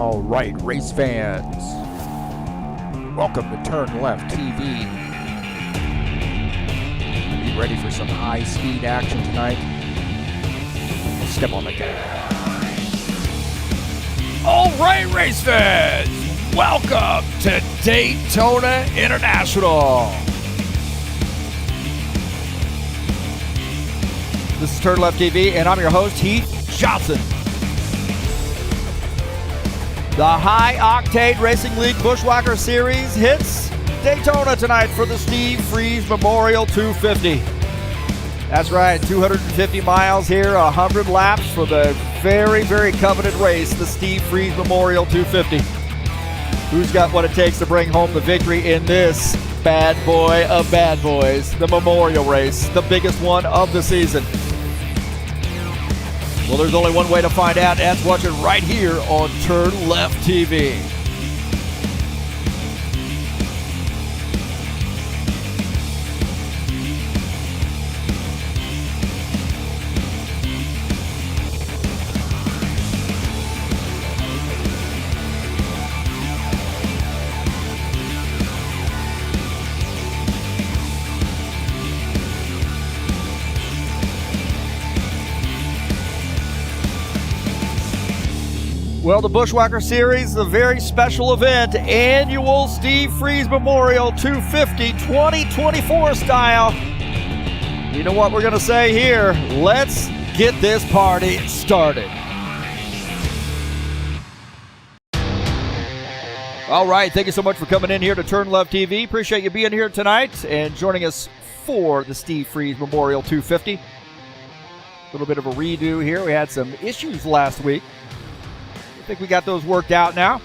All right, race fans, welcome to TurnLeftTV. Be ready for some high-speed action tonight. Step on the gas. All right, race fans, welcome to Daytona International. This is TurnLeftTV, and I'm your host, Heath Johnson. The High Octane Racing League Bushwhacker Series hits Daytona tonight for the Steve Freeze Memorial 250. That's right, 250 miles here, 100 laps for the very, very coveted race, the Steve Freeze Memorial 250. Who's got what it takes to bring home the victory in this bad boy of bad boys, the Memorial race, the biggest one of the season? Well, there's only one way to find out, and that's watching right here on TurnLeftTV. Well, the Bushwhacker Series, a very special event, annual Steve Freeze Memorial 250 2024 style. You know what we're going to say here? Let's get this party started. All right, thank you so much for coming in here to TurnLeftTV. Appreciate you being here tonight and joining us for the Steve Freeze Memorial 250. A little bit of a redo here. We had some issues last week. I think we got those worked out now.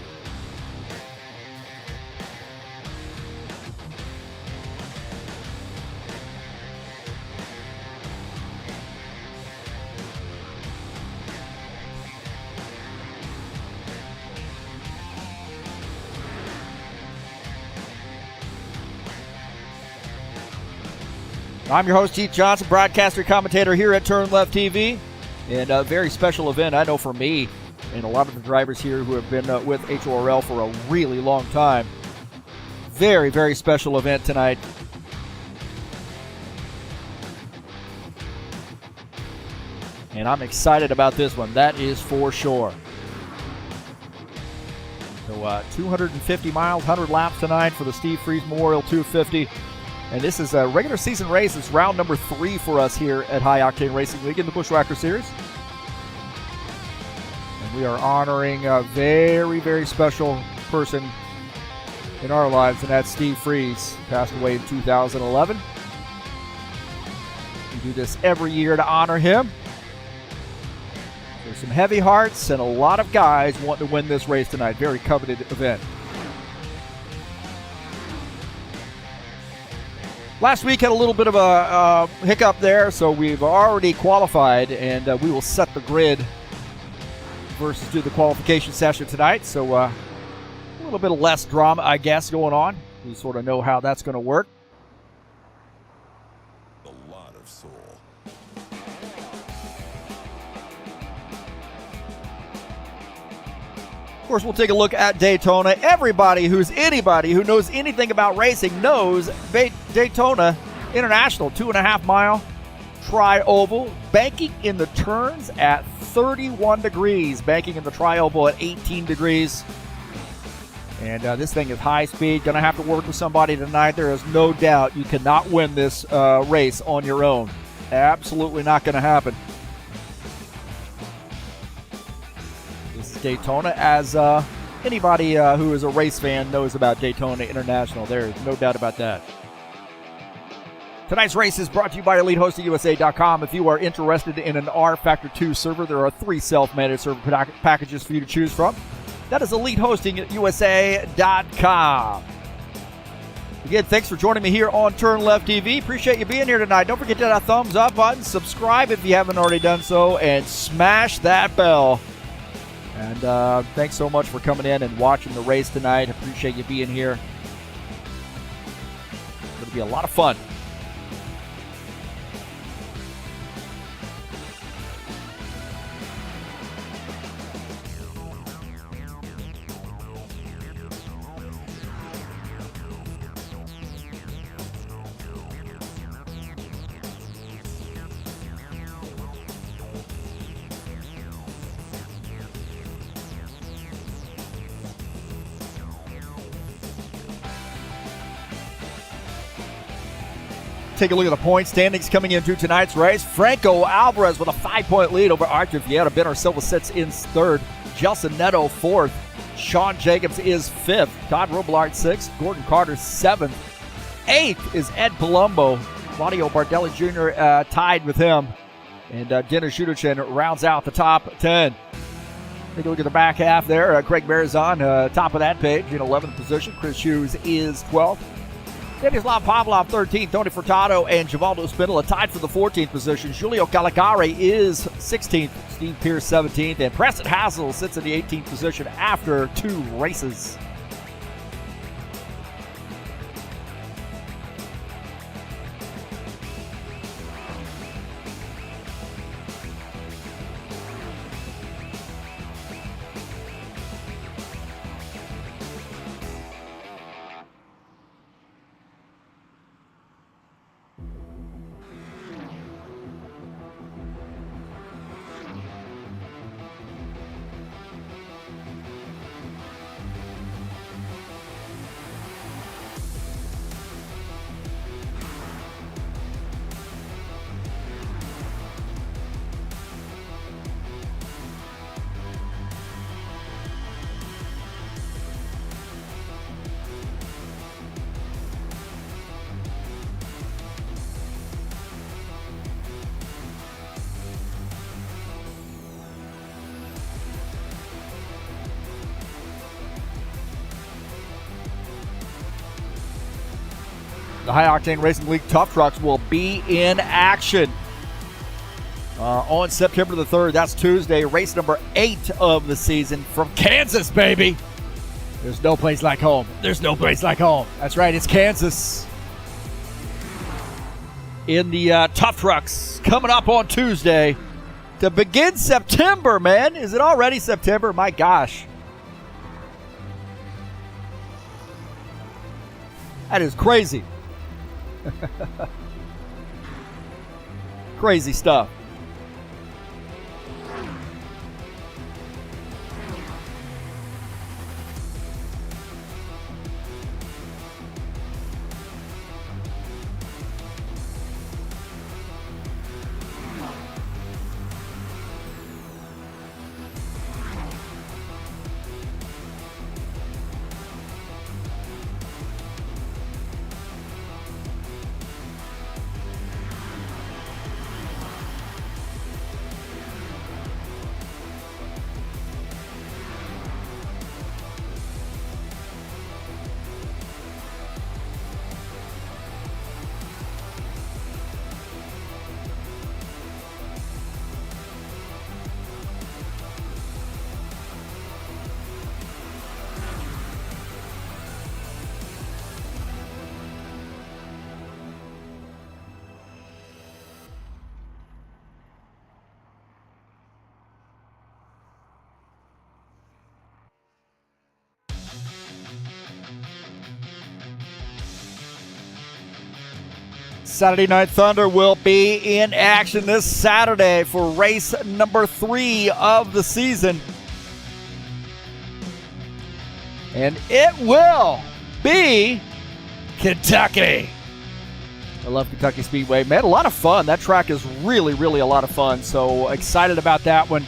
I'm your host, Heath Johnson, broadcaster, commentator here at TurnLeftTV. And a very special event, I know, for me and a lot of the drivers here who have been with HORL for a really long time. Very, very special event tonight. And I'm excited about this one, that is for sure. So 250 miles, 100 laps tonight for the Steve Freeze Memorial 250. And this is a regular season race. It's round number 3 for us here at High Octane Racing League in the Bushwhacker Series. We are honoring a very, very special person in our lives, and that's Steve Freeze, passed away in 2011. We do this every year to honor him. There's some heavy hearts and a lot of guys wanting to win this race tonight. Very coveted event. Last week had a little bit of a hiccup there, so we've already qualified, and we will set the grid versus do the qualification session tonight. So a little bit of less drama, I guess, going on. We sort of know how that's going to work. A lot of soul. Of course, we'll take a look at Daytona. Anybody who knows anything about racing knows Daytona International, 2.5 mile tri-oval, banking in the turns at 31 degrees, banking in the tri-oval at 18 degrees. And this thing is high speed. Going to have to work with somebody tonight. There is no doubt you cannot win this race on your own. Absolutely not going to happen. This is Daytona, as anybody who is a race fan knows about Daytona International. There is no doubt about that. Tonight's race is brought to you by EliteHostingUSA.com. If you are interested in an rFactor 2 server, there are 3 self-managed server packages for you to choose from. That is EliteHostingUSA.com. Again, thanks for joining me here on TurnLeftTV. Appreciate you being here tonight. Don't forget that thumbs up button, subscribe if you haven't already done so, and smash that bell. And thanks so much for coming in and watching the race tonight. Appreciate you being here. It's going to be a lot of fun. Take a look at the point standings coming into tonight's race. Franco Alvarez with a 5-point lead over Arthur Vieta. Ben Silva sits in third. Gelson Neto fourth. Sean Jacobs is fifth. Todd Robillard sixth. Gordon Carter seventh. Eighth is Ed Palumbo. Claudio Bardelli Jr. Tied with him. And Dennis Shudichin rounds out the top 10. Take a look at the back half there. Craig Marizon, top of that page in 11th position. Chris Hughes is 12th. Stanislav Pavlov 13th. Tony Furtado and Givaldo Spindola tied for the 14th position. Julio Caligari is 16th. Steve Pierce 17th. And Preston Hassel sits in the 18th position after 2 races. The High Octane Racing League Tough Trucks will be in action on September the 3rd. That's Tuesday, race number 8 of the season from Kansas, baby. There's no place like home. There's no place like home. That's right, it's Kansas. In the Tough Trucks coming up on Tuesday to begin September, man. Is it already September? My gosh. That is crazy. Crazy stuff. Saturday Night Thunder will be in action this Saturday for race number 3 of the season. And it will be Kentucky. I love Kentucky Speedway. Man, a lot of fun. That track is really, really a lot of fun. So excited about that one.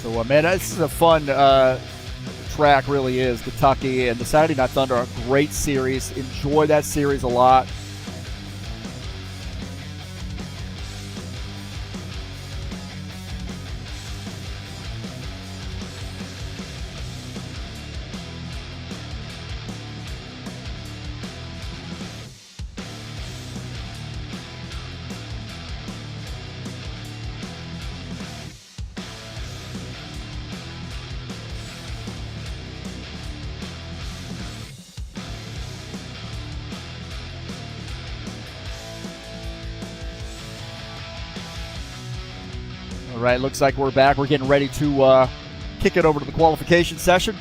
So, man, this is a fun track, really is. Kentucky and the Saturday Night Thunder are a great series. Enjoy that series a lot. All right, looks like we're back. We're getting ready to kick it over to the qualification session.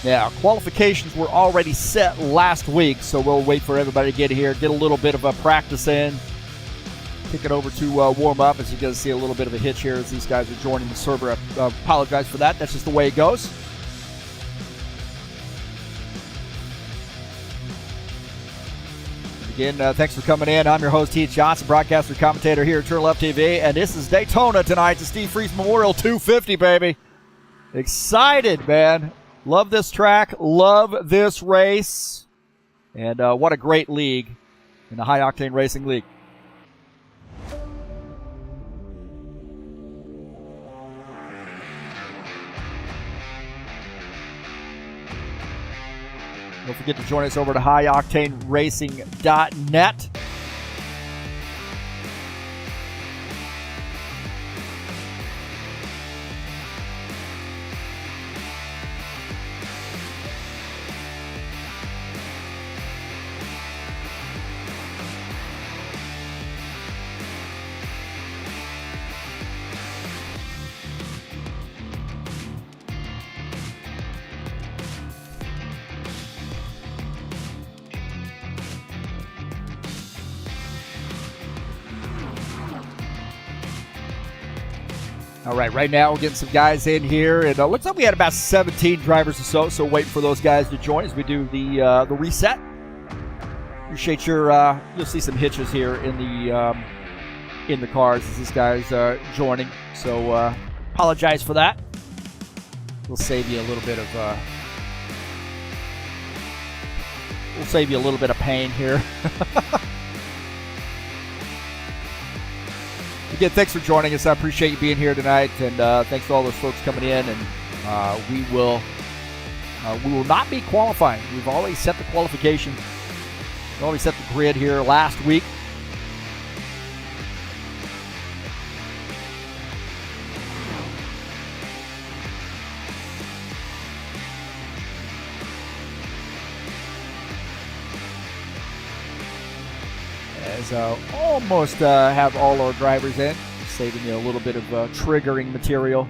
Yeah, qualifications were already set last week, so we'll wait for everybody to get here, get a little bit of a practice in, kick it over to warm up. As you guys see, a little bit of a hitch here as these guys are joining the server. I apologize for that. That's just the way it goes. Again, thanks for coming in. I'm your host, Heath Johnson, broadcaster, commentator here at TurnLeftTV, and this is Daytona tonight, the Steve Freeze Memorial 250, baby. Excited, man. Love this track. Love this race. And what a great league in the High Octane Racing League. Don't forget to join us over to highoctaneracing.net. All right now we're getting some guys in here, and it looks like we had about 17 drivers or so waiting for those guys to join as we do the reset. Appreciate your, you'll see some hitches here in the cars as these guys joining, so apologize for that. We'll save you a little bit of pain here. Again, thanks for joining us. I appreciate you being here tonight, and thanks to all those folks coming in. And we will not be qualifying. We've already set the qualification. We already set the grid here last week. As almost have all our drivers in, saving you a little bit of triggering material.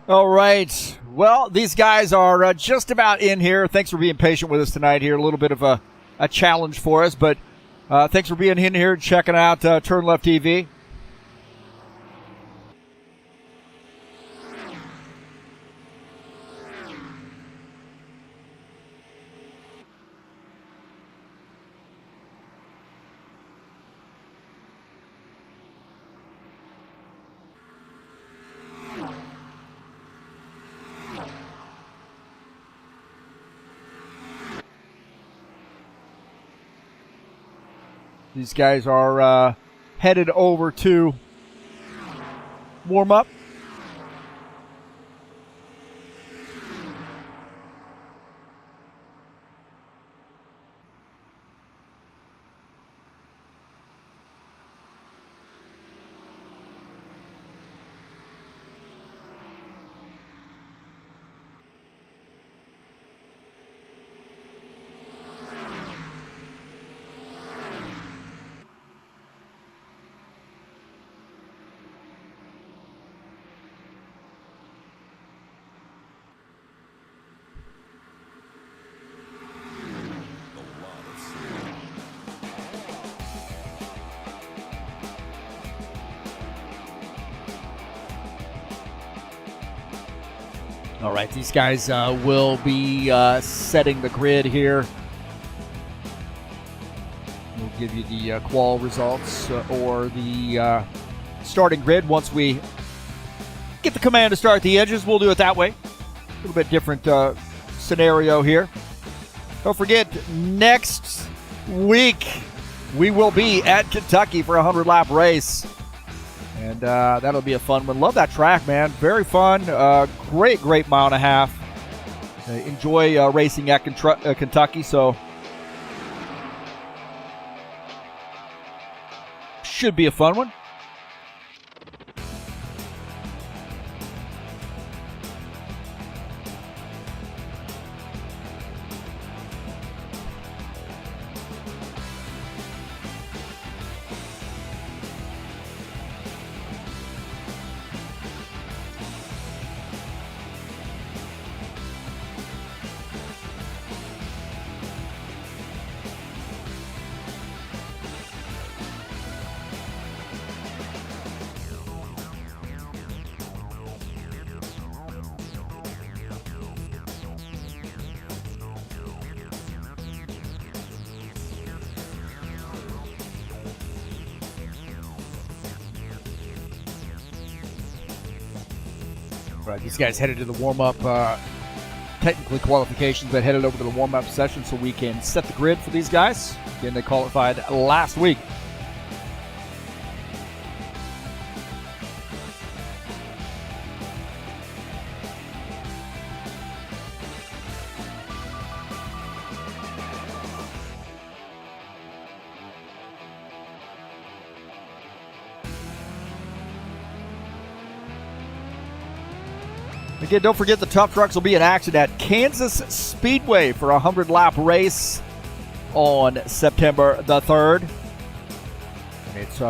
All right. Well, these guys are just about in here. Thanks for being patient with us tonight here. A little bit of a challenge for us, but thanks for being in here and checking out TurnLeftTV. These guys are headed over to warm up. All right, these guys will be setting the grid here. We'll give you the qual results or the starting grid once we get the command to start the edges. We'll do it that way. A little bit different scenario here. Don't forget, next week we will be at Kentucky for a 100-lap race. And that'll be a fun one. Love that track, man. Very fun. Great mile and a half. Enjoy racing at Kentucky, so should be a fun one. Right, these guys headed to the warm-up, technically qualifications, but headed over to the warm-up session so we can set the grid for these guys. Again, they qualified last week. Again, don't forget the Tough Trucks will be in action at Kansas Speedway for a 100-lap race on September the 3rd. And it's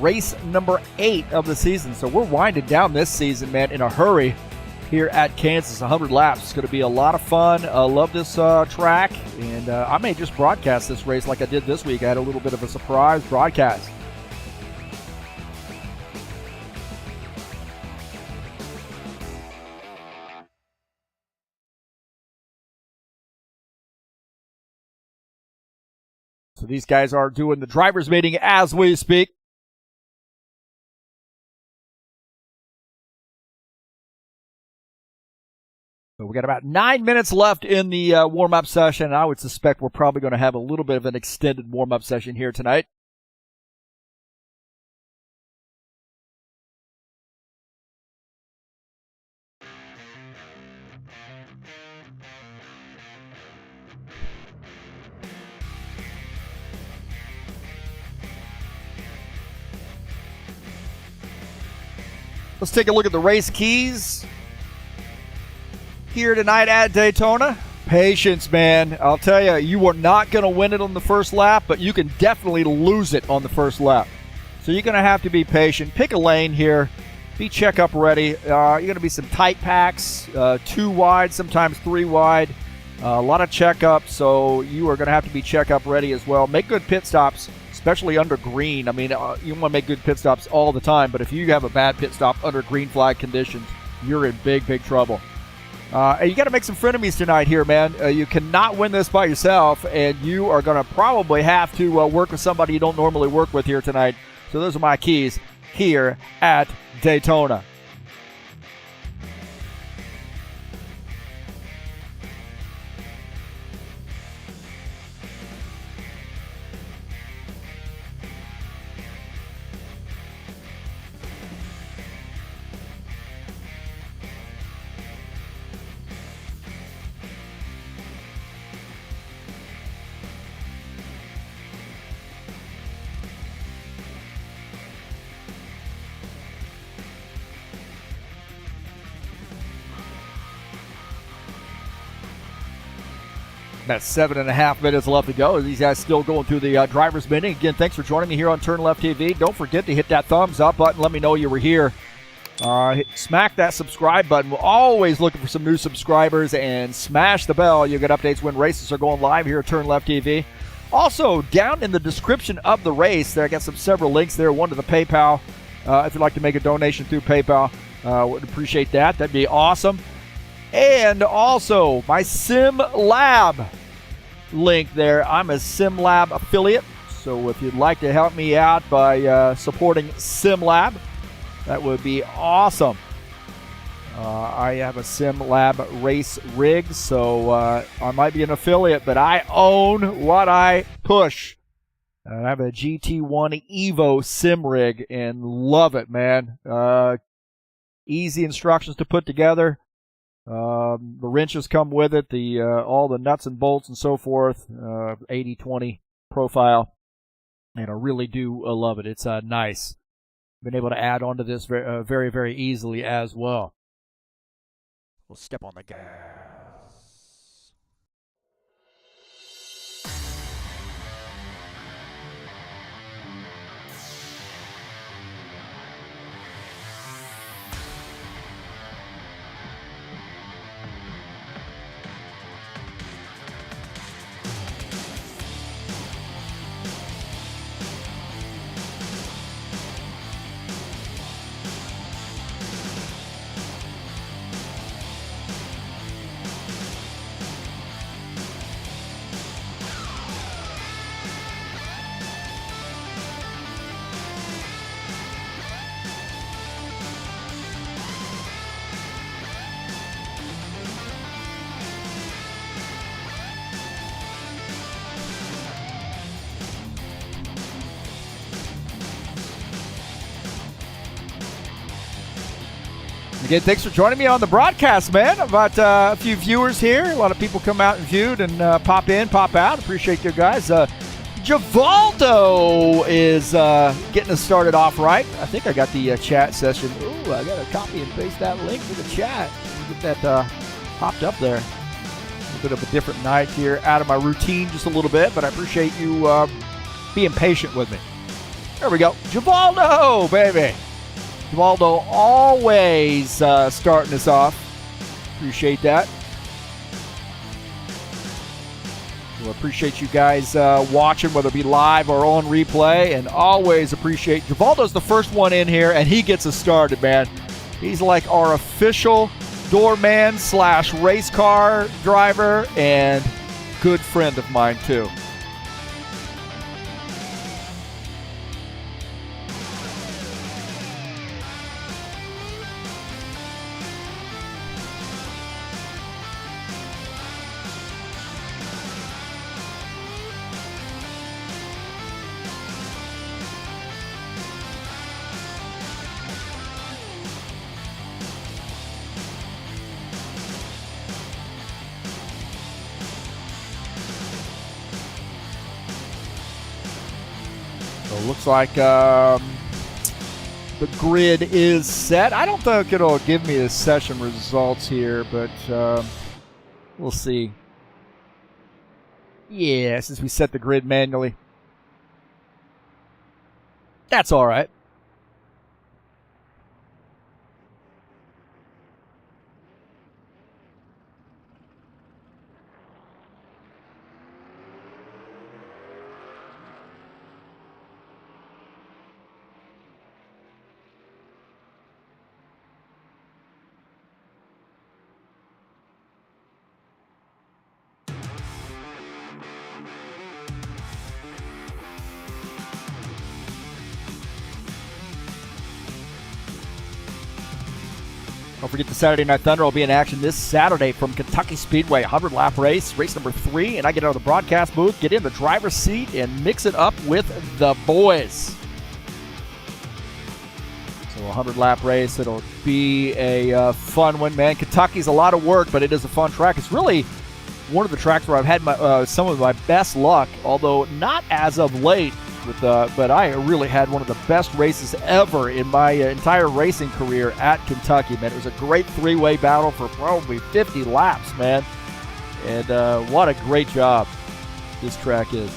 race number 8 of the season. So we're winding down this season, man, in a hurry here at Kansas. 100 laps. It's going to be a lot of fun. I love this track. And I may just broadcast this race like I did this week. I had a little bit of a surprise broadcast. So these guys are doing the drivers' meeting as we speak. So we got about 9 minutes left in the warm-up session. I would suspect we're probably going to have a little bit of an extended warm-up session here tonight. Let's take a look at the race keys here tonight at Daytona. Patience, man. I'll tell you, you are not going to win it on the first lap, but you can definitely lose it on the first lap. So you're going to have to be patient. Pick a lane here. be checkup ready. You're going to be some tight packs, 2 wide, sometimes 3 wide. A lot of checkup, so you are going to have to be checkup ready as well. Make good pit stops, especially under green. I mean, you want to make good pit stops all the time, but if you have a bad pit stop under green flag conditions, you're in big, big trouble. And you got to make some frenemies tonight here, man. You cannot win this by yourself, and you are going to probably have to work with somebody you don't normally work with here tonight. So those are my keys here at Daytona. About 7.5 minutes left to go. These guys still going through the driver's meeting. Again, thanks for joining me here on TurnLeftTV. Don't forget to hit that thumbs up button. Let me know you were here. Smack that subscribe button. We're always looking for some new subscribers. And smash the bell. You'll get updates when races are going live here at TurnLeftTV. Also, down in the description of the race, there I got several links there. One to the PayPal. If you'd like to make a donation through PayPal, would appreciate that. That'd be awesome. And also, my SimLab link there. I'm a SimLab affiliate, so if you'd like to help me out by supporting SimLab, that would be awesome. I have a SimLab race rig, so I might be an affiliate, but I own what I push. I have a GT1 Evo sim rig and love it, man. Easy instructions to put together. The wrenches come with it, all the nuts and bolts and so forth, 80-20 profile, and I really do love it. It's nice. Been able to add on to this very, very easily as well. We'll step on the gas. Again, thanks for joining me on the broadcast, man. About a few viewers here. A lot of people come out and viewed and pop in, pop out. Appreciate you guys. Javaldo is getting us started off right. I think I got the chat session. Ooh, I got to copy and paste that link to the chat. Get that popped up there. A bit of a different night here. Out of my routine just a little bit, but I appreciate you being patient with me. There we go. Javaldo, baby. Waldo always starting us off. Appreciate that. We'll appreciate you guys watching, whether it be live or on replay, and always appreciate Javaldo's the first one in here, and he gets us started, man. He's like our official doorman / race car driver and good friend of mine too. Looks like the grid is set. I don't think it'll give me the session results here, but we'll see. Yeah, since we set the grid manually. That's all right. Don't forget the Saturday Night Thunder will be in action this Saturday from Kentucky Speedway, 100-lap race number 3, and I get out of the broadcast booth, get in the driver's seat, and mix it up with the boys. So a 100-lap race, it'll be a fun one, man. Kentucky's a lot of work, but it is a fun track. It's really one of the tracks where I've had some of my best luck, although not as of late. But I really had one of the best races ever in my entire racing career at Kentucky, man. It was a great three-way battle for probably 50 laps, man. And what a great job this track is.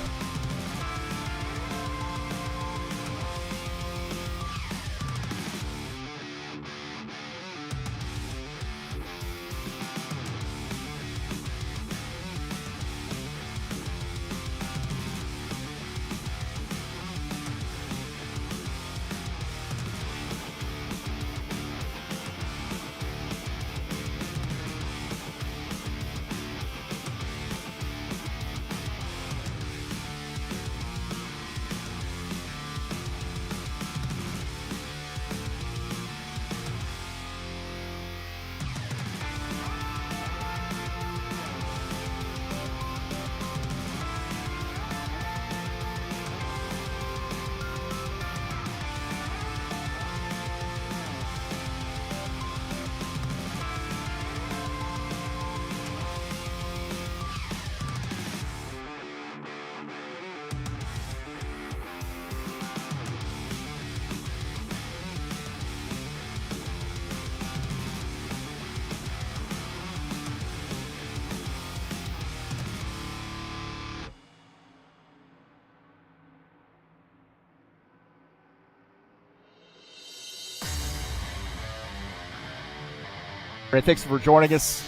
Thanks for joining us.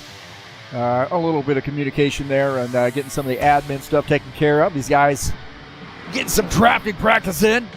A little bit of communication there and getting some of the admin stuff taken care of. These guys getting some drafting practice in.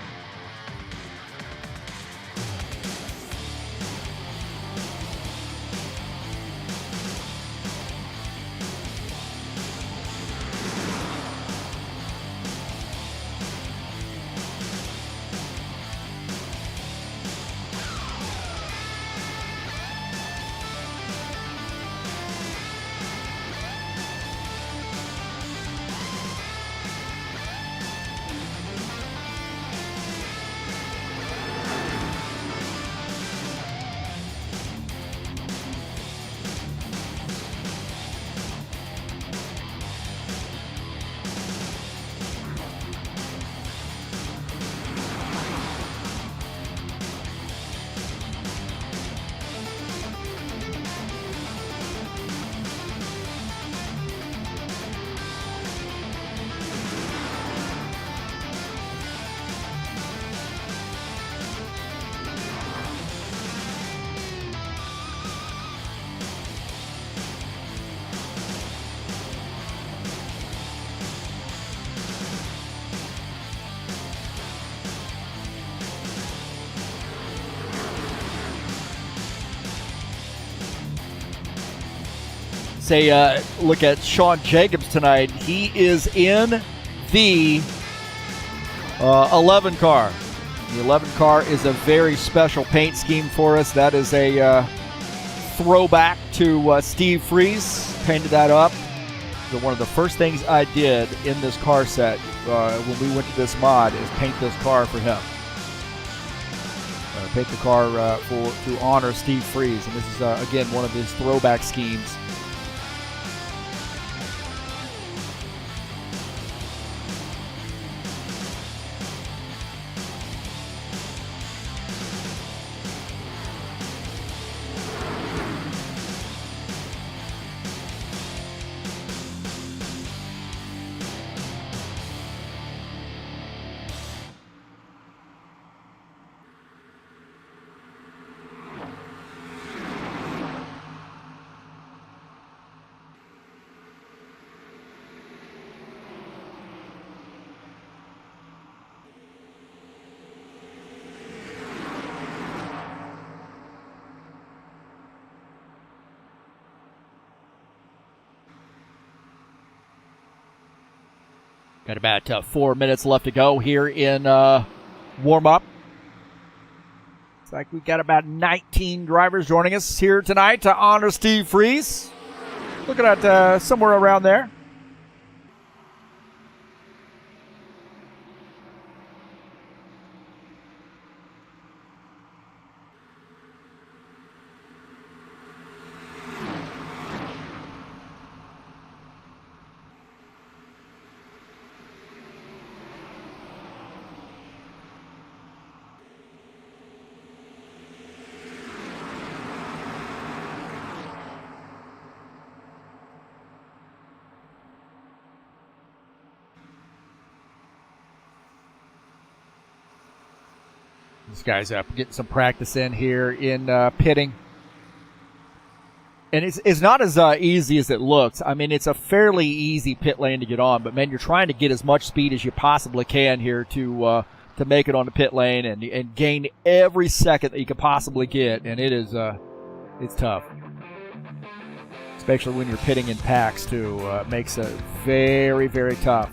Look at Sean Jacobs tonight. He is in the 11 car. The 11 car is a very special paint scheme for us. That is a throwback to Steve Freeze. Painted that up. So one of the first things I did in this car set when we went to this mod is paint this car for him. Paint the car to honor Steve Freeze. And this is, again, one of his throwback schemes. Got about 4 minutes left to go here in warm-up. like we got about 19 drivers joining us here tonight to honor Steve Freeze. Looking at somewhere around there. This guy's up, getting some practice in here in pitting. And it's not as easy as it looks. I mean, it's a fairly easy pit lane to get on, but man, you're trying to get as much speed as you possibly can here to make it on the pit lane and gain every second that you can possibly get. And it is it's tough, especially when you're pitting in packs too. It makes it very, very tough.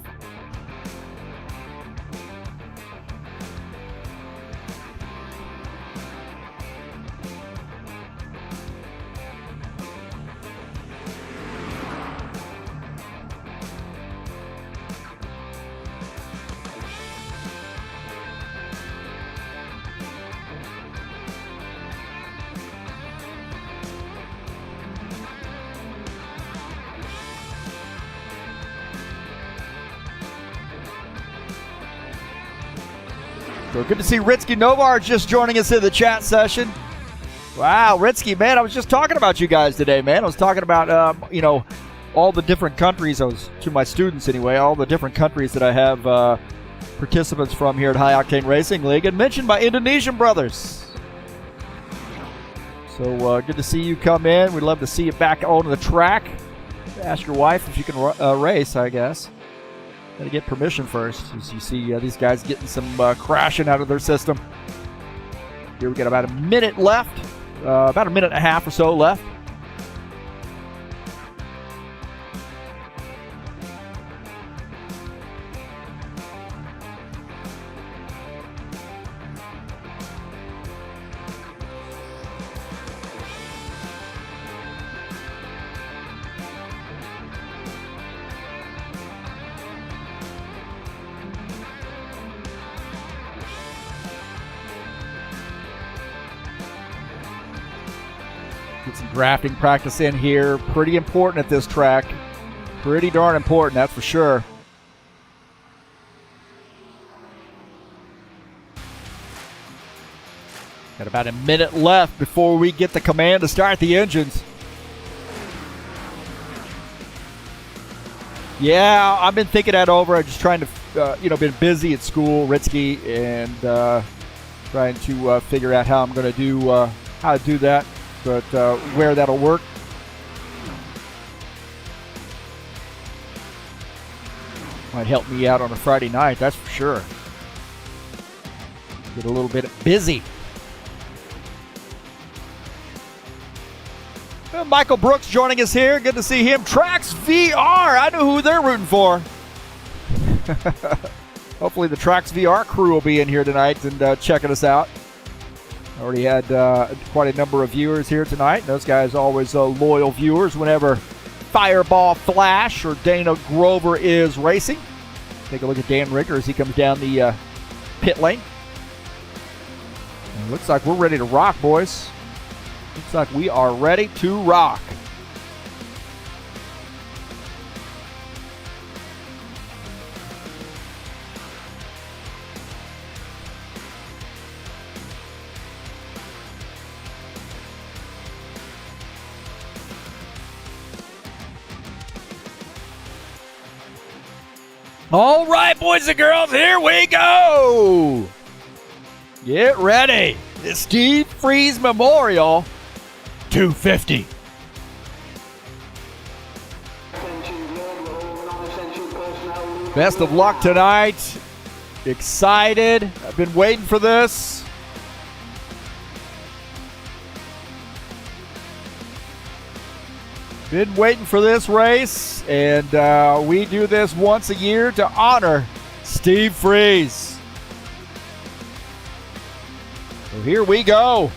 So good to see Ritsky Novar just joining us in the chat session. Wow, Ritsky, man, I was just talking about you guys today, man. I was talking about, all the different countries. I was, to my students anyway, all the different countries that I have participants from here at High Octane Racing League, and mentioned my Indonesian brothers. So good to see you come in. We'd love to see you back on the track. Ask your wife if you can race, I guess. Got to get permission first. As you see these guys getting some crashing out of their system. Here we got about a minute left. About a minute and a half or so left. Get some drafting practice in here. Pretty important at this track. Pretty darn important, that's for sure. Got about a minute left before we get the command to start the engines. Yeah, I've been thinking that over. I'm just trying to, been busy at school, Ritsky, and trying to figure out how I'm going to do how to do that. But where that'll work. Might help me out on a Friday night, that's for sure. Get a little bit busy. Michael Brooks joining us here. Good to see him. Trax VR. I know who they're rooting for. Hopefully the Trax VR crew will be in here tonight and checking us out. Already had quite a number of viewers here tonight. Those guys always loyal viewers whenever Fireball Flash or Dana Grover is racing. Take a look at Dan Ricker as he comes down the pit lane. And looks like we're ready to rock, boys. Looks like we are ready to rock. All right, boys and girls, here we go. Get ready. The Steve Freeze Memorial 250. Best of luck tonight. Excited. I've been waiting for this. Been waiting for this race, and we do this once a year to honor Steve Freeze. Here we go.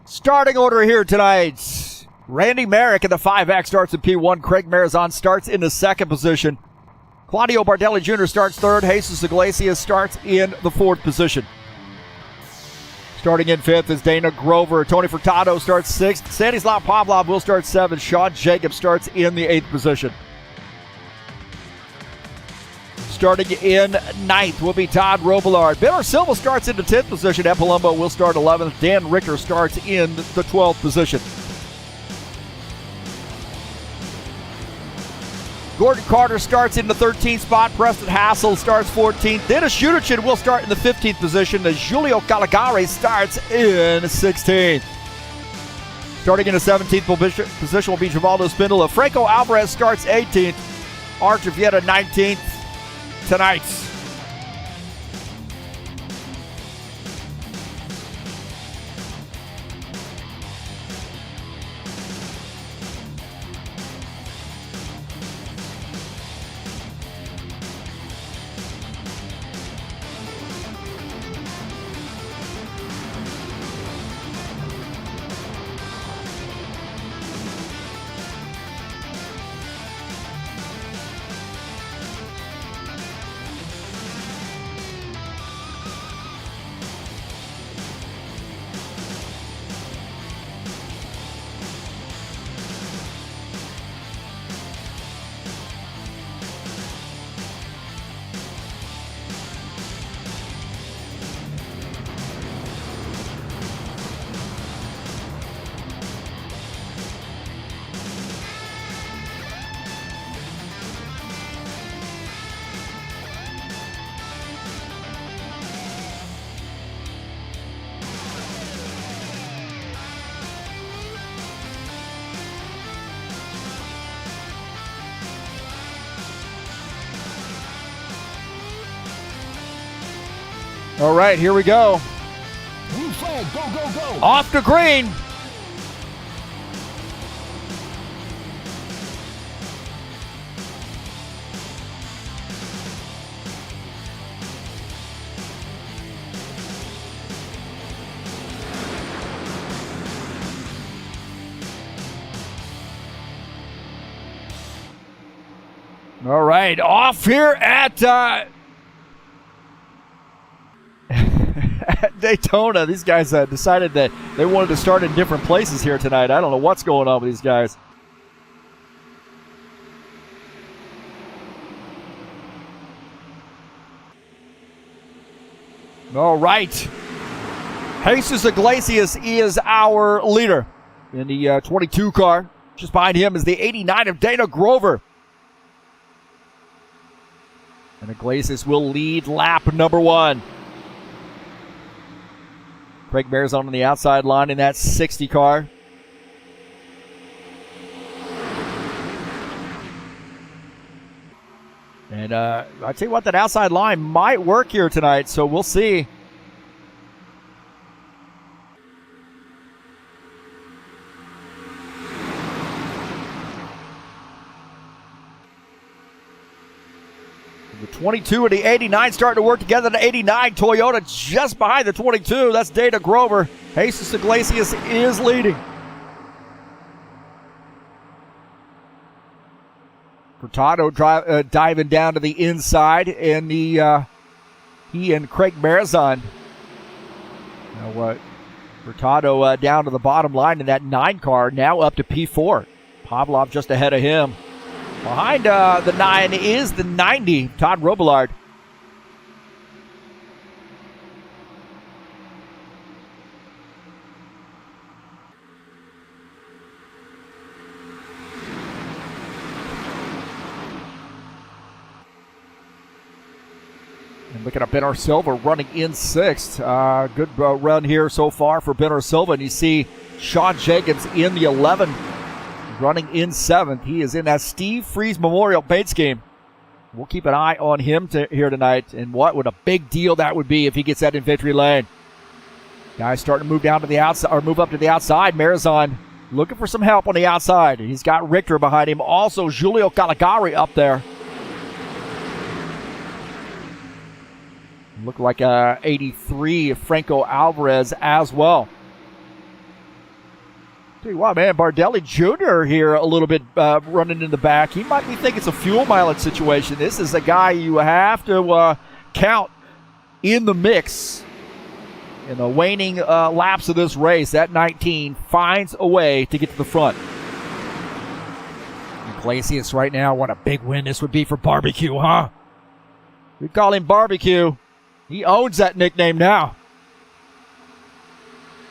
Starting order here tonight. Randy Merrick in the 5X starts in P1. Craig Marizon starts in the second position. Claudio Bardelli Jr. starts third. Jesus Iglesias starts in the fourth position. Starting in fifth is Dana Grover. Tony Furtado starts sixth. Stanislav Pavlov will start seventh. Sean Jacobs starts in the eighth position. Starting in ninth will be Todd Robillard. Benner Silva starts in the 10th position. Ed Palumbo will start 11th. Dan Richter starts in the 12th position. Gordon Carter starts in the 13th spot. Preston Hassel starts 14th. Dennis Schuderchin will start in the 15th position as Julio Caligari starts in 16th. Starting in the 17th position will be Givaldo Spindola. Franco Alvarez starts 18th. Archer Vieta 19th. Tonight. All right, here we go. Blue flag, go, go, go. Off the green. All right, off here at Daytona. These guys decided that they wanted to start in different places here tonight. I don't know what's going on with these guys. All right. Jesus Iglesias is our leader in the 22 car. Just behind him is the 89 of Dana Grover. And Iglesias will lead lap number 1. Craig Marizon on the outside line in that 60 car. And I tell you what, that outside line might work here tonight, so we'll see. The 22 and the 89 starting to work together. The 89 Toyota just behind the 22. That's Dana Grover. Jesus Iglesias is leading. Furtado diving down to the inside, and he and Craig Marizon. Now what? Furtado down to the bottom line in that 9 car, now up to P4. Pavlov just ahead of him. Behind the 9 is the 90, Todd Robillard. And looking at Benner Silva running in 6th. Good run here so far for Benner Silva. And you see Sean Jacobs in the 11, running in 7th. He is in that Steve Freeze Memorial paint scheme. We'll keep an eye on him here tonight, and what would a big deal that would be if he gets that in victory lane. Guys starting to move down to the outside, or move up to the outside. Marizon looking for some help on the outside. He's got Richter behind him. Also, Giulio Caligari up there. Look like 83 Franco Alvarez as well. Tell you what, man, Bardelli Jr. here a little bit running in the back. He might be thinking it's a fuel mileage situation. This is a guy you have to count in the mix. In the waning laps of this race, that 19 finds a way to get to the front. Iglesias right now, what a big win this would be for Barbecue, huh? We call him Barbecue. He owns that nickname now.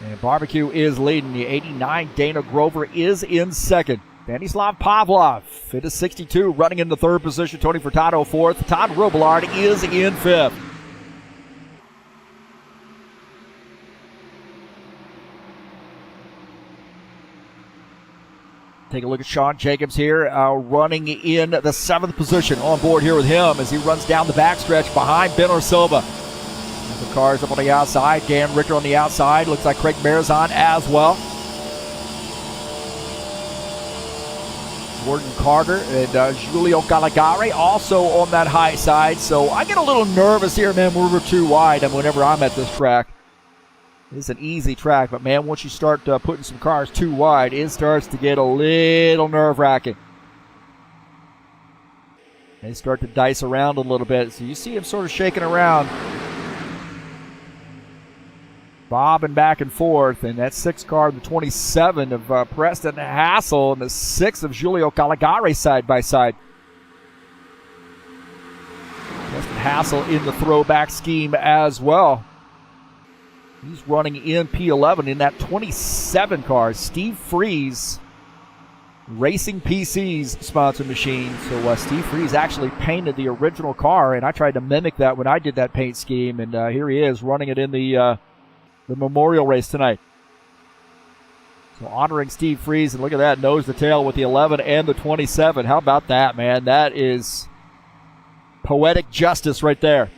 And Barbecue is leading. The 89 Dana Grover is in second. Stanislav Pavlov into 62, running in the third position. Tony Furtado fourth. Todd Robillard is in fifth. Take a look at Sean Jacobs here, running in the 7th position. On board here with him as he runs down the backstretch behind Benor Silva. The cars up on the outside. Dan Richter on the outside. Looks like Craig Marizon as well. Gordon Carter and Giulio Caligari also on that high side. So I get a little nervous here, man, when we're too wide and whenever I'm at this track. It's an easy track, but man, once you start putting some cars too wide, it starts to get a little nerve-wracking. They start to dice around a little bit, so you see him sort of shaking around, bobbing back and forth, and that 6th car, the 27 of Preston Hassel, and the 6 of Giulio Caligari side by side. Preston Hassel in the throwback scheme as well. He's running in P11 in that 27 car. Steve Freeze, Racing PC's sponsor machine. So Steve Freeze actually painted the original car, and I tried to mimic that when I did that paint scheme. And here he is running it in the memorial race tonight. So honoring Steve Freeze, and look at that, nose to tail with the 11 and the 27. How about that, man? That is poetic justice right there.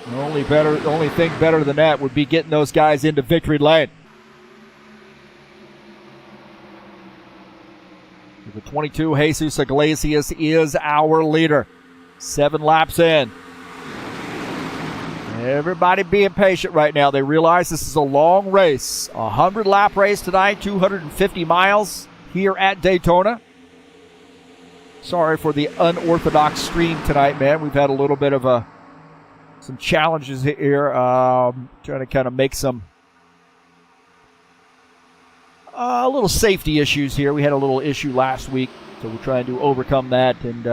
The only thing better than that would be getting those guys into victory lane. The 22, Jesus Iglesias is our leader. 7 laps in. Everybody being patient right now. They realize this is a long race. 100-lap race tonight, 250 miles here at Daytona. Sorry for the unorthodox stream tonight, man. We've had a little bit of some challenges here, trying to kind of make some little safety issues here. We had a little issue last week, so we're trying to overcome that, and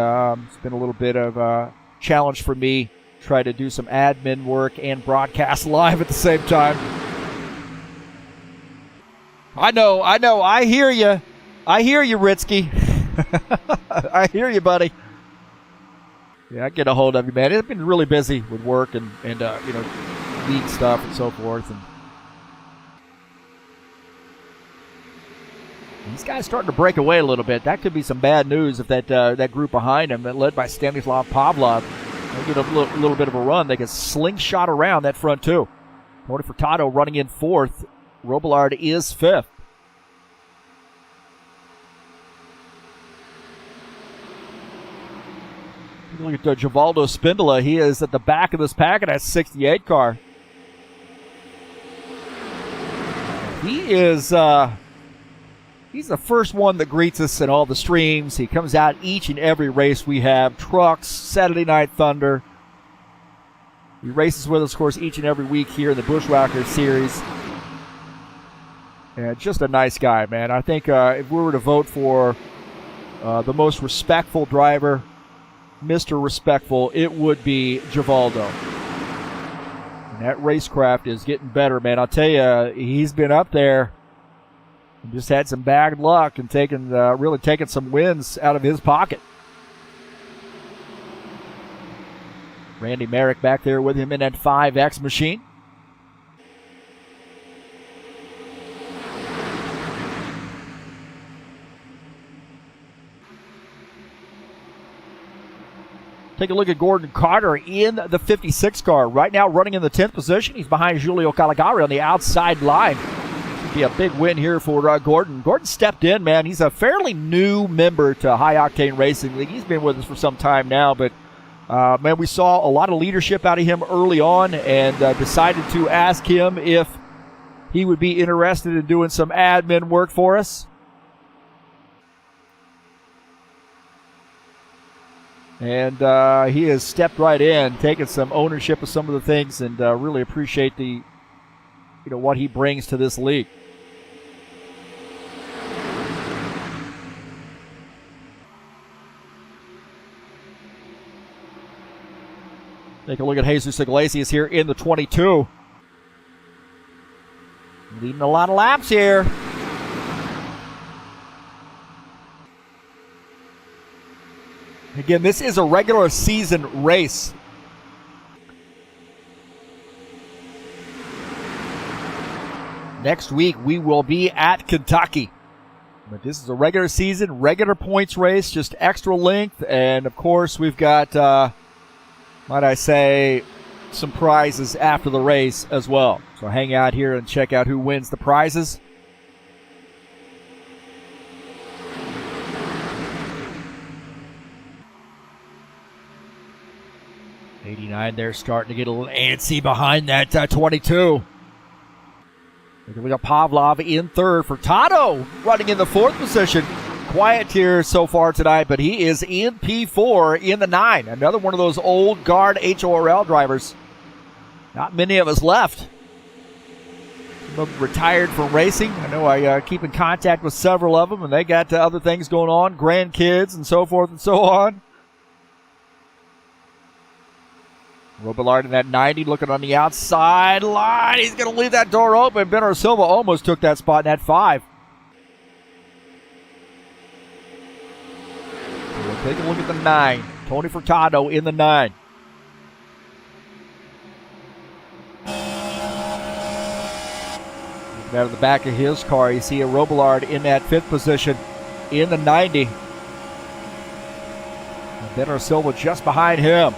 it's been a little bit of a challenge for me. Try to do some admin work and broadcast live at the same time. I know. I hear you. Ritsky. I hear you, buddy. Yeah, I get a hold of you, man. It's been really busy with work and league stuff and so forth. And these guys starting to break away a little bit. That could be some bad news if that group behind him, led by Stanislav Pavlov, they'll get a little bit of a run. They can slingshot around that front two. Tony Furtado running in 4th. Robillard is 5th. Look at Givaldo Spindola. He is at the back of this pack of that 68 car. He is he's the first one that greets us in all the streams. He comes out each and every race we have. Trucks, Saturday Night Thunder. He races with us, of course, each and every week here in the Bushwhacker Series. And just a nice guy, man. I think if we were to vote for the most respectful driver, Mr. Respectful, it would be Givaldo. And that racecraft is getting better, man. I'll tell you, he's been up there and just had some bad luck and really taken some wins out of his pocket. Randy Merrick back there with him in that 5X machine. Take a look at Gordon Carter in the 56 car. Right now running in the 10th position. He's behind Julio Calagari on the outside line. Should be a big win here for Gordon. Gordon stepped in, man. He's a fairly new member to High Octane Racing League. He's been with us for some time now, but man, we saw a lot of leadership out of him early on and decided to ask him if he would be interested in doing some admin work for us. And he has stepped right in, taken some ownership of some of the things, and really appreciate the, what he brings to this league. Take a look at Jesus Iglesias here in the 22. Leading a lot of laps here. Again, this is a regular season race. Next week, we will be at Kentucky. But this is a regular season, regular points race, just extra length. And, of course, we've got, might I say, some prizes after the race as well. So hang out here and check out who wins the prizes. '89 there starting to get a little antsy behind that 22. We got Pavlov in third. Furtado running in the 4th position. Quiet here so far tonight, but he is in P4 in the 9. Another one of those old guard HORL drivers. Not many of us left. Some of them retired from racing. I know I keep in contact with several of them, and they got other things going on, grandkids and so forth and so on. Robillard in that 90 looking on the outside line. He's going to leave that door open. Benner Silva almost took that spot in that 5. We'll take a look at the 9. Tony Furtado in the 9. Out of the back of his car, you see a Robillard in that 5th position in the 90. And Benner Silva just behind him.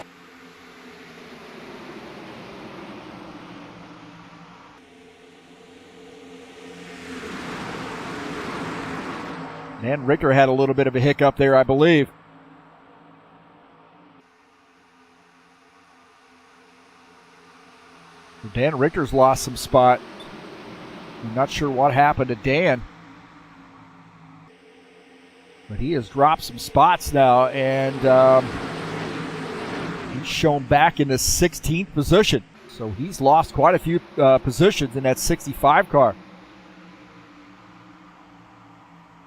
And Richter had a little bit of a hiccup there, I believe. Dan Richter's lost some spot. I'm not sure what happened to Dan. But he has dropped some spots now, and he's shown back in the 16th position. So he's lost quite a few positions in that 65 car.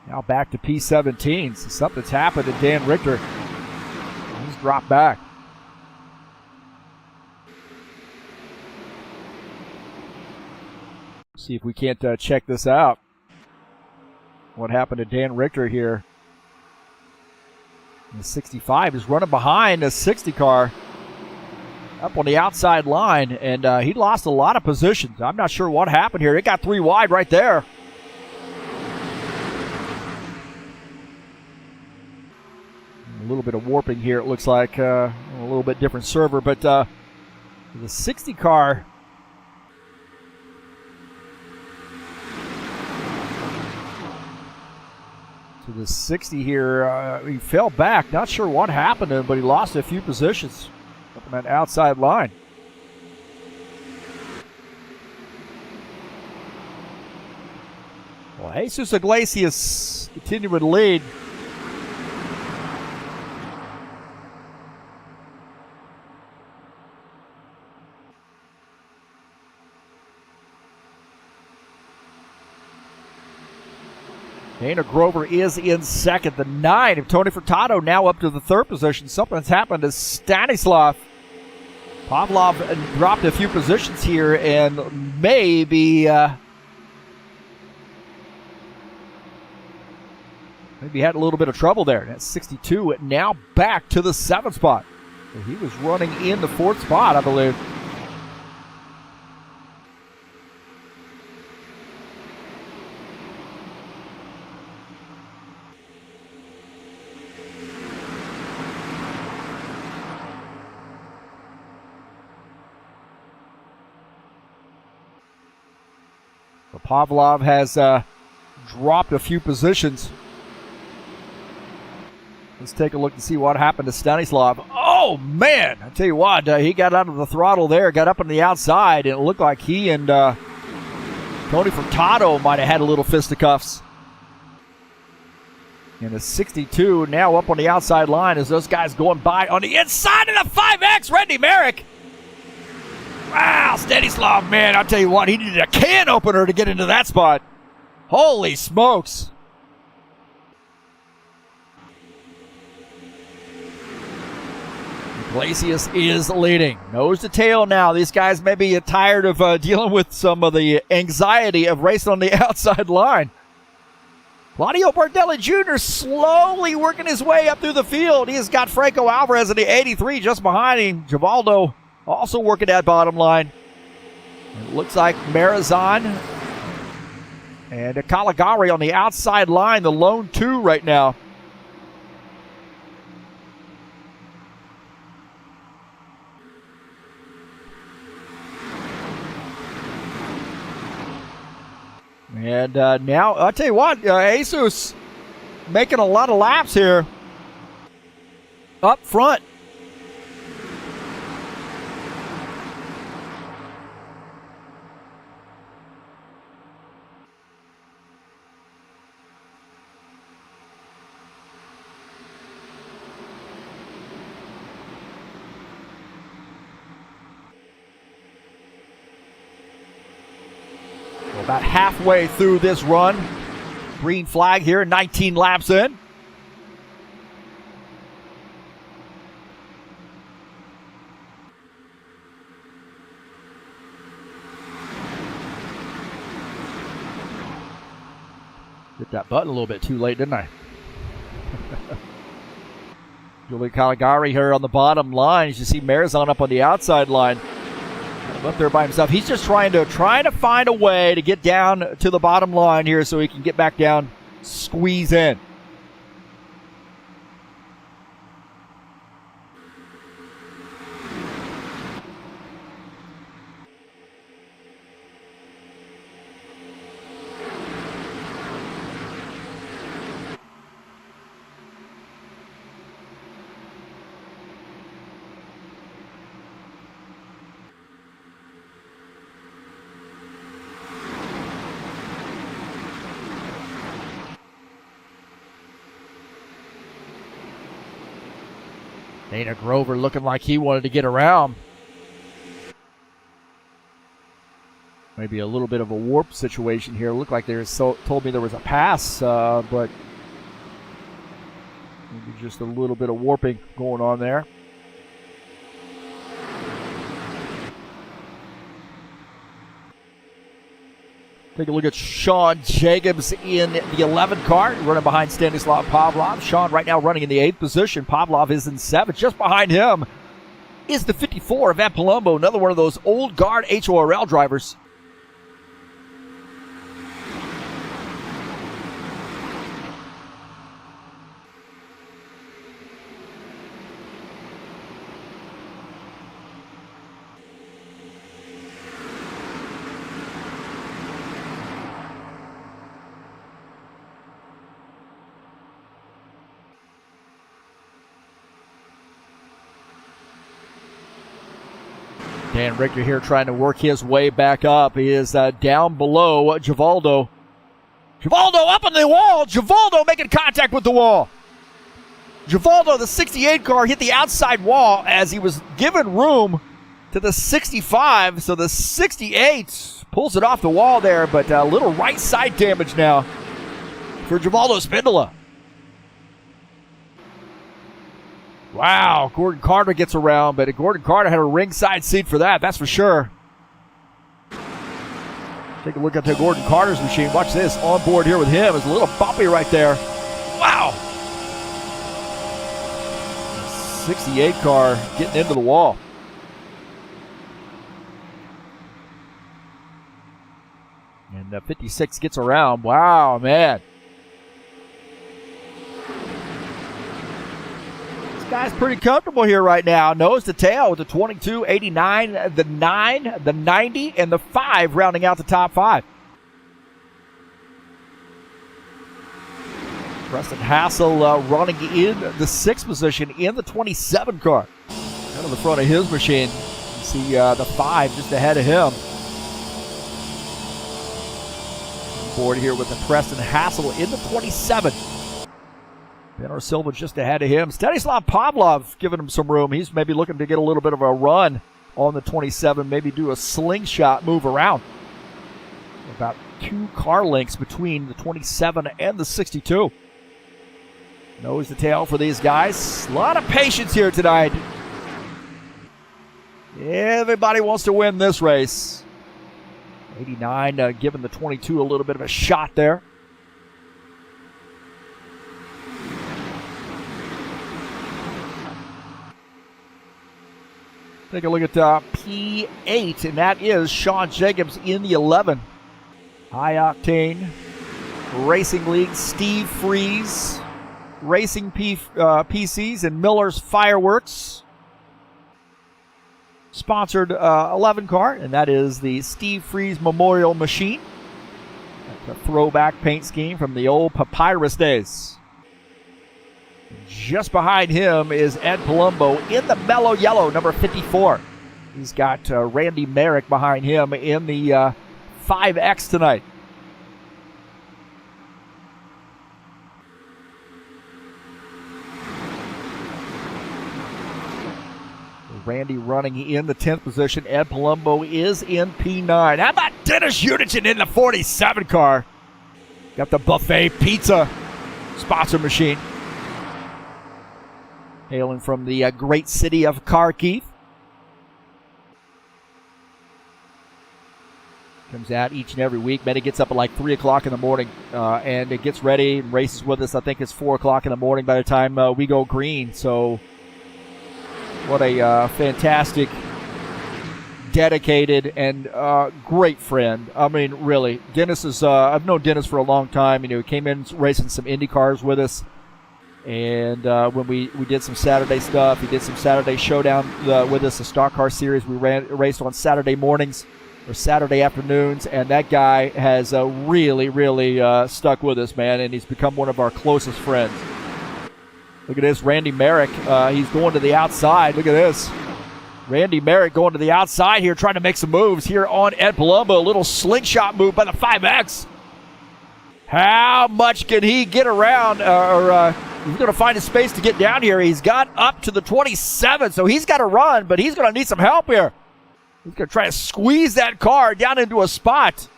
Now back to P17. So something's happened to Dan Richter. He's dropped back. See if we can't check this out. What happened to Dan Richter here? The 65 is running behind the 60 car up on the outside line, and he lost a lot of positions. I'm not sure what happened here. It got 3 wide right there. A little bit of warping here, it looks like. A little bit different server, but the 60 car. So the 60 here, he fell back. Not sure what happened to him, but he lost a few positions up on that outside line. Well, Jesus Iglesias continuing to lead. Dana Grover is in second. The 9 of Tony Furtado now up to the 3rd position. Something's happened to Stanislav. Pavlov dropped a few positions here and maybe had a little bit of trouble there. That's 62. Now back to the 7th spot. So he was running in the 4th spot, I believe. Pavlov has dropped a few positions. Let's take a look and see what happened to Stanislav. Oh, man! I tell you what, he got out of the throttle there, got up on the outside, and it looked like he and Tony Furtado might have had a little fisticuffs. And the 62 now up on the outside line as those guys going by on the inside of the 5X, Randy Merrick. Wow, Stanislav, man, I'll tell you what, he needed a can opener to get into that spot. Holy smokes. Iglesias is leading. Nose to tail now. These guys may be tired of dealing with some of the anxiety of racing on the outside line. Claudio Bardelli Jr. slowly working his way up through the field. He has got Franco Alvarez in the 83 just behind him. Givaldo also working that bottom line. It looks like Marizan and Caligari on the outside line, the lone two right now. And now, I'll tell you what, Jesus making a lot of laps here up front. About halfway through this run. Green flag here, 19 laps in. Hit that button a little bit too late, didn't I? Julie Caligari here on the bottom line. As you see Marizan up on the outside line. Up there by himself. He's just trying to find a way to get down to the bottom line here so he can get back down, squeeze in. Dana Grover looking like he wanted to get around. Maybe a little bit of a warp situation here. Looked like told me there was a pass, but maybe just a little bit of warping going on there. Take a look at Sean Jacobs in the 11 car, running behind Stanislav Pavlov. Sean right now running in the 8th position. Pavlov is in 7th. Just behind him is the 54 of Evan Palumbo, another one of those old guard HORL drivers. Dan Richter here trying to work his way back up. He is down below Givaldo. Givaldo up on the wall. Givaldo making contact with the wall. Givaldo, the 68 car, hit the outside wall as he was given room to the 65. So the 68 pulls it off the wall there, but a little right side damage now for Givaldo Spindola. Wow, Gordon Carter gets around, but Gordon Carter had a ringside seat for that, that's for sure. Take a look at the Gordon Carter's machine. Watch this, on board here with him is a little bumpy right there. Wow. 68 car getting into the wall. And the 56 gets around. Wow, man. Guy's pretty comfortable here right now. Nose to tail with the 22, 89, the 9, the 90, and the 5 rounding out the top 5. Preston Hassel running in the 6th position in the 27 car. Kind of the front of his machine. You see the 5 just ahead of him. Board here with the Preston Hassel in the 27. Benor Silva just ahead of him. Stanislav Pavlov giving him some room. He's maybe looking to get a little bit of a run on the 27, maybe do a slingshot move around. About 2 car lengths between the 27 and the 62. Nose to tail for these guys. A lot of patience here tonight. Everybody wants to win this race. 89 giving the 22 a little bit of a shot there. Take a look at P8, and that is Sean Jacobs in the 11. High Octane Racing League, Steve Freeze, Racing PCs, and Miller's Fireworks. Sponsored 11 car, and that is the Steve Freeze Memorial Machine. That's a throwback paint scheme from the old Papyrus days. Just behind him is Ed Palumbo in the mellow yellow, number 54. He's got Randy Merrick behind him in the 5X tonight. Randy running in the 10th position. Ed Palumbo is in P9. How about Dennis Unitchen in the 47 car? Got the buffet pizza sponsor machine. Hailing from the great city of Kharkiv. Comes out each and every week. Man, it gets up at like 3 o'clock in the morning and it gets ready and races with us. I think it's 4 o'clock in the morning by the time we go green. So what a fantastic, dedicated, and great friend. I mean, really, Dennis is, I've known Dennis for a long time. You know, he came in racing some Indy cars with us. And when we did some Saturday stuff, he did some Saturday showdown with us, the Stockcar series. We raced on Saturday mornings or Saturday afternoons, and that guy has really stuck with us, man, and he's become one of our closest friends. Look at this, Randy Merrick. He's going to the outside. Look at this. Randy Merrick going to the outside here, trying to make some moves here on Ed Palumbo. A little slingshot move by the 5X. How much can he get around he's going to find a space to get down here. He's got up to the 27, so he's got to run, but he's going to need some help here. He's going to try to squeeze that car down into a spot,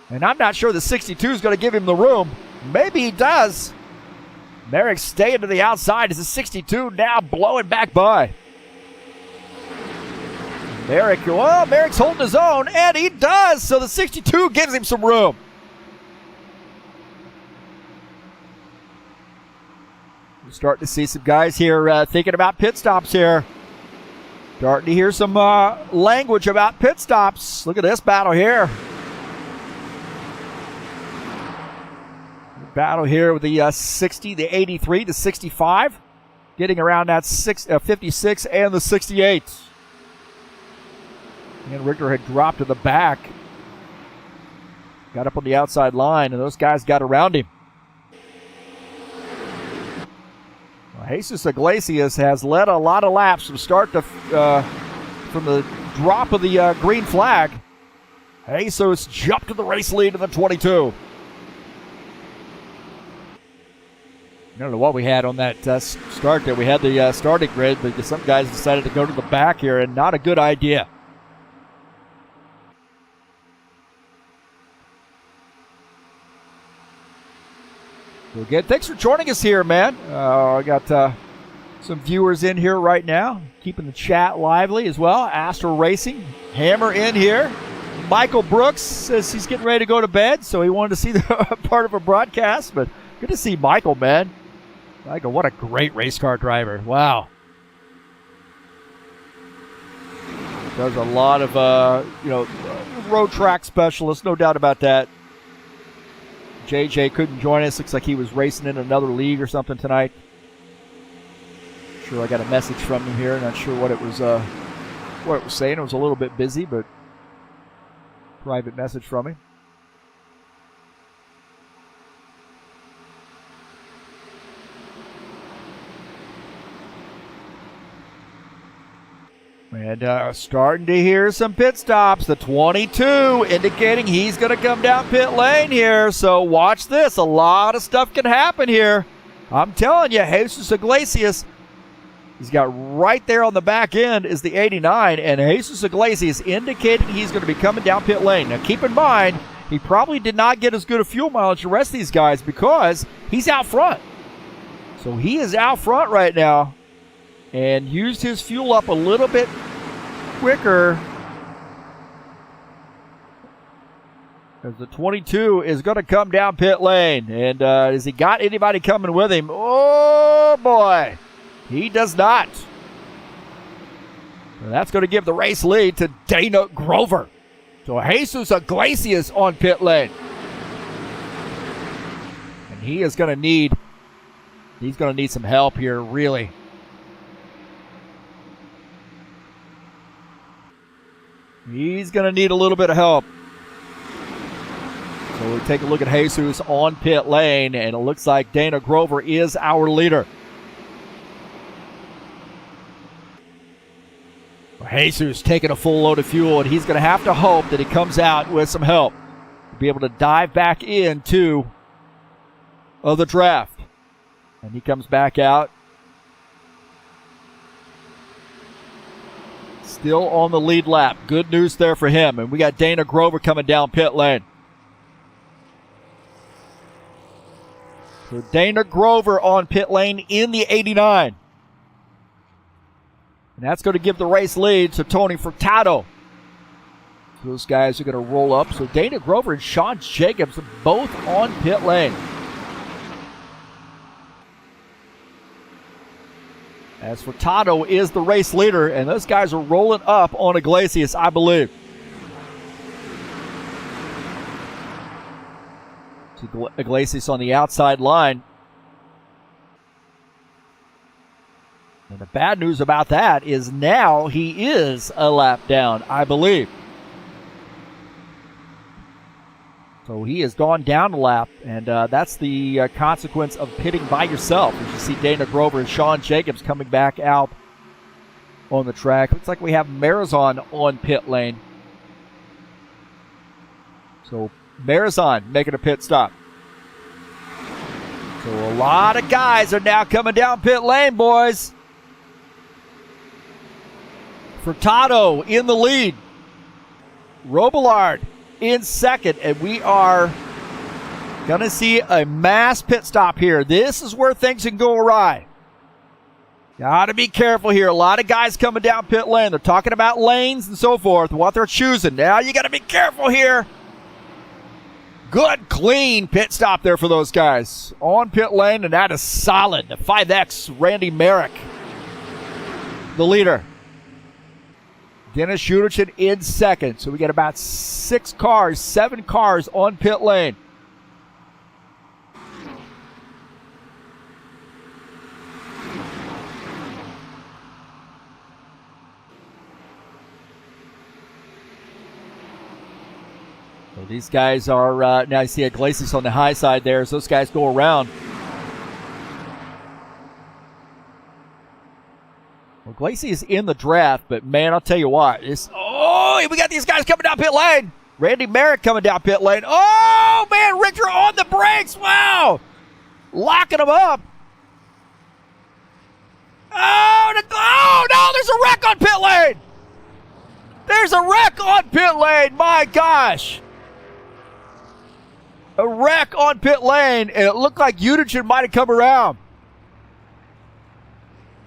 and I'm not sure the 62 is going to give him the room. Maybe he does. Merrick staying to the outside as the 62 now blowing back by. Merrick's holding his own, and he does, so the 62 gives him some room. Starting to see some guys here thinking about pit stops here. Starting to hear some language about pit stops. Look at this battle here. Battle here with the 60, the 83, the 65. Getting around that 56 and the 68. And Richter had dropped to the back. Got up on the outside line, and those guys got around him. Jesus Iglesias has led a lot of laps from start to from the drop of the green flag. Jesus jumped to the race lead in the 22. I don't know what we had on that start there. We had the starting grid, but some guys decided to go to the back here, and not a good idea. Well, good. Thanks for joining us here, man. I got some viewers in here right now, keeping the chat lively as well. Astro Racing, Hammer in here. Michael Brooks says he's getting ready to go to bed, so he wanted to see the part of a broadcast. But good to see Michael, man. Michael, what a great race car driver. Wow. Does a lot of, road track specialist, no doubt about that. JJ couldn't join us. Looks like he was racing in another league or something tonight. Sure, I got a message from him here. Not sure what it was saying. It was a little bit busy, but private message from him. And starting to hear some pit stops. The 22 indicating he's going to come down pit lane here. So watch this. A lot of stuff can happen here. I'm telling you, Jesus Iglesias, he's got right there on the back end is the 89. And Jesus Iglesias indicating he's going to be coming down pit lane. Now keep in mind, he probably did not get as good a fuel mileage as the rest of these guys because he's out front. So he is out front right now and used his fuel up a little bit quicker as the 22 is going to come down pit lane. And has he got anybody coming with him? Oh, boy. He does not. And that's going to give the race lead to Dana Grover. So Jesus Iglesias on pit lane. And he is going to need, he's going to need some help here, really. He's going to need a little bit of help. So we take a look at Jesus on pit lane, and it looks like Dana Grover is our leader. Jesus taking a full load of fuel, and he's going to have to hope that he comes out with some help to be able to dive back into the draft. And he comes back out. Still on the lead lap. Good news there for him. And we got Dana Grover coming down pit lane. So Dana Grover on pit lane in the 89. And that's going to give the race lead to Tony Furtado. Those guys are going to roll up. So Dana Grover and Sean Jacobs both on pit lane. As Furtado is the race leader, and those guys are rolling up on Iglesias, I believe. So Iglesias on the outside line. And the bad news about that is now he is a lap down, I believe. So he has gone down a lap, and that's the consequence of pitting by yourself. As you see Dana Grover and Sean Jacobs coming back out on the track. Looks like we have Marizon on pit lane. So Marizon making a pit stop. So a lot of guys are now coming down pit lane, boys. Furtado in the lead. Robillard in second, and we are going to see a mass pit stop here. This is where things can go awry. Got to be careful here. A lot of guys coming down pit lane. They're talking about lanes and so forth, what they're choosing. Now you got to be careful here. Good, clean pit stop there for those guys. On pit lane, and that is solid. The 5X, Randy Merrick, the leader. Dennis Schuderchin in second. So we get about 7 cars on pit lane. So these guys are, now you see Iglesias on the high side there as those guys go around. Well, Iglesias in the draft, but man, I'll tell you what. We got these guys coming down pit lane. Randy Merrick coming down pit lane. Oh, man, Richter on the brakes. Wow. Locking them up. Oh, no, there's a wreck on pit lane. There's a wreck on pit lane. My gosh. A wreck on pit lane, and it looked like Udichin might have come around.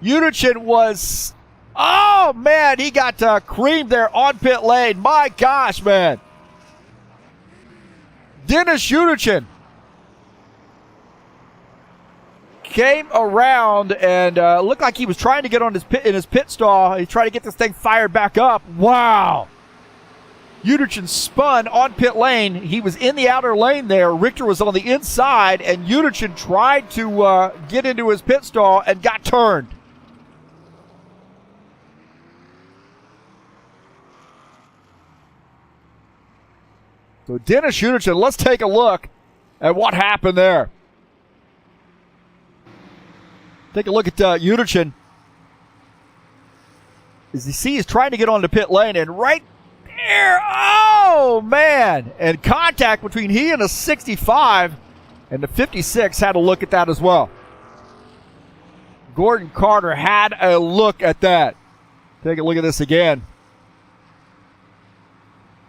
Udichin was, oh man, he got creamed there on pit lane. My gosh, man. Dennis Udichin came around and looked like he was trying to get on in his pit stall. He tried to get this thing fired back up. Wow. Udichin spun on pit lane. He was in the outer lane there. Richter was on the inside, and Udichin tried to get into his pit stall and got turned. So Dennis Udichin, let's take a look at what happened there. Take a look at Udichin. As you see, he's trying to get on the pit lane, and right there, oh man! And contact between he and the 65, and the 56 had a look at that as well. Gordon Carter had a look at that. Take a look at this again.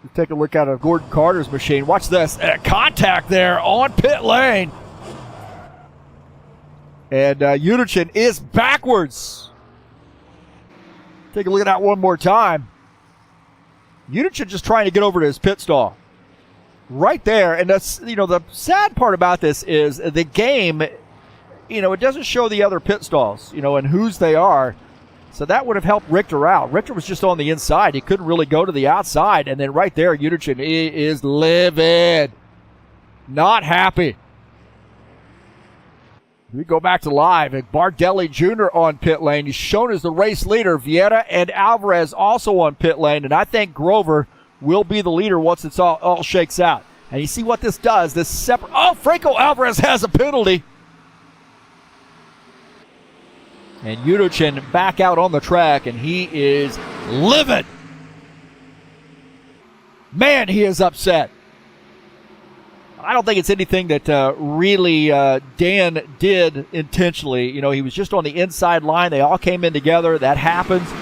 Let's take a look at Gordon Carter's machine. Watch this. Contact there on pit lane. And Unichin is backwards. Take a look at that one more time. Unichin just trying to get over to his pit stall. Right there. And that's, the sad part about this is the game, it doesn't show the other pit stalls, and whose they are. So that would have helped Richter out. Richter was just on the inside. He couldn't really go to the outside. And then right there, Unichin is livid. Not happy. We go back to live. And Bardelli Jr. on pit lane. He's shown as the race leader. Vieira and Alvarez also on pit lane. And I think Grover will be the leader once it's all shakes out. And you see what this does. This separate. Oh, Franco Alvarez has a penalty. And Unichin back out on the track, and he is livid. Man, he is upset. I don't think it's anything that really Dan did intentionally. He was just on the inside line. They all came in together. That happens.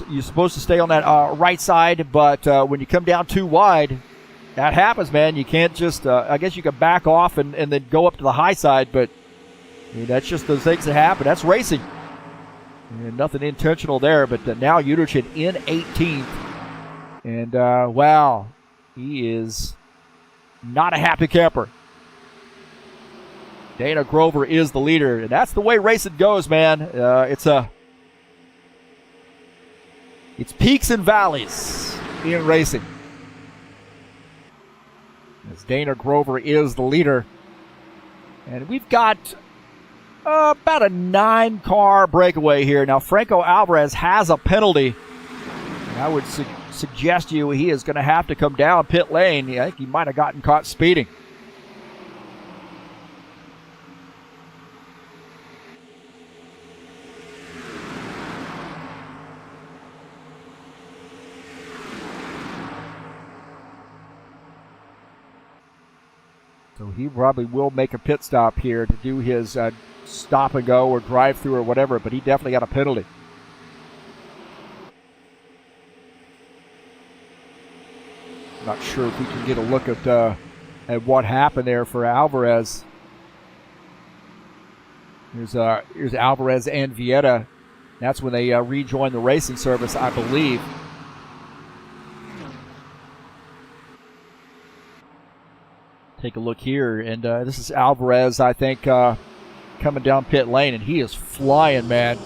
You're supposed to stay on that right side, but when you come down too wide, that happens, man. You can't just, I guess you can back off and then go up to the high side, but that's just those things that happen. That's racing. And nothing intentional there, but now Unichin in 18th. And, wow, he is not a happy camper. Dana Grover is the leader, and that's the way racing goes, man. It's peaks and valleys in racing. As Dana Grover is the leader. And we've got about a 9-car breakaway here. Now, Franco Alvarez has a penalty. And I would suggest to you he is going to have to come down pit lane. I think he might have gotten caught speeding. So he probably will make a pit stop here to do his stop and go or drive through or whatever, but he definitely got a penalty. Not sure if we can get a look at what happened there for Alvarez. Here's Alvarez and Vieira. That's when they rejoin the racing service, I believe. Take a look here, and this is Alvarez, I think, coming down pit lane, and he is flying, man.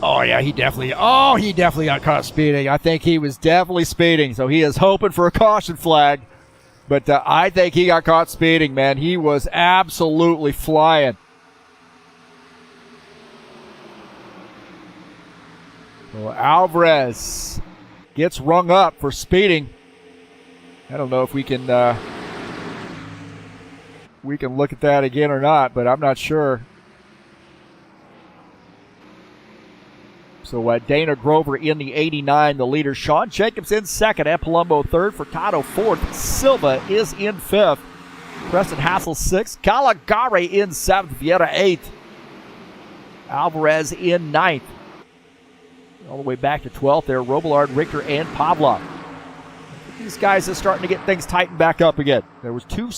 Oh, yeah, he definitely got caught speeding. I think he was definitely speeding, so he is hoping for a caution flag. But I think he got caught speeding, man. He was absolutely flying. So Alvarez gets rung up for speeding. I don't know if we can look at that again or not, but I'm not sure. So Dana Grover in the 89, the leader. Sean Jacobs in second, and Palumbo third. Furtado fourth. Silva is in fifth. Preston Hassel sixth. Caligari in seventh. Vieira eighth. Alvarez in ninth. All the way back to 12th there. Robillard, Richter, and Pavlov. These guys are starting to get things tightened back up again. There was two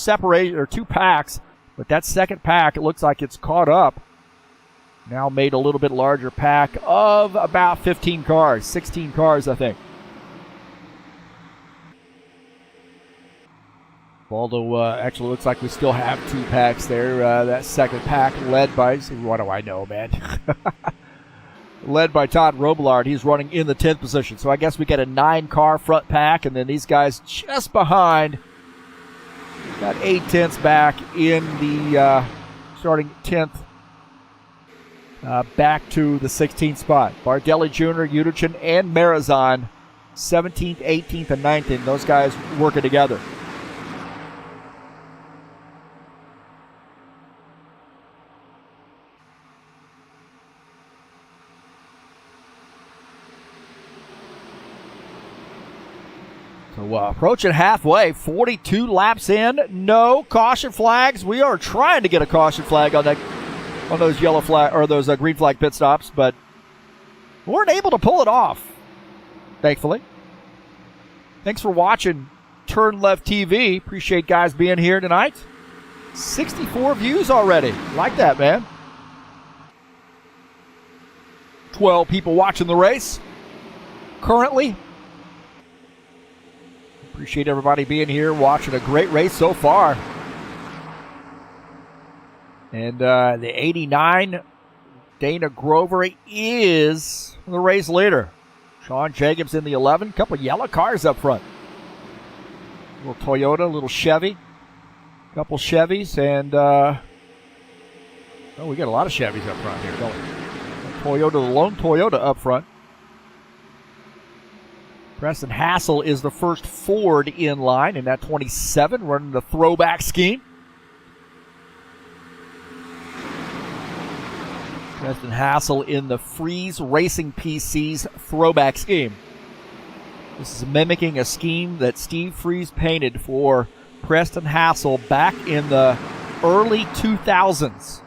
packs, but that second pack, it looks like it's caught up. Now made a little bit larger pack of about 15 cars, 16 cars, I think. Although, actually looks like we still have two packs there. That second pack led by, what do I know, man? Led by Todd Robillard. He's running in the 10th position. So I guess we get a 9-car front pack, and then these guys just behind. Got 8/10ths back in the starting 10th. Back to the 16th spot. Bardelli Jr., Unichin, and Marizan, 17th, 18th, and 19th. Those guys working together. So approaching halfway, 42 laps in, no caution flags. We are trying to get a caution flag on those yellow flag or those green flag pit stops, but weren't able to pull it off, thankfully. Thanks for watching TurnLeftTV. Appreciate guys being here tonight. 64 views already. Like that, man. 12 people watching the race currently. Appreciate everybody being here, watching a great race so far. And the 89 Dana Grover is the race leader. Sean Jacobs in the 11. Couple yellow cars up front. A little Toyota, a little Chevy. Couple Chevys, and we got a lot of Chevys up front here, don't we? Toyota, the lone Toyota up front. Preston Hassel is the first Ford in line in that 27, running the throwback scheme. Preston Hassel in the Freeze Racing PC's throwback scheme. This is mimicking a scheme that Steve Freeze painted for Preston Hassel back in the early 2000s.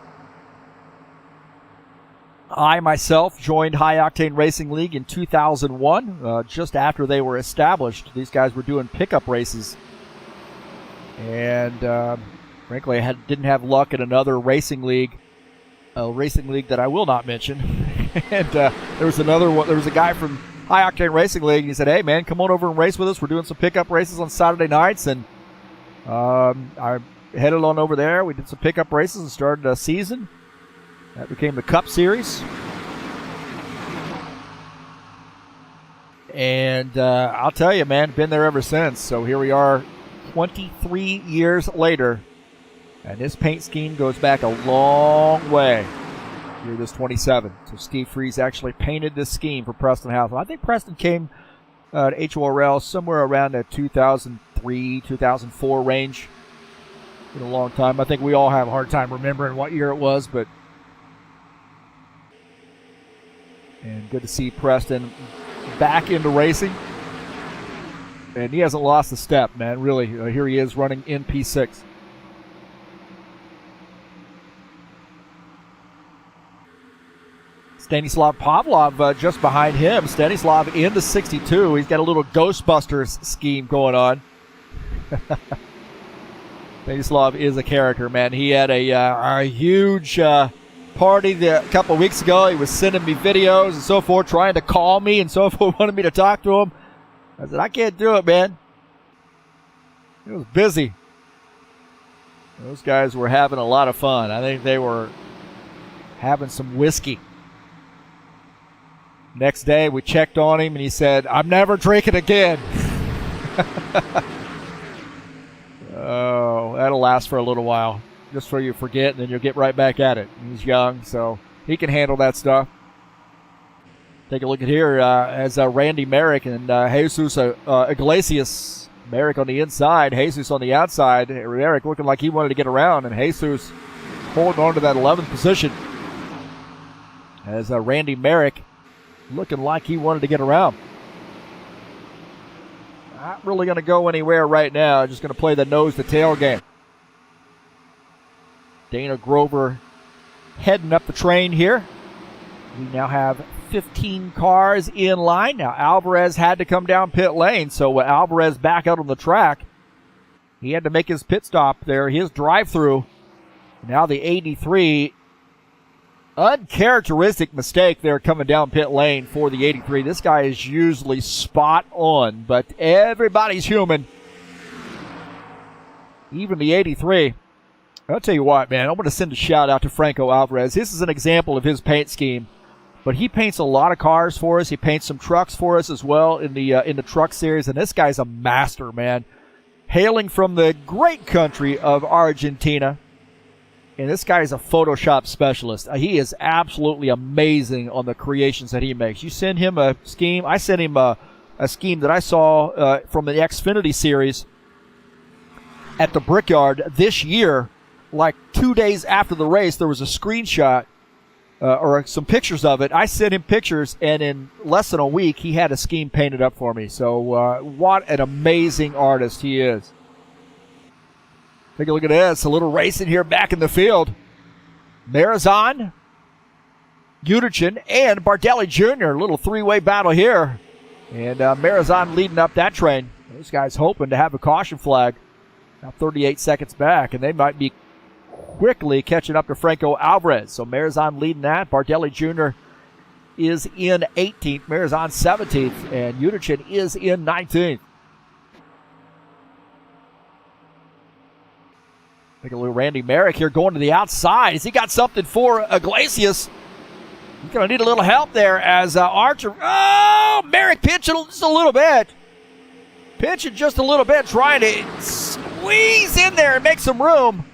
I myself joined High Octane Racing League in 2001, just after they were established. These guys were doing pickup races. And frankly, I didn't have luck in another racing league, a racing league that I will not mention. And there was another one. There was a guy from High Octane Racing League, and he said, "Hey, man, come on over and race with us. We're doing some pickup races on Saturday nights." And I headed on over there. We did some pickup races and started a season. That became the Cup Series. And I'll tell you, man, been there ever since. So here we are 23 years later. And this paint scheme goes back a long way. Here this 27. So Steve Freeze actually painted this scheme for Preston Hassel. I think Preston came to HORL somewhere around the 2003, 2004 range. Been a long time. I think we all have a hard time remembering what year it was, but and good to see Preston back into racing. And he hasn't lost a step, man. Really, here he is running in P6. Stanislav Pavlov just behind him. Stanislav in the 62. He's got a little Ghostbusters scheme going on. Stanislav is a character, man. He had a huge party a couple of weeks ago. He was sending me videos and so forth, trying to call me and so forth, wanted me to talk to him. I said, I can't do it, man. It was busy. Those guys were having a lot of fun. I think they were having some whiskey. Next day, we checked on him, and he said, I'm never drinking again. Oh, that'll last for a little while. Just so you forget, and then you'll get right back at it. He's young, so he can handle that stuff. Take a look at here as Randy Merrick and Jesus Iglesias. Merrick on the inside, Jesus on the outside. Merrick looking like he wanted to get around, and Jesus holding on to that 11th position. As Randy Merrick looking like he wanted to get around. Not really going to go anywhere right now. Just going to play the nose-to-tail game. Dana Grover heading up the train here. We now have 15 cars in line. Now, Alvarez had to come down pit lane, so with Alvarez back out on the track, he had to make his pit stop there, his drive-through. Now the 83, uncharacteristic mistake there coming down pit lane for the 83. This guy is usually spot on, but everybody's human. Even the 83. I'll tell you what, man, I'm going to send a shout-out to Franco Alvarez. This is an example of his paint scheme. But he paints a lot of cars for us. He paints some trucks for us as well in the truck series. And this guy's a master, man. Hailing from the great country of Argentina. And this guy is a Photoshop specialist. He is absolutely amazing on the creations that he makes. You send him a scheme. I sent him a scheme that I saw from the Xfinity series at the Brickyard this year. Like 2 days after the race, there was a screenshot or some pictures of it. I sent him pictures, and in less than a week, he had a scheme painted up for me. So what an amazing artist he is. Take a look at this. A little racing here back in the field. Marizan, Utichin, and Bardelli Jr. A little three-way battle here. And Marizan leading up that train. Those guys hoping to have a caution flag. Now 38 seconds back, and they might be quickly catching up to Franco Alvarez. So Marizan leading that. Bardelli Jr. is in 18th. Marizan 17th. And Utichin is in 19th. Take a little Randy Merrick here going to the outside. Has he got something for Iglesias? He's going to need a little help there as Archer. Oh, Merrick pinching just a little bit. Pinching just a little bit, trying to squeeze in there and make some room.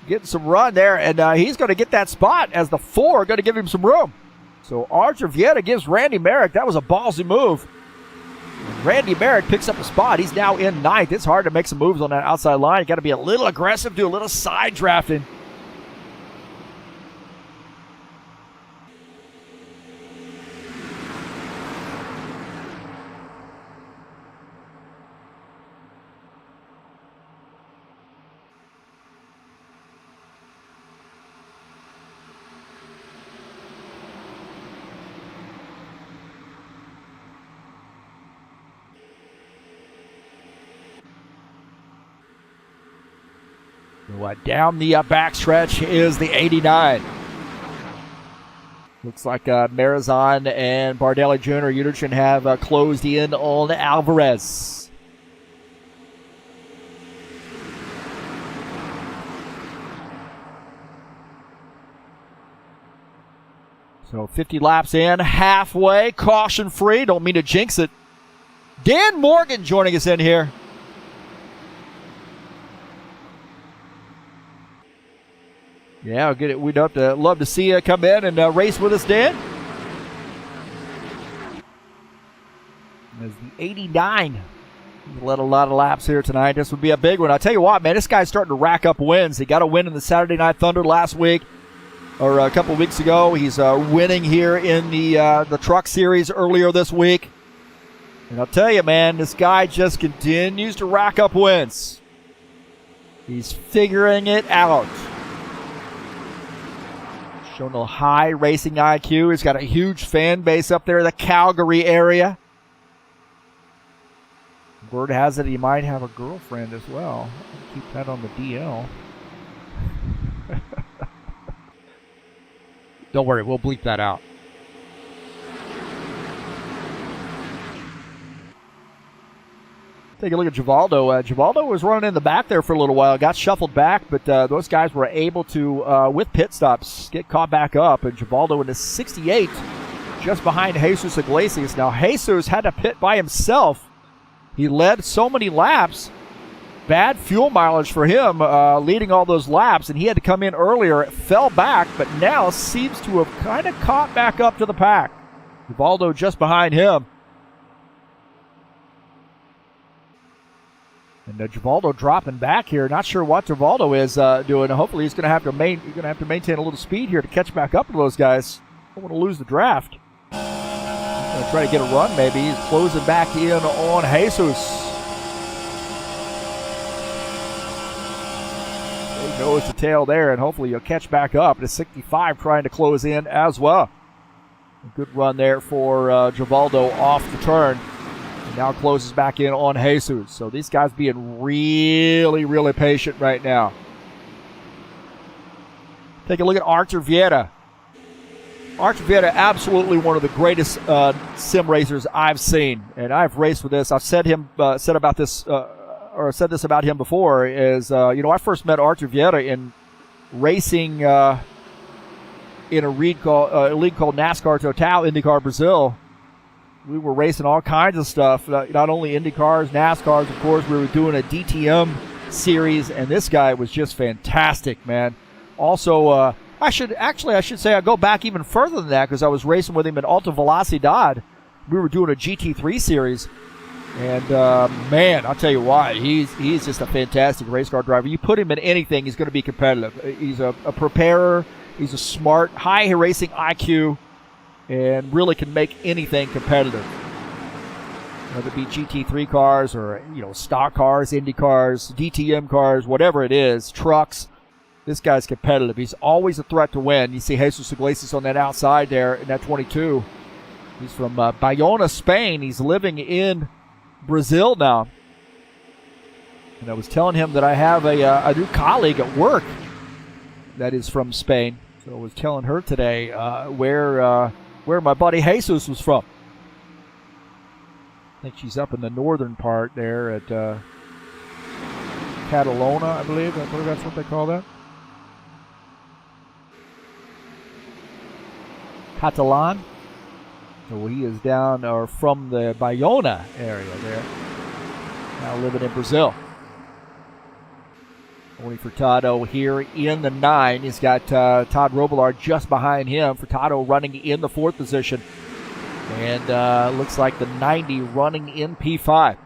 Getting some run there, and he's going to get that spot as the 4 are going to give him some room. So Archer Vieta gives Randy Merrick. That was a ballsy move. Randy Merrick picks up a spot. He's now in 9th. It's hard to make some moves on that outside line. You got to be a little aggressive, do a little side drafting. Down the backstretch is the 89. Looks like Marizan and Bardelli Jr. Utichin have closed in on Alvarez. So 50 laps in, halfway, caution free. Don't mean to jinx it. Dan Morgan joining us in here. Yeah, I'll get it. We'd love to see you come in and race with us, Dan. There's the 89. He led a lot of laps here tonight. This would be a big one. I'll tell you what, man, this guy's starting to rack up wins. He got a win in the Saturday Night Thunder last week, or a couple of weeks ago. He's winning here in the Truck Series earlier this week. And I'll tell you, man, this guy just continues to rack up wins. He's figuring it out. Showing a high racing IQ. He's got a huge fan base up there in the Calgary area. Word has it he might have a girlfriend as well. I'll keep that on the DL. Don't worry, we'll bleep that out. Take a look at Givaldo. Givaldo was running in the back there for a little while. Got shuffled back, but those guys were able to, with pit stops, get caught back up. And Givaldo in the 68, just behind Jesus Iglesias. Now, Jesus had to pit by himself. He led so many laps. Bad fuel mileage for him, leading all those laps. And he had to come in earlier. It fell back, but now seems to have kind of caught back up to the pack. Givaldo just behind him. And Givaldo dropping back here. Not sure what Givaldo is doing. Hopefully he's going to have to maintain a little speed here to catch back up to those guys. Don't want to lose the draft. He's going to try to get a run maybe. He's closing back in on Jesus. He goes to tail there, and hopefully he'll catch back up. The 65 trying to close in as well. A good run there for Givaldo off the turn. Now closes back in on Jesus. So these guys being really, really patient right now. Take a look at Archer Vieta. Archer Vieta, absolutely one of the greatest sim racers I've seen, and I've raced with this. I've said this about him before. Is I first met Archer Vieta in racing in a league called NASCAR Total IndyCar Brazil. We were racing all kinds of stuff, not only Indy cars, NASCARs, of course. We were doing a DTM series, and this guy was just fantastic, man. Also, I should say I go back even further than that because I was racing with him at Alta Velocidad. We were doing a GT3 series, and man, I'll tell you why. He's just a fantastic race car driver. You put him in anything, he's going to be competitive. He's a preparer. He's a smart, high racing IQ, and really can make anything competitive. Whether it be GT3 cars or, stock cars, Indy cars, DTM cars, whatever it is, trucks. This guy's competitive. He's always a threat to win. You see Jesus Iglesias on that outside there in that 22. He's from Bayona, Spain. He's living in Brazil now. And I was telling him that I have a new colleague at work that is from Spain. So I was telling her today where my buddy Jesus was from. I think she's up in the northern part there at Catalona, I believe. That's what they call that. Catalan. So he is down or from the Bayona area there. Now living in Brazil. Only Furtado here in the 9. He's got Todd Robillard just behind him. Furtado running in the 4th position. And looks like the 90 running in P5.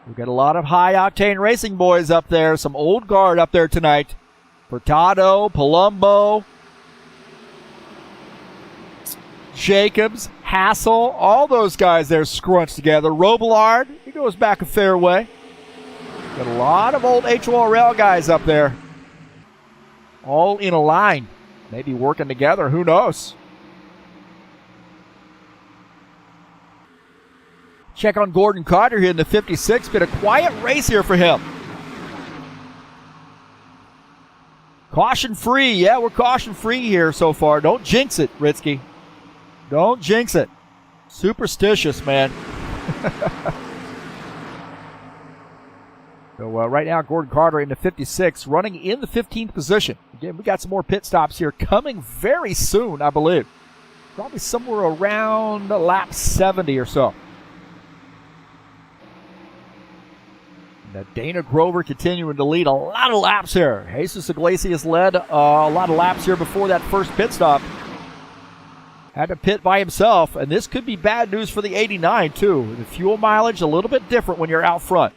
We've got a lot of high-octane racing boys up there. Some old guard up there tonight. Furtado, Palumbo, Jacobs, Hassel, all those guys there scrunched together. Robillard, he goes back a fair way. Got a lot of old HORL guys up there. All in a line. Maybe working together, who knows? Check on Gordon Carter here in the 56. Been a quiet race here for him. Caution free. Yeah, we're caution free here so far. Don't jinx it, Ritsky. Don't jinx it. Superstitious, man. So right now, Gordon Carter in the 56, running in the 15th position. Again, we got some more pit stops here coming very soon, I believe. Probably somewhere around lap 70 or so. Now Dana Grover continuing to lead a lot of laps here. Jesus Iglesias led a lot of laps here before that first pit stop. Had to pit by himself, and this could be bad news for the 89 too. The fuel mileage a little bit different when you're out front.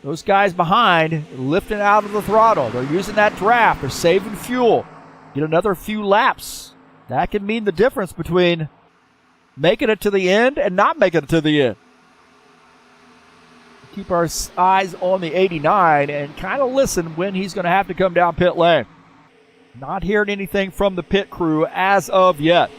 Those guys behind lifting out of the throttle. They're using that draft. They're saving fuel. Get another few laps. That can mean the difference between making it to the end and not making it to the end. Keep our eyes on the 89 and kind of listen when he's going to have to come down pit lane. Not hearing anything from the pit crew as of yet.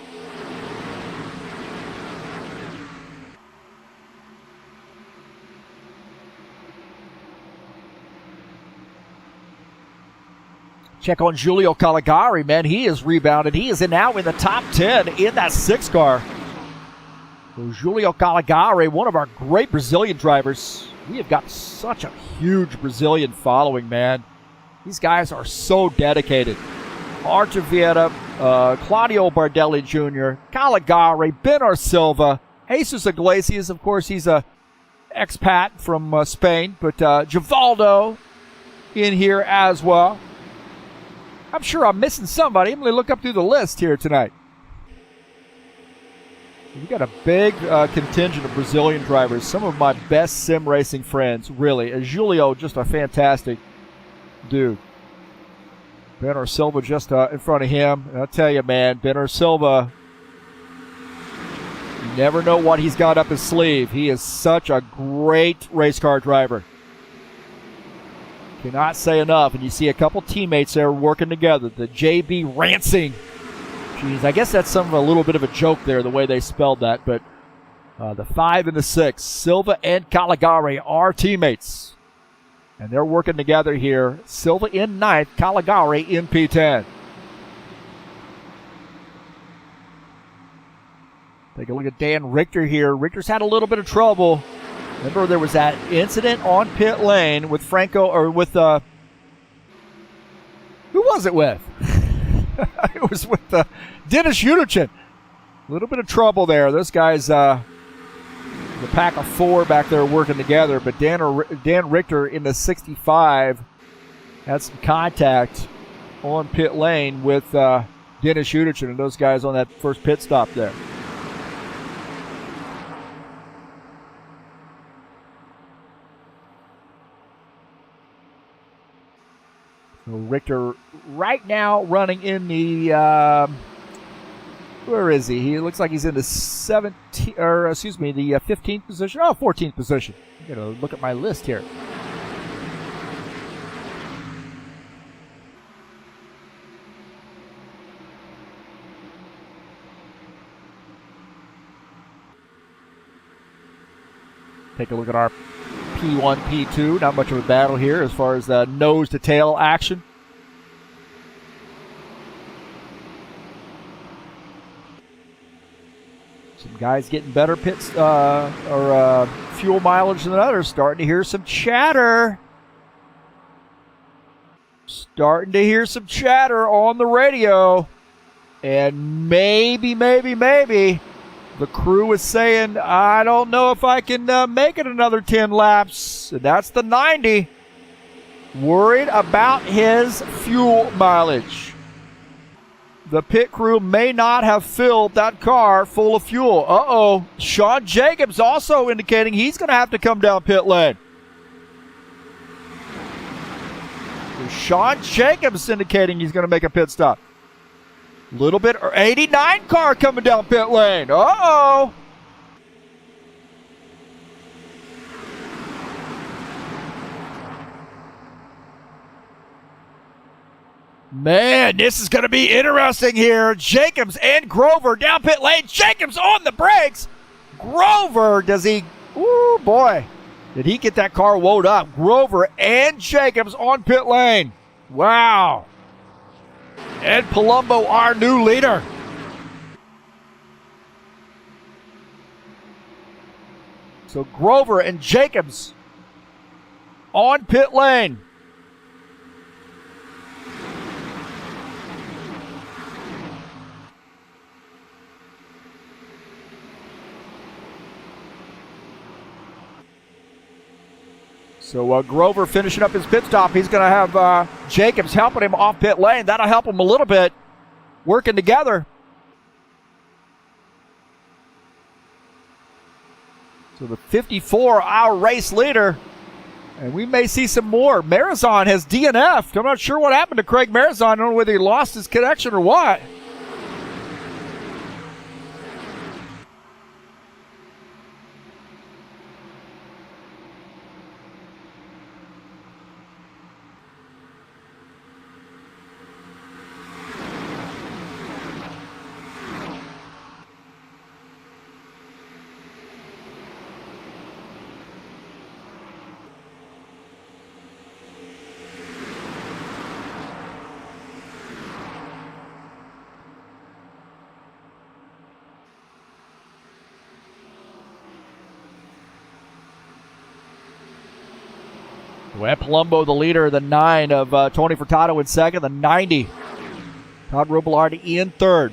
Check on Giulio Caligari, man. He is rebounded. He is now in the top 10 in that 6 car. So Giulio Caligari, one of our great Brazilian drivers. We have got such a huge Brazilian following, man. These guys are so dedicated. Arthur Vieira, Claudio Bardelli Jr., Caligari, Benar Silva, Jesus Iglesias, of course, he's a expat from Spain, but Givaldo in here as well. I'm sure I'm missing somebody. I'm going to look up through the list here tonight. We've got a big contingent of Brazilian drivers. Some of my best sim racing friends, really. Julio, just a fantastic dude. Benar Silva just in front of him. And I'll tell you, man, Benar Silva, you never know what he's got up his sleeve. He is such a great race car driver. Cannot say enough. And you see a couple teammates there working together. The JB Rancing. Jeez, I guess that's a little bit of a joke there, the way they spelled that. But the 5 and the 6, Silva and Caligari are teammates. And they're working together here. Silva in 9th, Caligari in P10. Take a look at Dan Richter here. Richter's had a little bit of trouble. Remember, there was that incident on pit lane with Franco, or with, who was it with? It was with Dennis Unichin. A little bit of trouble there. Those guys, the pack of 4 back there working together, but Dan Richter in the 65 had some contact on pit lane with Dennis Unichin and those guys on that first pit stop there. Richter right now running in the where is he? He looks like he's in the 15th position. Oh, 14th position. I'm gonna look at my list here. Take a look at our P1, P2. Not much of a battle here as far as nose to tail action. Some guys getting better pits or fuel mileage than others. Starting to hear some chatter. Starting to hear some chatter on the radio. And maybe the crew is saying, I don't know if I can make it another 10 laps. And that's the 90. Worried about his fuel mileage. The pit crew may not have filled that car full of fuel. Uh-oh. Sean Jacobs also indicating he's going to have to come down pit lane. Sean Jacobs indicating he's going to make a pit stop. Little bit, 89 car coming down pit lane. Uh-oh. Man, this is going to be interesting here. Jacobs and Grover down pit lane. Jacobs on the brakes. Grover, does he? Ooh, boy. Did he get that car woed up? Grover and Jacobs on pit lane. Wow. Ed Palumbo, our new leader. So Grover and Jacobs on pit lane. So Grover finishing up his pit stop. He's going to have Jacobs helping him off pit lane. That'll help him a little bit. Working together. So the 54-hour race leader. And we may see some more. Marizon has DNF'd. I'm not sure what happened to Craig Marizon. I don't know whether he lost his connection or what. Ed Palumbo, the leader, the 9 of Tony Furtado in second, the 90. Todd Robillard in third.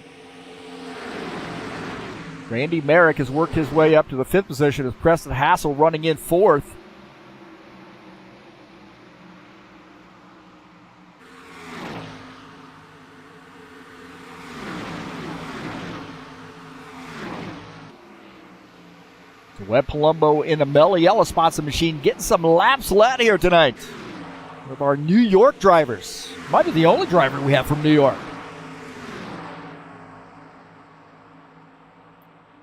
Randy Merrick has worked his way up to the 5th position as Preston Hassel running in 4th. Ed Palumbo in the Mellow Yellow Spots machine getting some laps led here tonight with our New York drivers. Might be the only driver we have from New York.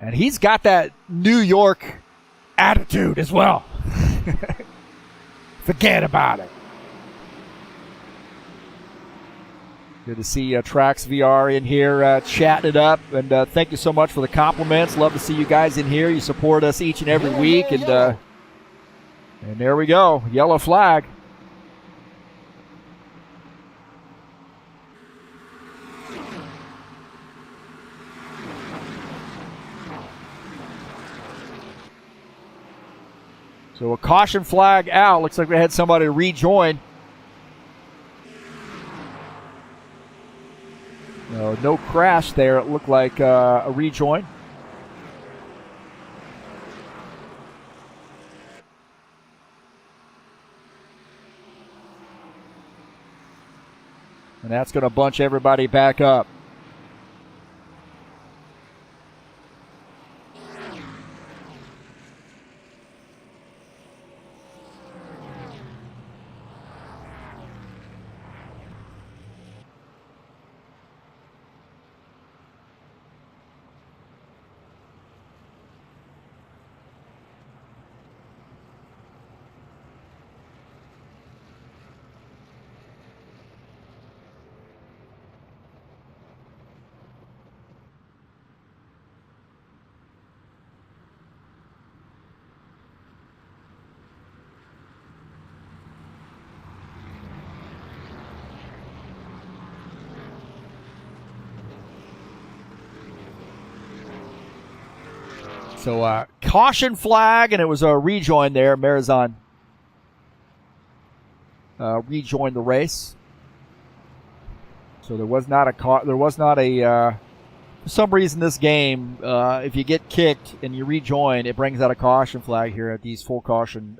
And he's got that New York attitude as well. Forget about it. Good to see Trax VR in here chatting it up. And thank you so much for the compliments. Love to see you guys in here. You support us each and every week. And there we go. Yellow flag. So a caution flag out. Looks like we had somebody rejoin. No crash there. It looked like a rejoin. And that's going to bunch everybody back up. So caution flag, and it was a rejoin there. Marizon rejoined the race. So there was not a for some reason this game, if you get kicked and you rejoin, it brings out a caution flag here at these full caution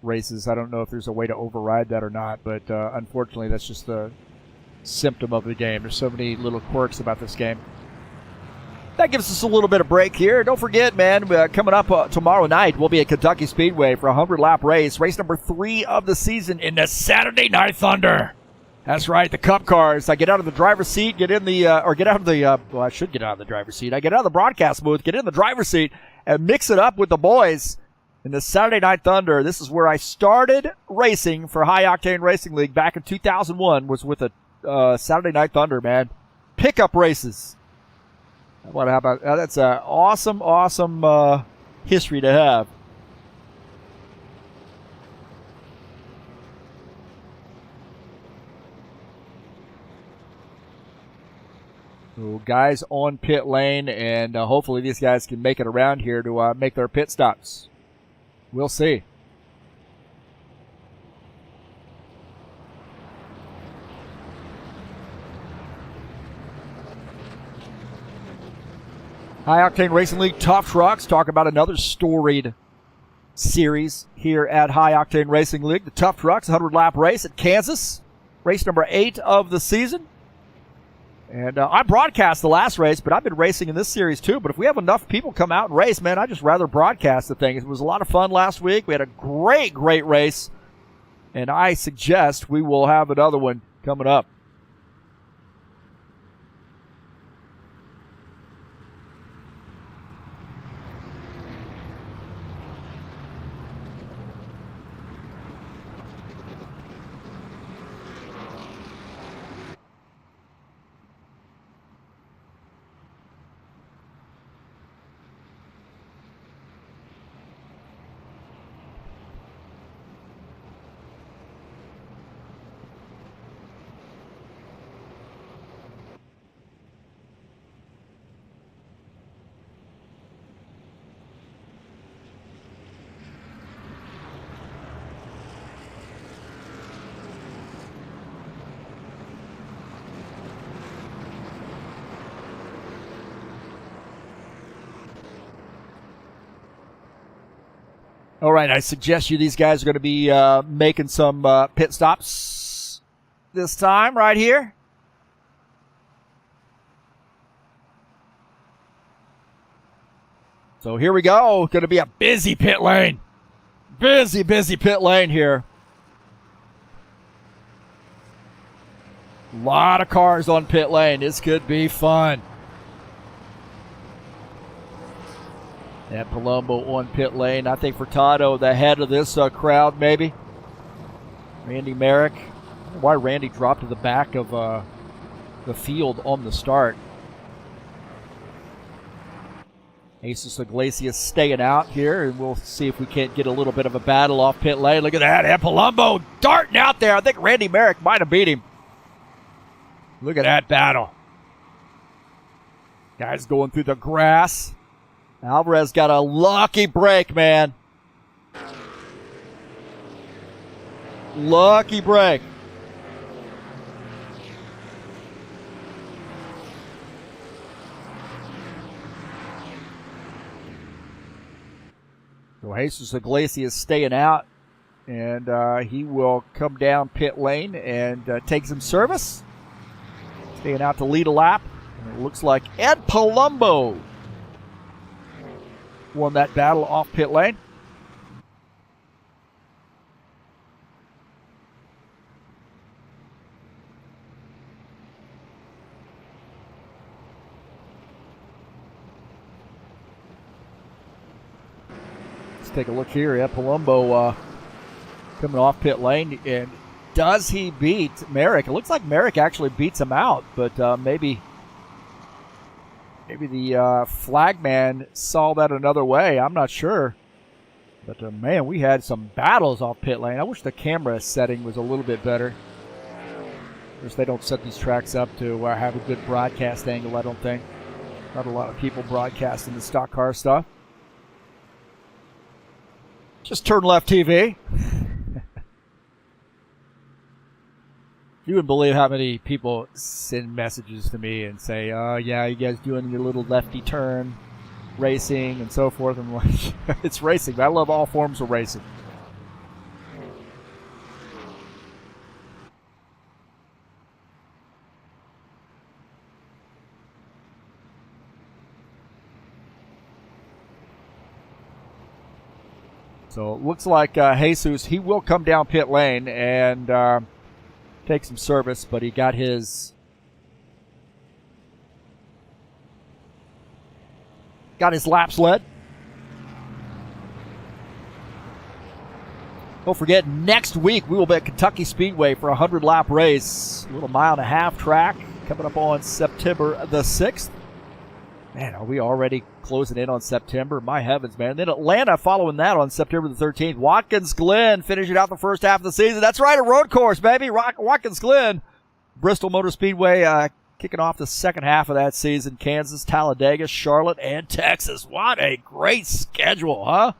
races. I don't know if there's a way to override that or not, but unfortunately that's just the symptom of the game. There's so many little quirks about this game. That gives us a little bit of break here. Don't forget, man, coming up tomorrow night, we'll be at Kentucky Speedway for a 100-lap race number 3 of the season in the Saturday Night Thunder. That's right, the Cup cars. I get out of the driver's seat, I should get out of the driver's seat. I get out of the broadcast booth, get in the driver's seat, and mix it up with the boys in the Saturday Night Thunder. This is where I started racing for High Octane Racing League back in 2001, was with a Saturday Night Thunder, man. Pickup races. How about that's an awesome history to have. So guys on pit lane, and hopefully these guys can make it around here to make their pit stops. We'll see. High Octane Racing League Tough Trucks. Talk about another storied series here at High Octane Racing League. The Tough Trucks 100-lap race at Kansas. Race number 8 of the season. And I broadcast the last race, but I've been racing in this series too. But if we have enough people come out and race, man, I'd just rather broadcast the thing. It was a lot of fun last week. We had a great race. And I suggest we will have another one coming up. All right, I suggest these guys are going to be making some pit stops this time right here. So here we go. Going to be a busy pit lane. Busy pit lane here. A lot of cars on pit lane. This could be fun. And Palumbo on pit lane. I think Furtado, the head of this crowd, maybe. Randy Merrick. I don't know why Randy dropped to the back of the field on the start. Jesus Iglesias staying out here, and we'll see if we can't get a little bit of a battle off pit lane. Look at that. And Palumbo darting out there. I think Randy Merrick might have beat him. Look at that battle. Guys going through the grass. Alvarez got a lucky break, man. Lucky break. So Jesus Iglesias staying out, and he will come down pit lane and take some service. Staying out to lead a lap. And it looks like Ed Palumbo won that battle off pit lane. Let's take a look here at Palumbo coming off pit lane. And does he beat Merrick? It looks like Merrick actually beats him out, but maybe the flagman saw that another way. I'm not sure. But, man, we had some battles off pit lane. I wish the camera setting was a little bit better. Of course, they don't set these tracks up to have a good broadcast angle, I don't think. Not a lot of people broadcasting the stock car stuff. Just TurnLeftTV. You wouldn't believe how many people send messages to me and say, "Oh yeah, you guys doing your little lefty turn racing and so forth." I'm like, it's racing. I love all forms of racing. So it looks like Jesus, he will come down pit lane and take some service, but he got his laps led. Don't forget, next week we will be at Kentucky Speedway for a 100-lap race. A little mile-and-a-half track coming up on September the 6th. Man, are we already closing in on September? My heavens, man. Then Atlanta following that on September the 13th. Watkins Glen finishing out the first half of the season. That's right, a road course, baby. Watkins Glen. Bristol Motor Speedway kicking off the second half of that season. Kansas, Talladega, Charlotte, and Texas. What a great schedule, huh?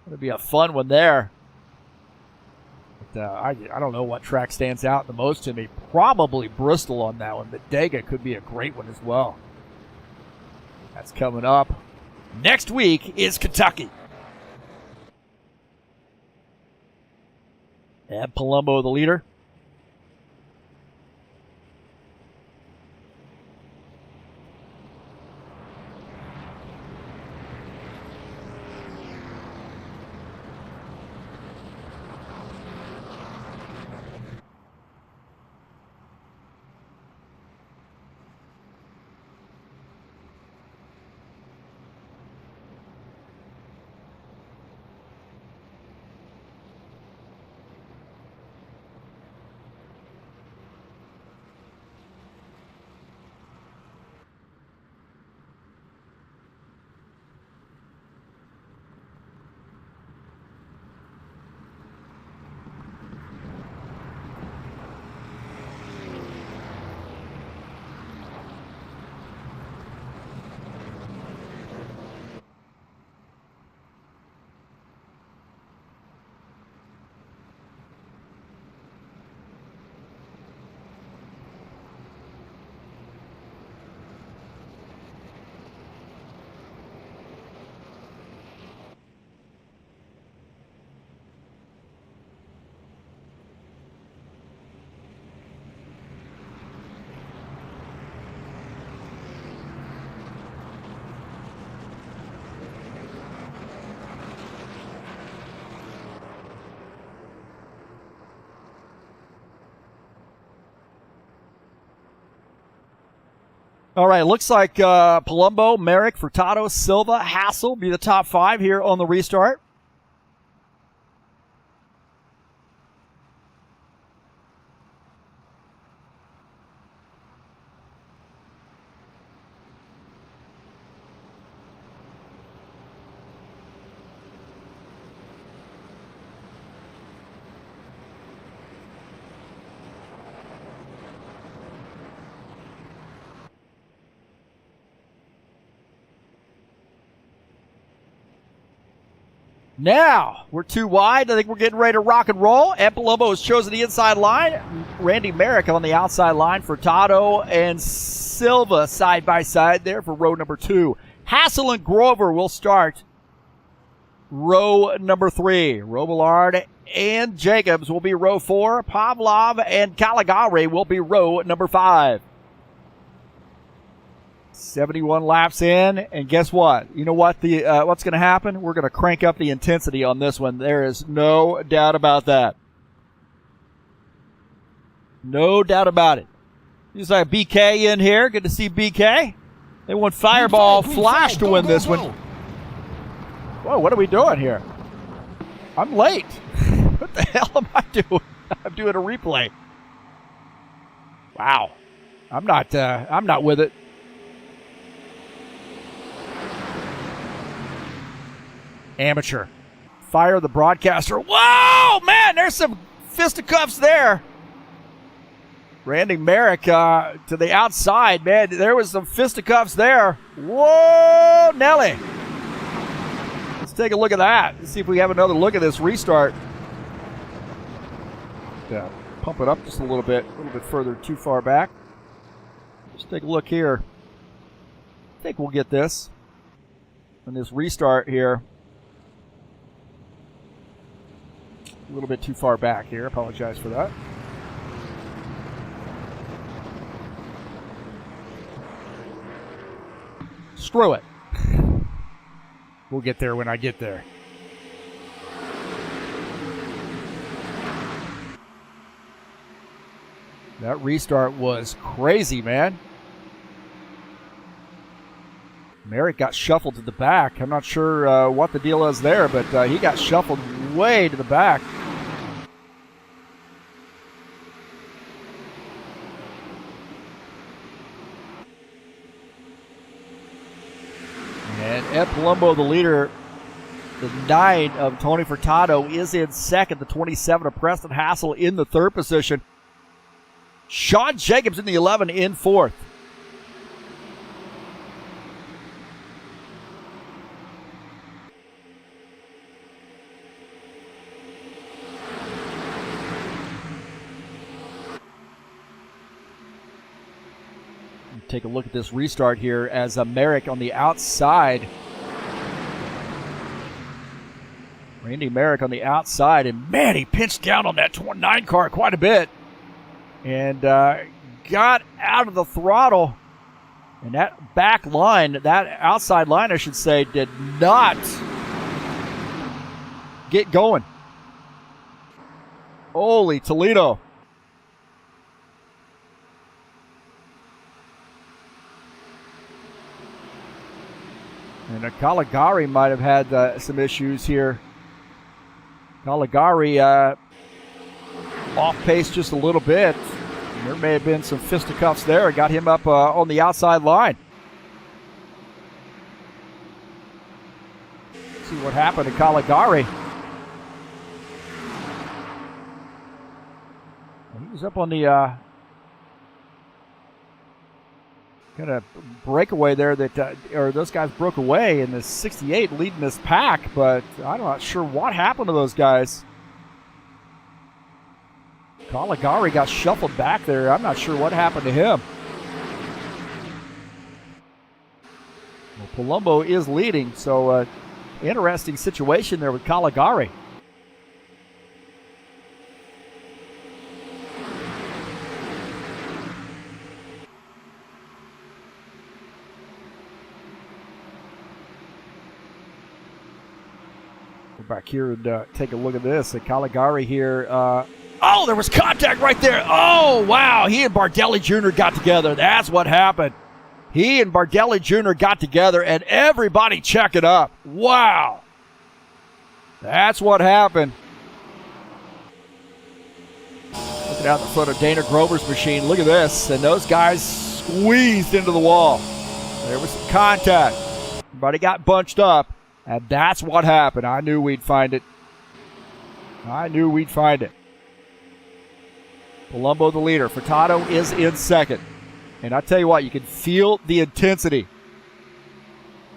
Going to be a fun one there. But, I don't know what track stands out the most to me. Probably Bristol on that one, but Dega could be a great one as well. That's coming up. Next week is Kentucky. And Palumbo the leader. All right, looks like Palumbo, Merrick, Furtado, Silva, Hassel be the top five here on the restart. Now, we're too wide. I think we're getting ready to rock and roll. And Palumbo has chosen the inside line. Randy Merrick on the outside line. Furtado and Silva side by side there for row number 2. Hassel and Grover will start row number 3. Robillard and Jacobs will be row 4. Pavlov and Caligari will be row number 5. 71 laps in, and guess what? You know what what's going to happen? We're going to crank up the intensity on this one. There is no doubt about that. No doubt about it. He's like BK in here. Good to see BK. They want Fireball Flash to win this one. Whoa, what are we doing here? I'm late. What the hell am I doing? I'm doing a replay. Wow. I'm not with it. Amateur. Fire the broadcaster. Whoa, man, there's some fisticuffs there. Randy Merrick to the outside, man. There was some fisticuffs there. Whoa, Nelly. It's take a look at that. Let's see if we have another look at this restart. Yeah, pump it up just a little bit further, too far back. Just take a look here. I think we'll get this. And this restart here. A little bit too far back here. Apologize for that. Screw it. We'll get there when I get there. That restart was crazy, man. Merrick got shuffled to the back. I'm not sure what the deal is there, but he got shuffled way to the back. And Ed Palumbo, the leader, the 9 of Tony Furtado, is in second. The 27 of Preston Hassel in the third position. Sean Jacobs in the 11 in fourth. Take a look at this restart here as Merrick on the outside. Randy Merrick on the outside, and man, he pinched down on that 29 car quite a bit and got out of the throttle. And that back line, that outside line, I should say, did not get going. Holy Toledo. And Caligari might have had some issues here. Caligari off pace just a little bit. There may have been some fisticuffs there. Got him up on the outside line. Let's see what happened to Caligari. He was up on the kind of breakaway there that, or those guys broke away in the 68 leading this pack, but I'm not sure what happened to those guys. Caligari got shuffled back there. I'm not sure what happened to him. Well, Palumbo is leading, so interesting situation there with Caligari. Back here and take a look at this. Caligari here. Oh, there was contact right there. Oh, wow. He and Bardelli Jr. got together. That's what happened. He and Bardelli Jr. got together, and everybody check it up. Wow. That's what happened. Looking out the front of Dana Grover's machine. Look at this. And those guys squeezed into the wall. There was some contact. Everybody got bunched up. And that's what happened. I knew we'd find it. I knew we'd find it. Palumbo the leader. Furtado is in second. And I tell you what, you can feel the intensity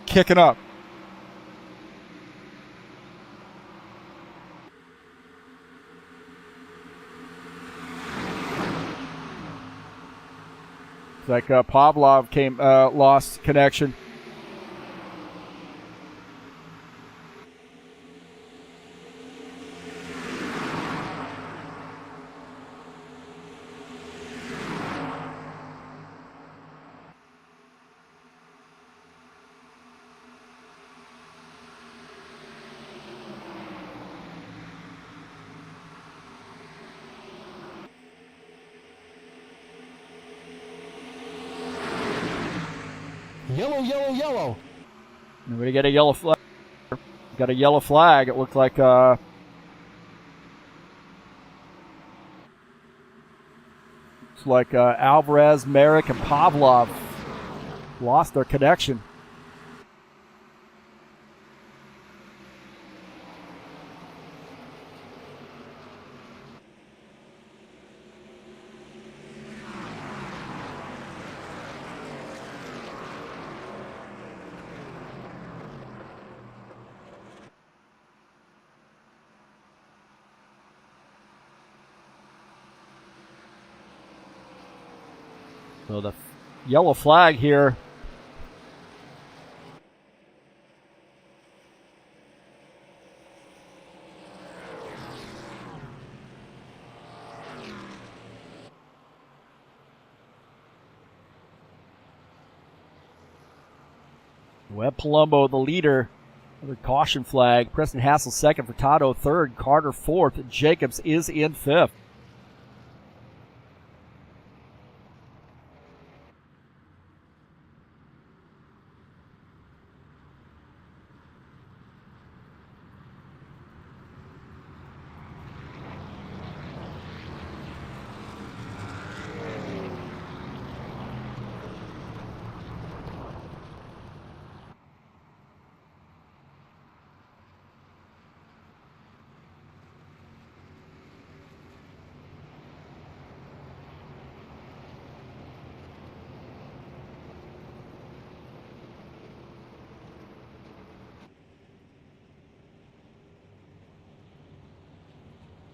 kicking up. It's like Pavlov lost connection. Yellow, yellow, yellow. And we get a yellow flag. Got a yellow flag. It looked like looks like Alvarez, Merrick, and Pavlov lost their connection. So the yellow flag here. Webb Palumbo, the leader. Another caution flag. Preston Hassel second, Furtado third, Carter fourth. Jacobs is in fifth.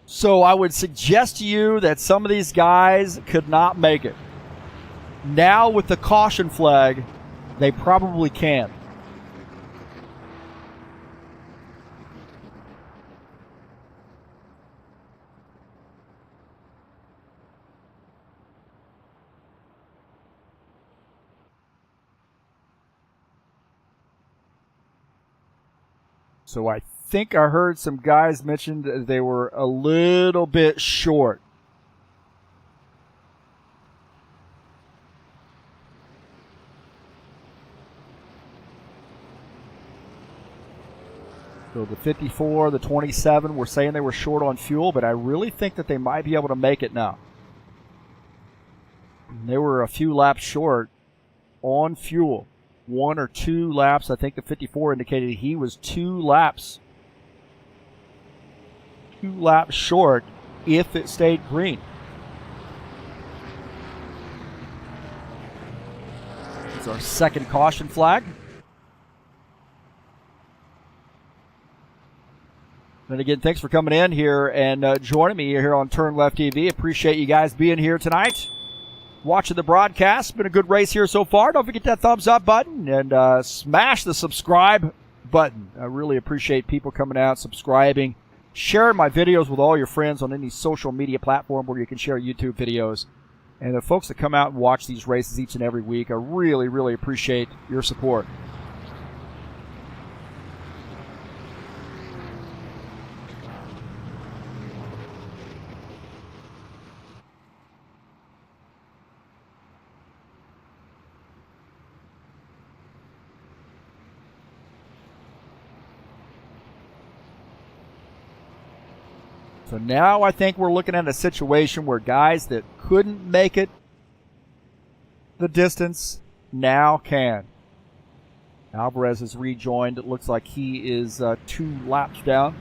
So I would suggest to you that some of these guys could not make it. Now with the caution flag, they probably can. So I think I heard some guys mention that they were a little bit short. So the 54, the 27, were saying they were short on fuel, but I really think that they might be able to make it now. They were a few laps short on fuel. 1 or 2 laps. I think the 54 indicated he was 2 laps short if it stayed green. It's our second caution flag. And again, thanks for coming in here and joining me here on TurnLeftTV. Appreciate you guys being here tonight, watching the broadcast. Been a good race here so far. Don't forget that thumbs up button and smash the subscribe button. I really appreciate people coming out, subscribing, sharing my videos with all your friends on any social media platform where you can share YouTube videos. And the folks that come out and watch these races each and every week, I really, really appreciate your support. So now I think we're looking at a situation where guys that couldn't make it the distance now can. Alvarez has rejoined. It looks like he is 2 laps down.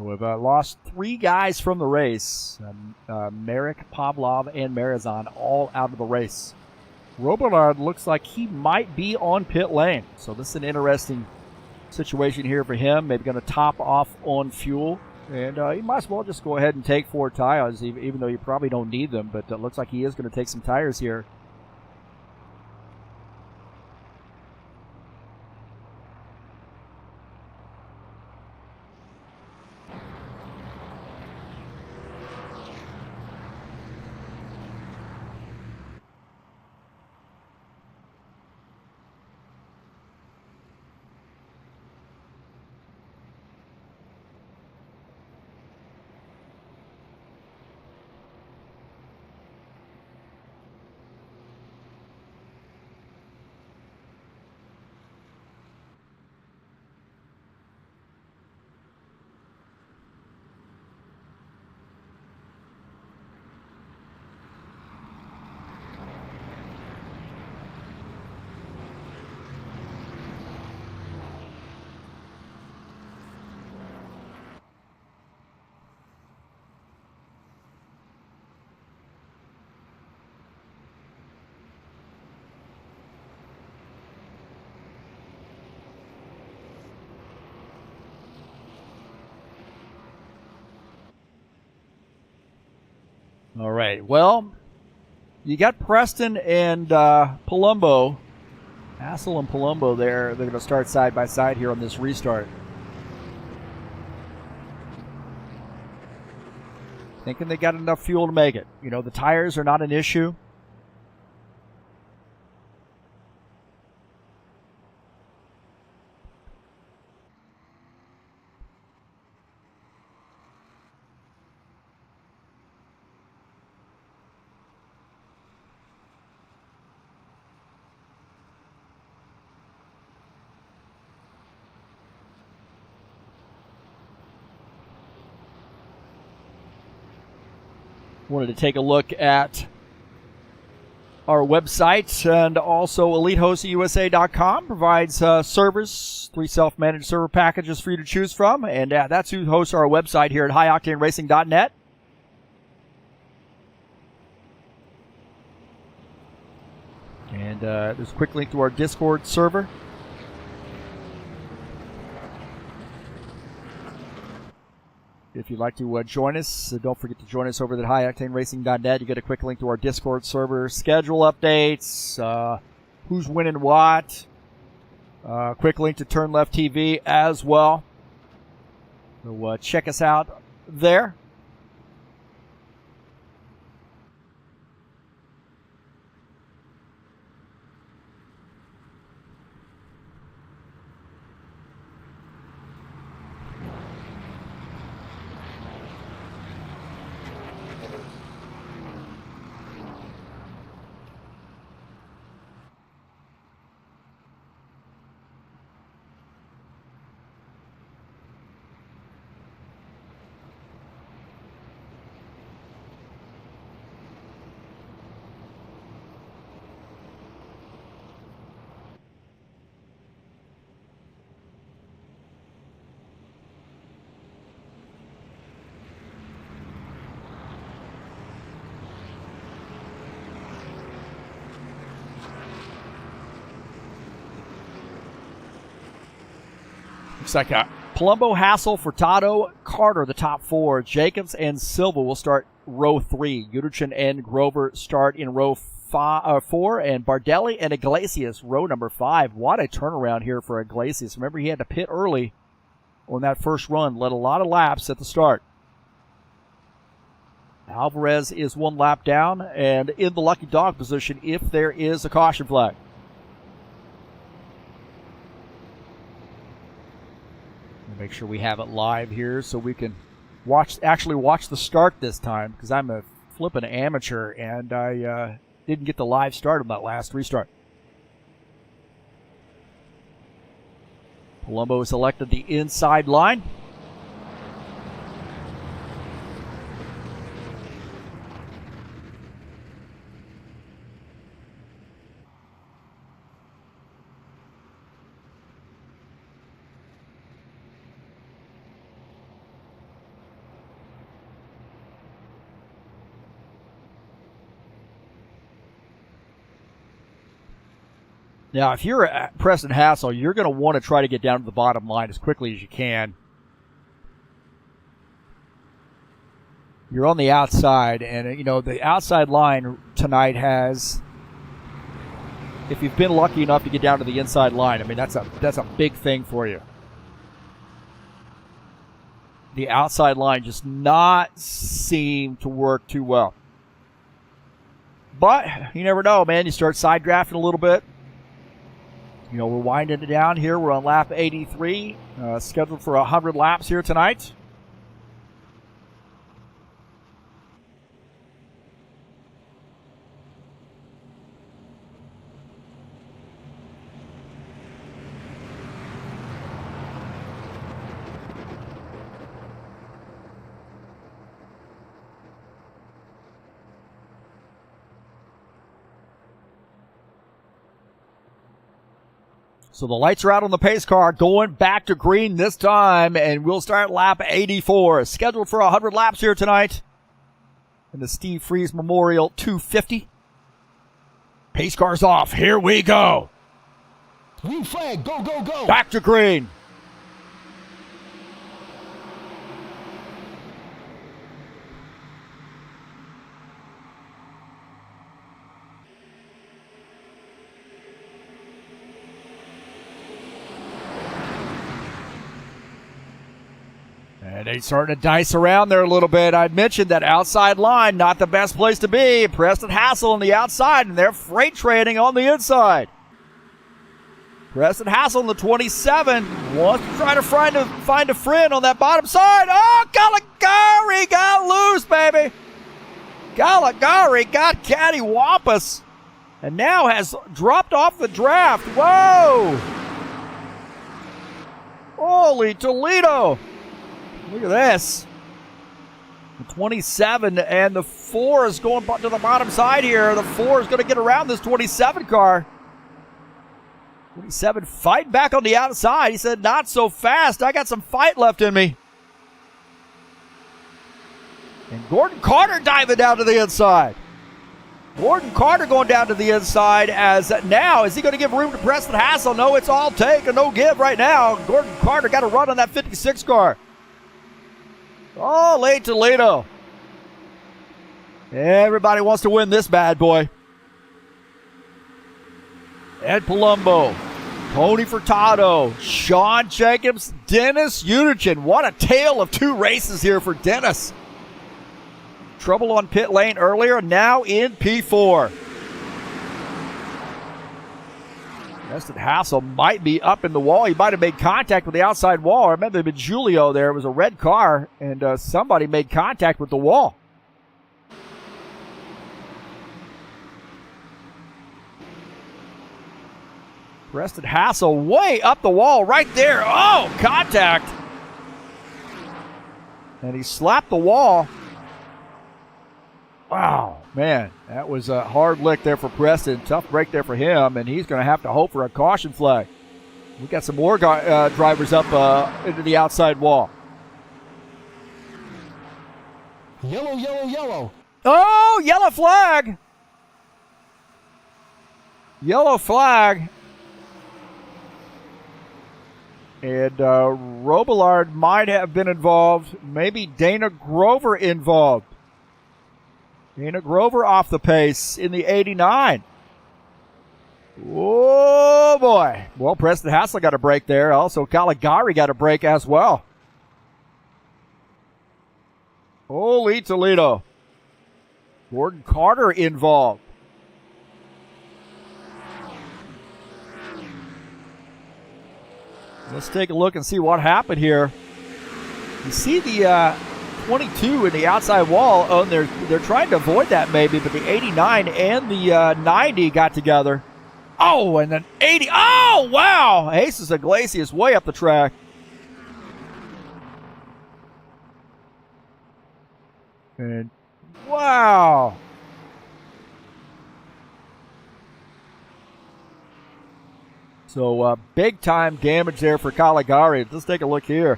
We've lost 3 guys from the race. Merrick, Pavlov, and Marizan all out of the race. Robillard looks like he might be on pit lane. So this is an interesting situation here for him. Maybe going to top off on fuel. And he might as well just go ahead and take 4 tires, even though you probably don't need them. But it looks like he is going to take some tires here. All right. Well, you got Preston and Palumbo. Hassel and Palumbo there. They're going to start side by side here on this restart. Thinking they got enough fuel to make it. You know, the tires are not an issue. Wanted to take a look at our website, and also EliteHostUSA.com provides servers, 3 self-managed server packages for you to choose from, and that's who hosts our website here at HighOctaneRacing.net. And there's a quick link to our Discord server. If you'd like to join us, don't forget to join us over at HighOctaneRacing.net. You get a quick link to our Discord server, schedule updates, who's winning what, quick link to TurnLeftTV as well. So check us out there. Looks like Palumbo, Hassel, Furtado, Carter, the top 4. Jacobs and Silva will start row 3. Uderchin and Grover start in row 4, and Bardelli and Iglesias row number 5. What a turnaround here for Iglesias. Remember, he had to pit early on that first run, led a lot of laps at the start. Alvarez is 1 lap down and in the lucky dog position if there is a caution flag. Make sure we have it live here so we can actually watch the start this time, because I'm a flippin' amateur and I didn't get the live start on that last restart. Palumbo selected the inside line. Now, if you're at Preston Hassel, you're going to want to try to get down to the bottom line as quickly as you can. You're on the outside, and, you know, the outside line tonight has, if you've been lucky enough to get down to the inside line, I mean, that's a big thing for you. The outside line just not seem to work too well. But you never know, man. You start side drafting a little bit. You know, we're winding it down here. We're on lap 83, scheduled for 100 laps here tonight. So the lights are out on the pace car, going back to green this time, and we'll start lap 84. Scheduled for 100 laps here tonight in the Steve Freeze Memorial 250. Pace car's off. Here we go. Green flag, go, go, go. Back to green. And they're starting to dice around there a little bit. I mentioned that outside line, not the best place to be. Preston Hassel on the outside, and they're freight trading on the inside. Preston Hassel in the 27 wants to try to find a friend on that bottom side. Oh, Caligari got loose, baby. Caligari got cattywampus and now has dropped off the draft. Whoa! Holy Toledo! Look at this. The 27 and the 4 is going to the bottom side here. The 4 is going to get around this 27 car. 27 fighting back on the outside. He said, not so fast. I got some fight left in me. And Gordon Carter diving down to the inside. Gordon Carter going down to the inside as now, is he going to give room to Preston Hassel? No, it's all take and no give right now. Gordon Carter got a run on that 56 car. Oh, late Toledo. Everybody wants to win this bad boy. Ed Palumbo, Tony Furtado, Sean Jacobs, Dennis Unigin. What a tale of two races here for Dennis. Trouble on pit lane earlier, now in P4. Preston Hassel might be up in the wall. He might have made contact with the outside wall. I remember with Julio there. It was a red car, and somebody made contact with the wall. Preston Hassel way up the wall right there. Oh, contact. And he slapped the wall. Wow, man, that was a hard lick there for Preston. Tough break there for him, and he's going to have to hope for a caution flag. We got some more drivers up into the outside wall. Yellow, yellow, yellow. Oh, yellow flag. Yellow flag. And Robillard might have been involved. Maybe Dana Grover involved. Dana Grover off the pace in the 89. Oh, boy. Well, Preston Hassel got a break there. Also, Caligari got a break as well. Holy Toledo. Gordon Carter involved. Let's take a look and see what happened here. You see the 22 in the outside wall. Oh, they're trying to avoid that maybe, but the 89 and the 90 got together. Oh, and then 80. Oh, wow. Jesus Iglesias way up the track. And wow. So big time damage there for Caligari. Let's take a look here.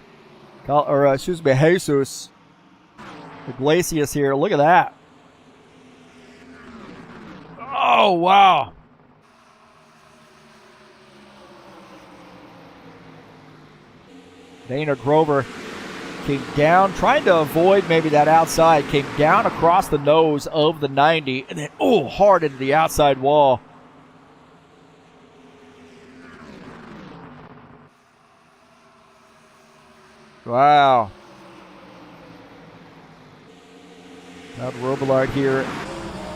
Jesus Iglesias here. Look at that. Oh, wow. Dana Grover came down, trying to avoid maybe that outside, came down across the nose of the 90, and then, oh, hard into the outside wall. Wow. Now Robillard here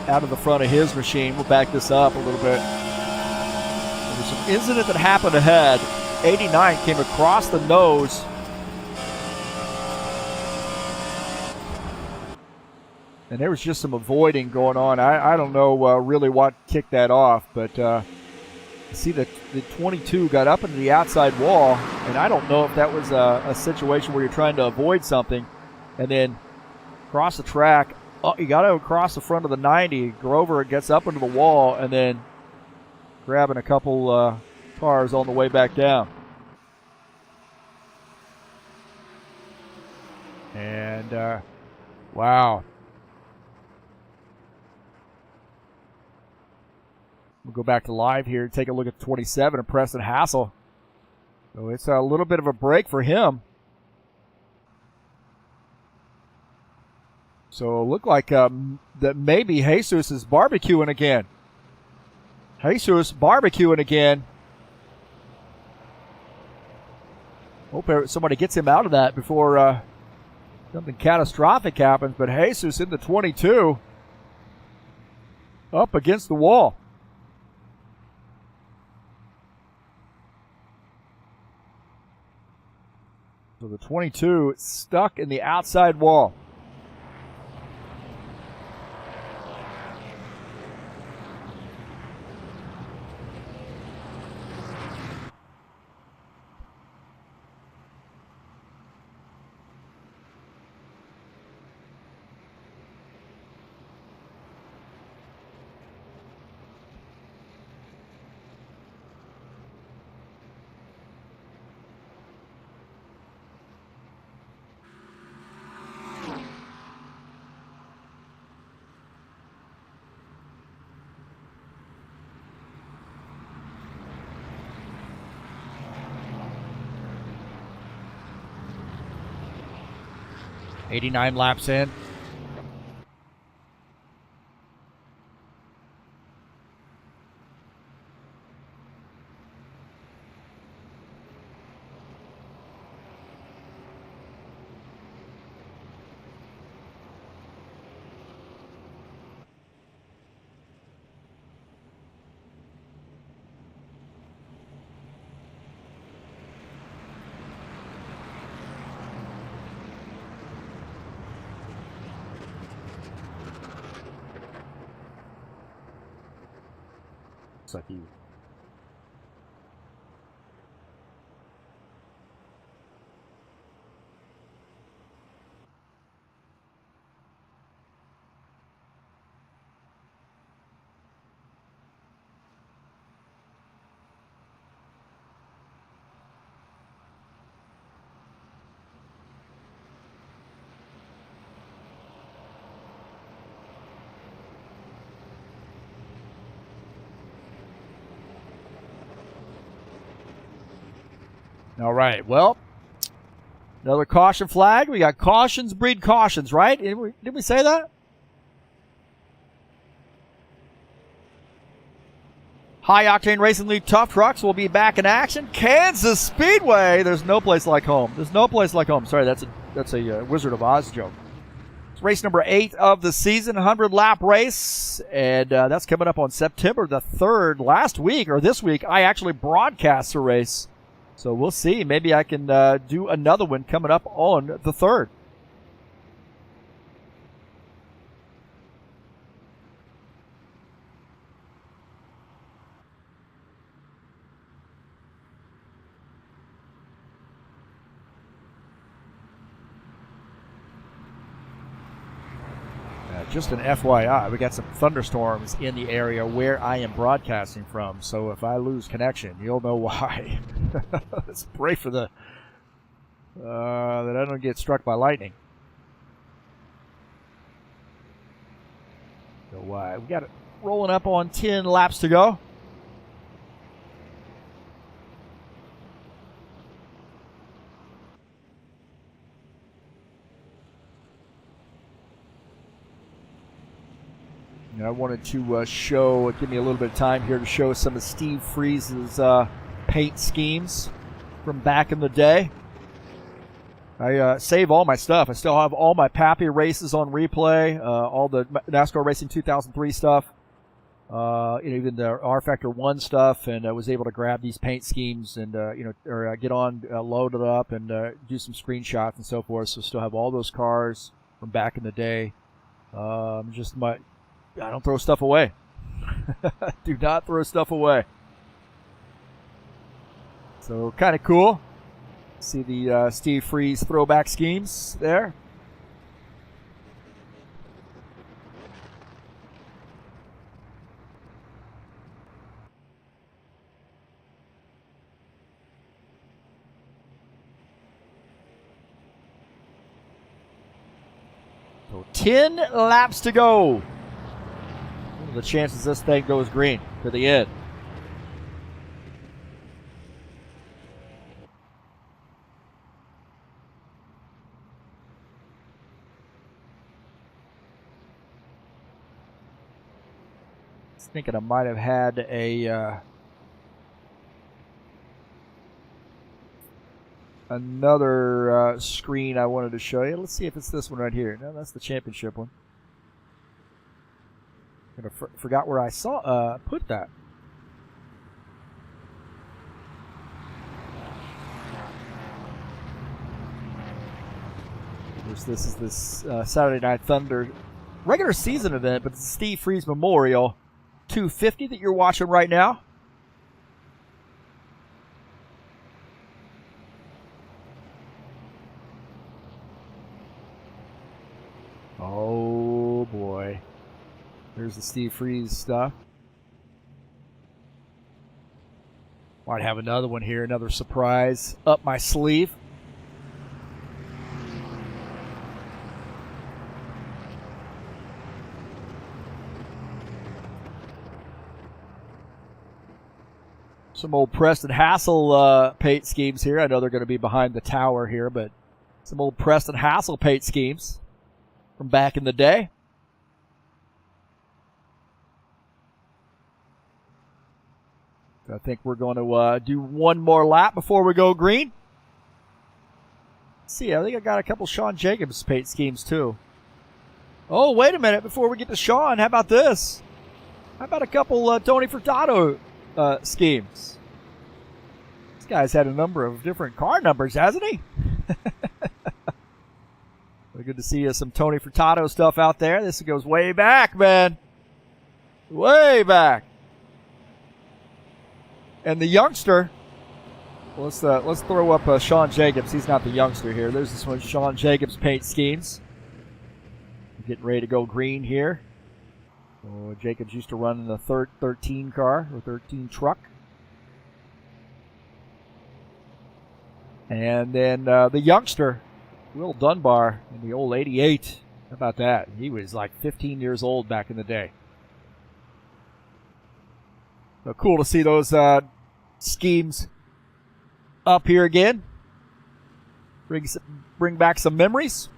out of the front of his machine. We'll back this up a little bit. There was some incident that happened ahead. 89 came across the nose. And there was just some avoiding going on. I don't know really what kicked that off, but see the 22 got up into the outside wall, and I don't know if that was a situation where you're trying to avoid something and then cross the track. Oh, you got to cross the front of the 90. Grover gets up into the wall and then grabbing a couple cars on the way back down. And wow. We'll go back to live here and take a look at 27 and Preston Hassel. So it's a little bit of a break for him. So it looked like that maybe Jesus is barbecuing again. Jesus barbecuing again. Hope somebody gets him out of that before something catastrophic happens, but Jesus in the 22 up against the wall. So the 22 stuck in the outside wall. .89 laps in. Looks like he. All right, well, another caution flag. We got cautions breed cautions, right? Did we say that? High Octane Racing League Tough Trucks will be back in action. Kansas Speedway. There's no place like home. There's no place like home. Sorry, that's a Wizard of Oz joke. It's race number 8 of the season, 100-lap race, and that's coming up on September the 3rd. Last week, or this week, I actually broadcast the race. So we'll see. Maybe I can do another one coming up on the 3rd. Just an FYI, we got some thunderstorms in the area where I am broadcasting from. So if I lose connection, you'll know why. Let's pray for that I don't get struck by lightning. So we got it rolling up on 10 laps to go. I wanted to give me a little bit of time here to show some of Steve Freeze's paint schemes from back in the day. I save all my stuff. I still have all my Pappy races on replay, all the NASCAR Racing 2003 stuff, even the rFactor 1 stuff, and I was able to grab these paint schemes and get on, load it up, and do some screenshots and so forth. So still have all those cars from back in the day. I don't throw stuff away. Do not throw stuff away. So kind of cool. See the Steve Freeze throwback schemes there. So 10 laps to go. The chances this thing goes green to the end. I was thinking I might have had a another screen I wanted to show you. Let's see if it's this one right here. No, that's the championship one. I forgot where I saw put that. This is this Saturday Night Thunder regular season event, but it's the Steve Freeze Memorial 250 that you're watching right now. Oh boy. There's the Steve Freeze stuff. Might have another one here, another surprise up my sleeve. Some old Preston Hassel paint schemes here. I know they're going to be behind the tower here, but some old Preston Hassel paint schemes from back in the day. I think we're going to do one more lap before we go green. Let's see, I think I got a couple Sean Jacobs paint schemes too. Oh, wait a minute. Before we get to Sean, how about this? How about a couple Tony Furtado schemes? This guy's had a number of different car numbers, hasn't he? Well, good to see some Tony Furtado stuff out there. This goes way back, man. Way back. And the youngster, let's throw up Sean Jacobs. He's not the youngster here. There's this one, Sean Jacobs paint schemes. Getting ready to go green here. Oh, Jacobs used to run in the 13 car, or 13 truck. And then the youngster, Will Dunbar, in the old 88. How about that? He was like 15 years old back in the day. So cool to see those schemes up here again. Bring back some memories.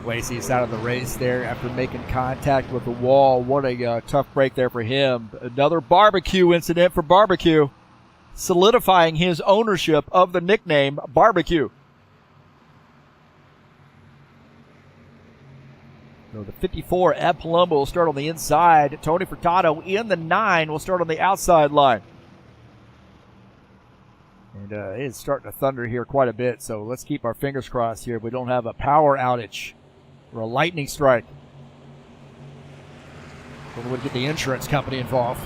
Lacey's out of the race there after making contact with the wall. What a tough break there for him. Another barbecue incident for Barbecue, solidifying his ownership of the nickname Barbecue. So the 54, Ed Palumbo, will start on the inside. Tony Furtado in the 9 will start on the outside line. And it's starting to thunder here quite a bit, so let's keep our fingers crossed here if we don't have a power outage or a lightning strike. We would get the insurance company involved.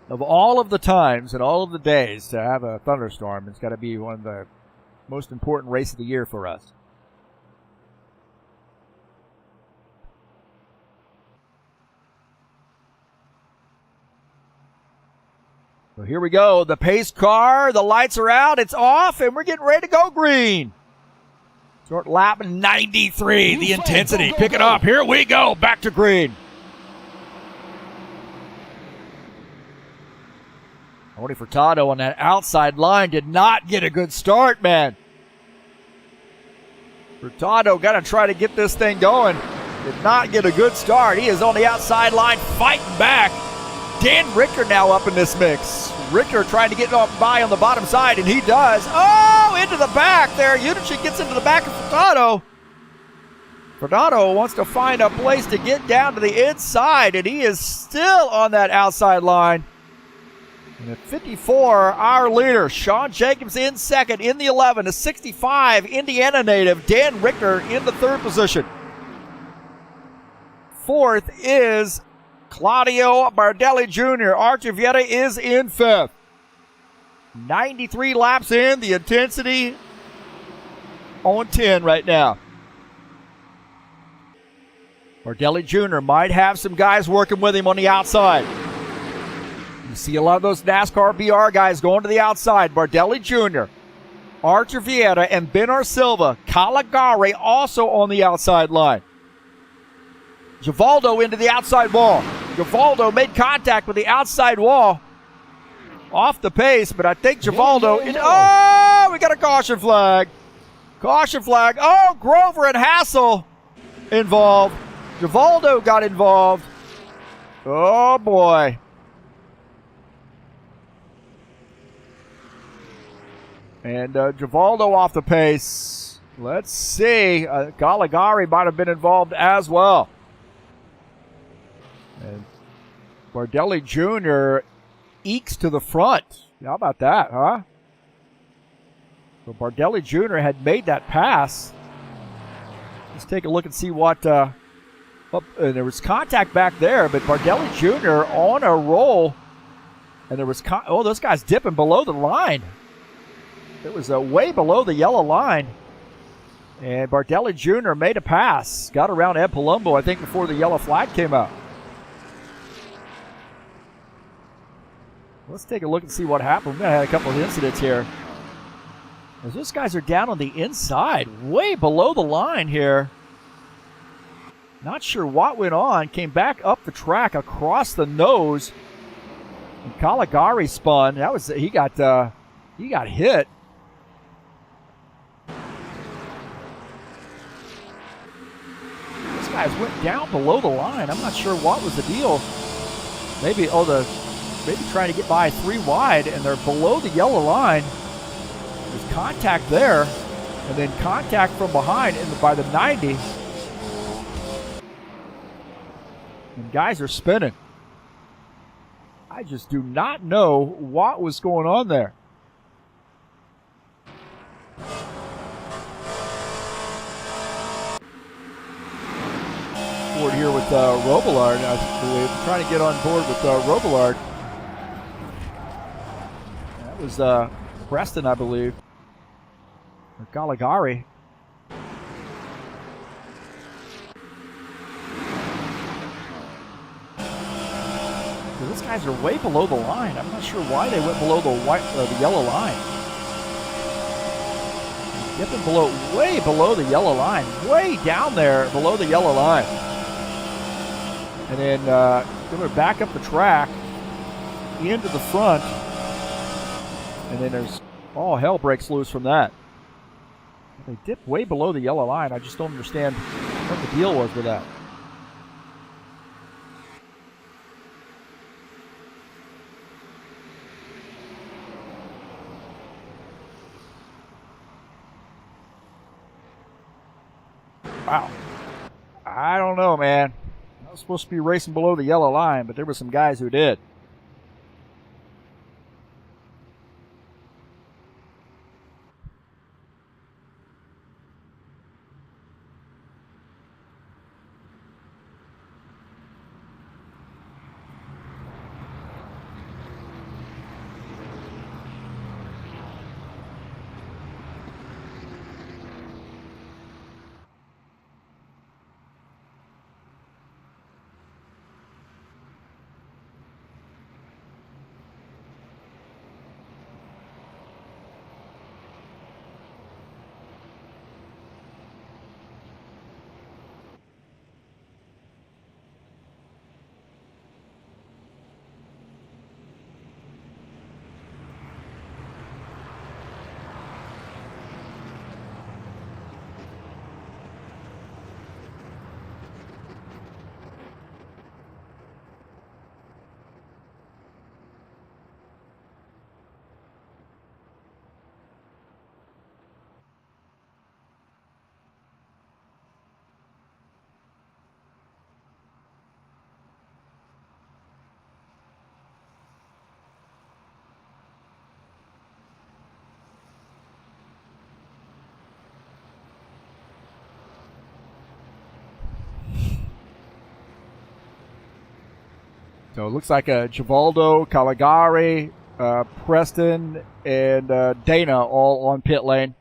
Of all of the times and all of the days to have a thunderstorm, it's got to be one of the most important race of the year for us. So here we go. The pace car, the lights are out, it's off, and we're getting ready to go green. Start lap 93, the intensity. Pick it up. Here we go. Back to green. Tony Furtado on that outside line did not get a good start, man. Furtado got to try to get this thing going. Did not get a good start. He is on the outside line fighting back. Dan Richter now up in this mix. Richter trying to get by on the bottom side, and he does. Oh, into the back there. Unich gets into the back of Furtado. Furtado wants to find a place to get down to the inside, and he is still on that outside line. And at 54, our leader, Sean Jacobs in second. In the 11, a 65, Indiana native, Dan Richter in the third position. Fourth is Claudio Bardelli Jr. Archie Vieta is in fifth. 93 laps in, the intensity on 10 right now. Bardelli Jr. might have some guys working with him on the outside. You see a lot of those NASCAR BR guys going to the outside. Bardelli Jr., Archer Vieta, and Benar Silva. Caligari also on the outside line. Givaldo into the outside wall. Givaldo made contact with the outside wall. Off the pace, but I think Givaldo... Oh, we got a caution flag. Caution flag. Oh, Grover and Hassel involved. Givaldo got involved. Oh, boy. And Givaldo off the pace. Let's see. Caligari might have been involved as well. And Bardelli Jr. ekes to the front. How about that, huh? So Bardelli Jr. had made that pass. Let's take a look and see what... there was contact back there, but Bardelli Jr. on a roll. And there was... those guys dipping below the line. It was way below the yellow line. And Bardelli Jr. made a pass. Got around Ed Palumbo, I think, before the yellow flag came out. Let's take a look and see what happened. We're going to have a couple of incidents here. As those guys are down on the inside, way below the line here. Not sure what went on. Came back up the track across the nose. And Caligari spun. That was he got hit. These guys went down below the line. I'm not sure what was the deal. Maybe trying to get by 3 wide, and they're below the yellow line. There's contact there, and then contact from behind by the 90. And guys are spinning. I just do not know what was going on there. Board here with Robillard, I believe. Trying to get on board with Robillard. That was Preston, I believe. Or Caligari. So these guys are way below the line. I'm not sure why they went below the yellow line. Dipping way below the yellow line. Way down there below the yellow line. And then going back up the track into the front. And then there's all hell breaks loose from that. They dipped way below the yellow line. I just don't understand what the deal was with that. Wow. I don't know, man. I was supposed to be racing below the yellow line, but there were some guys who did. So it looks like Givaldo, Caligari, Preston, and Dana all on pit lane.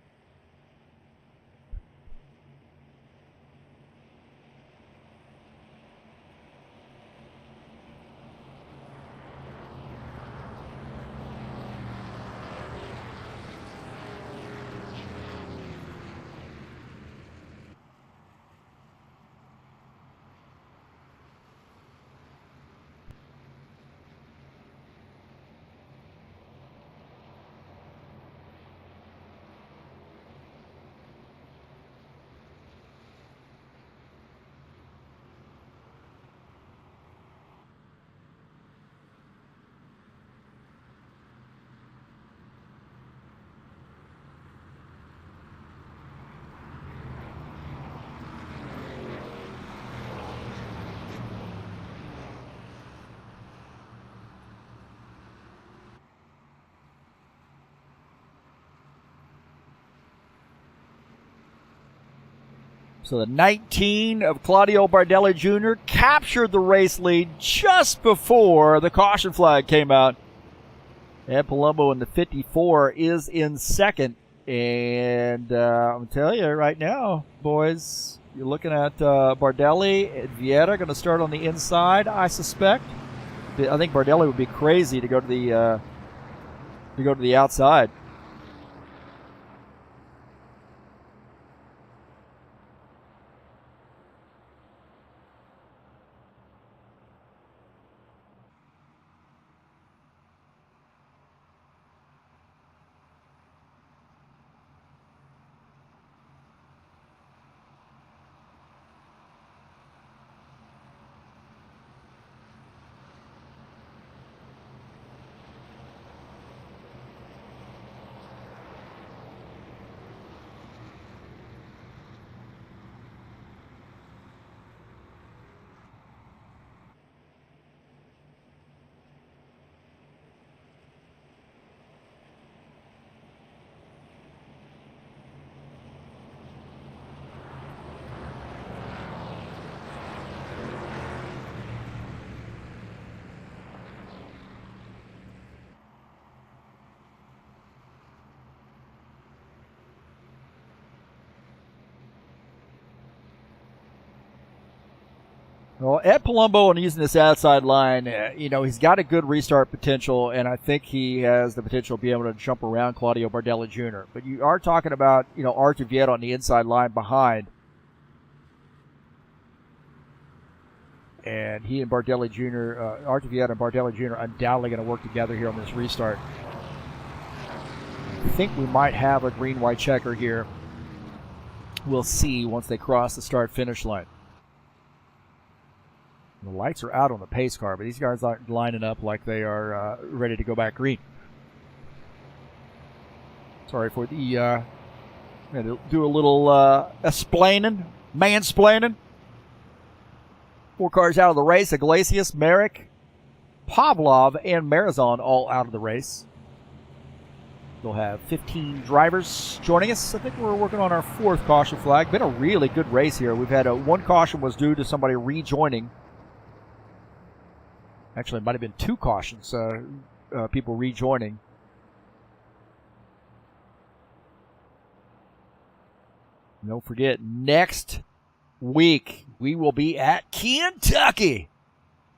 So the 19 of Claudio Bardelli Jr. captured the race lead just before the caution flag came out. Ed Palumbo in the 54 is in second. And I'm telling you right now, boys, you're looking at Bardelli and Vieira going to start on the inside, I suspect. I think Bardelli would be crazy to go to the outside. Well, Ed Palumbo, and using this outside line, he's got a good restart potential, and I think he has the potential to be able to jump around Claudio Bardelli Jr. But you are talking about, Artur Vieira on the inside line behind. And he and Bardelli Jr., Artur Vieira and Bardelli Jr. are undoubtedly going to work together here on this restart. I think we might have a green-white checker here. We'll see once they cross the start-finish line. The lights are out on the pace car, but these guys aren't lining up like they are ready to go back green. Sorry for the do a little mansplaining. 4 cars out of the race. Iglesias, Merrick, Pavlov, and Marazon all out of the race. We'll have 15 drivers joining us. I think we're working on our 4th caution flag. Been a really good race here. We've had one caution was due to somebody rejoining. Actually, it might have been 2 cautions, people rejoining. Don't forget, next week we will be at Kentucky.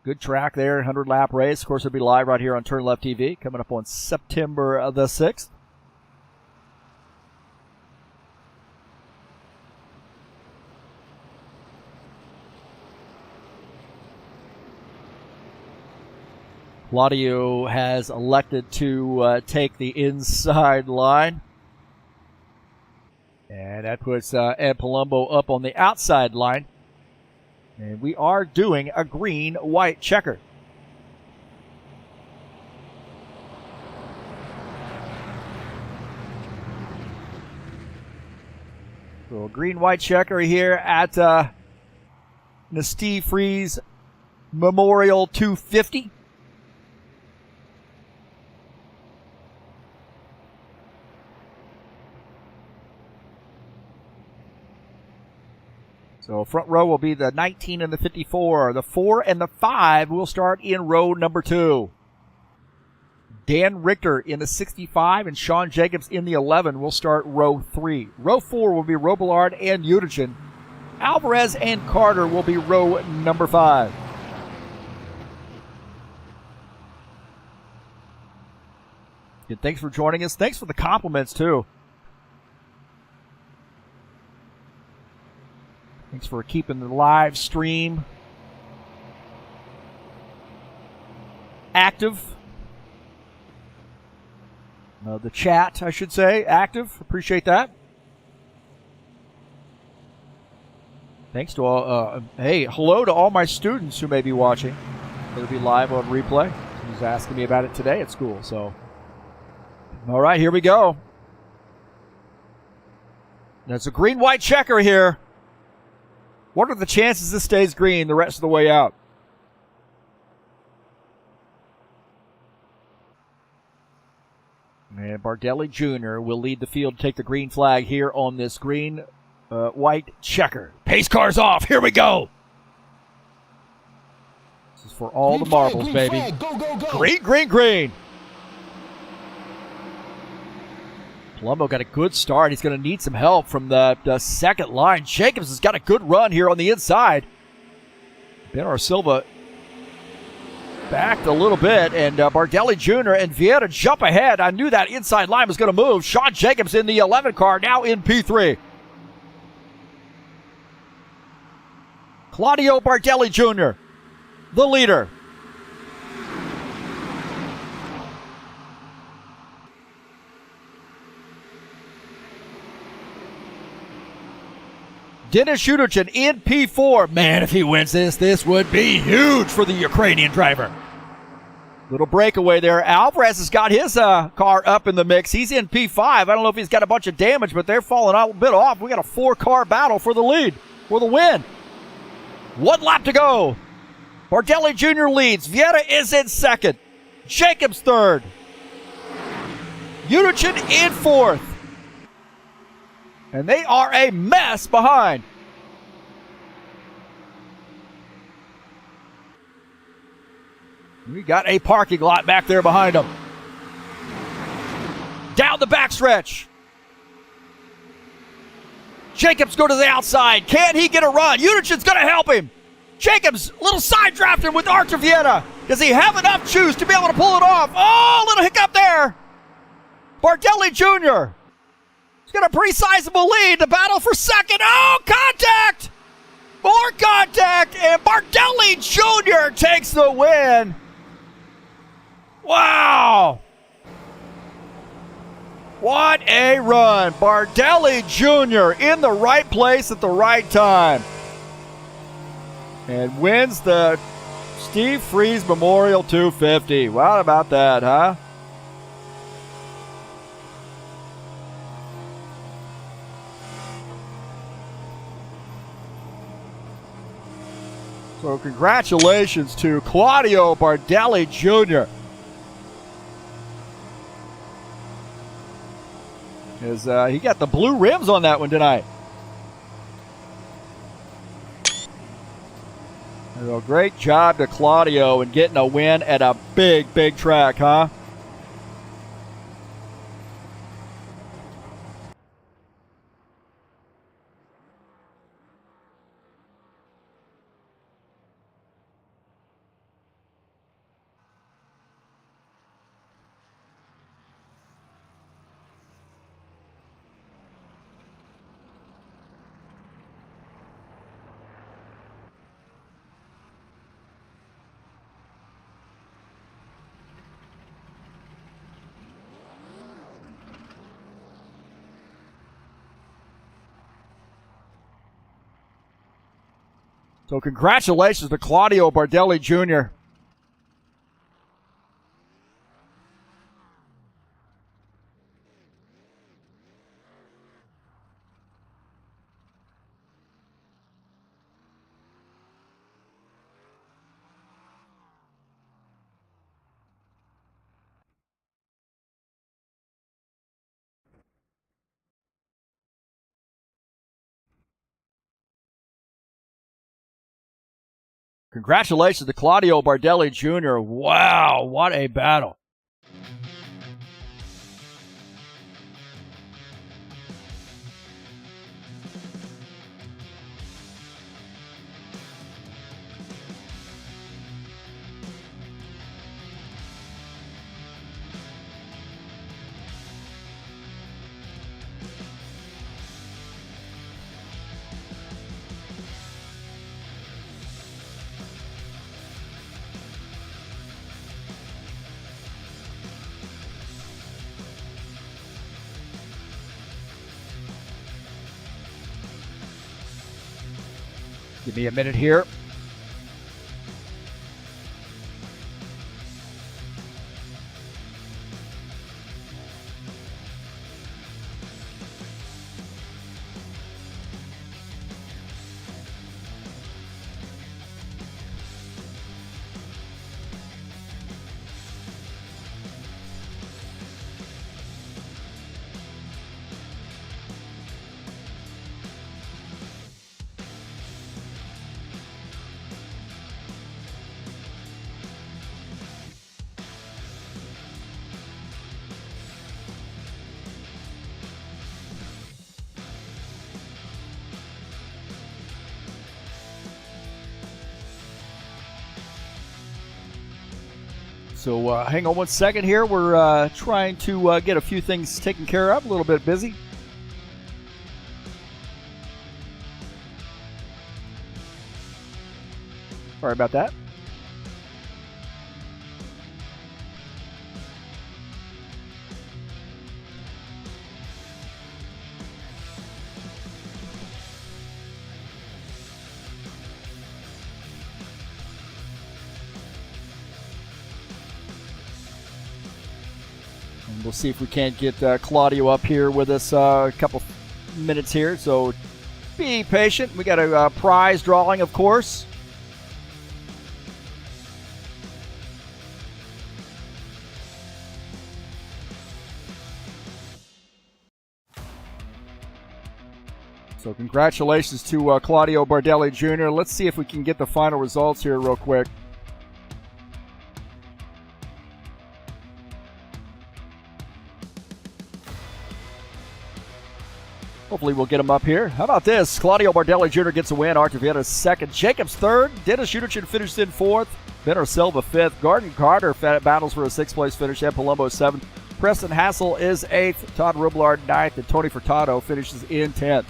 Good track there, 100-lap race. Of course, it'll be live right here on TurnLeftTV coming up on September the 6th. Claudio has elected to take the inside line. And that puts Ed Palumbo up on the outside line. And we are doing a green-white checker. So a green-white checker here at the Steve Freeze Memorial 250. So front row will be the 19 and the 54. The 4 and the 5 will start in row number 2. Dan Richter in the 65 and Sean Jacobs in the 11 will start row 3. Row 4 will be Robillard and Utigen. Alvarez and Carter will be row number 5. Good, thanks for joining us. Thanks for the compliments, too. Thanks for keeping the live stream active. The chat, I should say, active. Appreciate that. Thanks to all. Hey, hello to all my students who may be watching. It'll be live on replay. He was asking me about it today at school. So, all right, here we go. There's a green-white checker here. What are the chances this stays green the rest of the way out? And Bardelli Jr. will lead the field to take the green flag here on this green-white checker. Pace car's off. Here we go. This is for all the marbles, baby. Go, go, go. Green, green, green. Palumbo got a good start. He's going to need some help from the second line. Jacobs has got a good run here on the inside. Ben Silva backed a little bit, and Bardelli Jr. and Vieira jump ahead. I knew that inside line was going to move. Sean Jacobs in the 11 car, now in P3. Claudio Bardelli Jr., the leader. Denis Shudichin in P4. Man, if he wins this would be huge for the Ukrainian driver. Little breakaway there. Alvarez has got his car up in the mix. He's in P5. I don't know if he's got a bunch of damage, but they're falling out a bit off. We got a 4-car battle for the lead, for the win. 1 lap to go. Bardelli Jr. leads. Vieira is in second. Jacobs third. Shudichin in fourth. And they are a mess behind. We got a parking lot back there behind them. Down the backstretch. Jacobs go to the outside. Can he get a run? Shudichin's going to help him. Jacobs, little side drafting with Artur Vieira. Does he have enough juice to be able to pull it off? Oh, little hiccup there. Bardelli Jr. He's got a pretty sizable lead. The battle for second. Oh, contact! More contact, and Bardelli Jr. takes the win. Wow. What a run. Bardelli Jr. in the right place at the right time. And wins the Steve Freeze Memorial 250. What about that, huh? So congratulations to Claudio Bardelli Jr. He got the blue rims on that one tonight. So great job to Claudio in getting a win at a big, big track, huh? So congratulations to Claudio Bardelli Jr. Congratulations to Claudio Bardelli Jr. Wow, what a battle. Give me a minute here. So hang on one second here. We're trying to get a few things taken care of. A little bit busy. Sorry about that. And we'll see if we can't get Claudio up here with us a couple minutes here. So be patient. We got a prize drawing, of course. So congratulations to Claudio Bardelli Jr. Let's see if we can get the final results here real quick. Hopefully we'll get him up here. How about this? Claudio Bardelli Jr. gets a win. Artur Vieta second. Jacobs third. Dennis Uderchin finished in fourth. Benner Silva fifth. Gordon Carter battles for a sixth place finish. Ed Palumbo seventh. Preston Hassel is eighth. Todd Rublard ninth. And Tony Furtado finishes in 10th.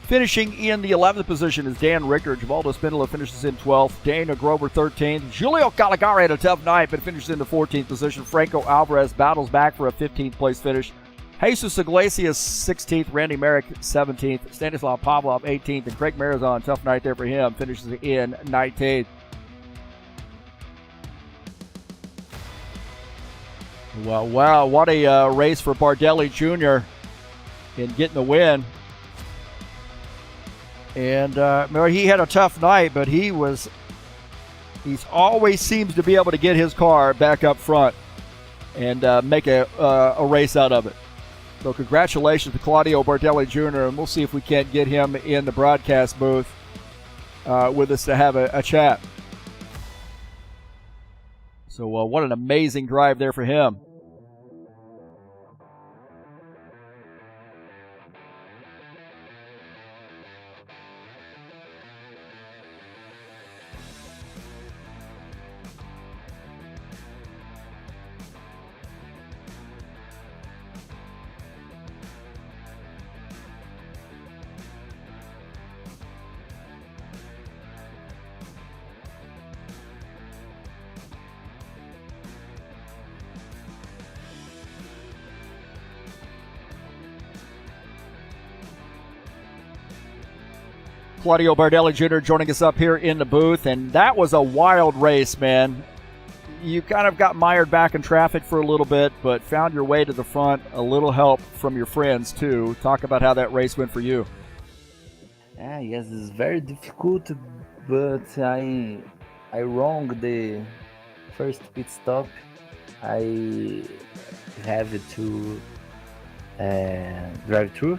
Finishing in the 11th position is Dan Ricker. Givaldo Spindola finishes in 12th. Dana Grover 13th. Julio Caligari had a tough night, but finishes in the 14th position. Franco Alvarez battles back for a 15th place finish. Jesus Iglesias 16th. Randy Merrick 17th. Stanislav Pavlov 18th. And Craig Marizon, tough night there for him, finishes in 19th. Well, wow, what a race for Bardelli Jr. in getting the win. And he had a tough night, but he's always seems to be able to get his car back up front and make a race out of it. So congratulations to Claudio Bardelli Jr. And we'll see if we can't get him in the broadcast booth with us to have a chat. So what an amazing drive there for him. Claudio Bardelli Jr. joining us up here in the booth, and that was a wild race, man. You kind of got mired back in traffic for a little bit, but found your way to the front. A little help from your friends, too. Talk about how that race went for you. Yes, it's very difficult, but I wrong the first pit stop. I have to drive through.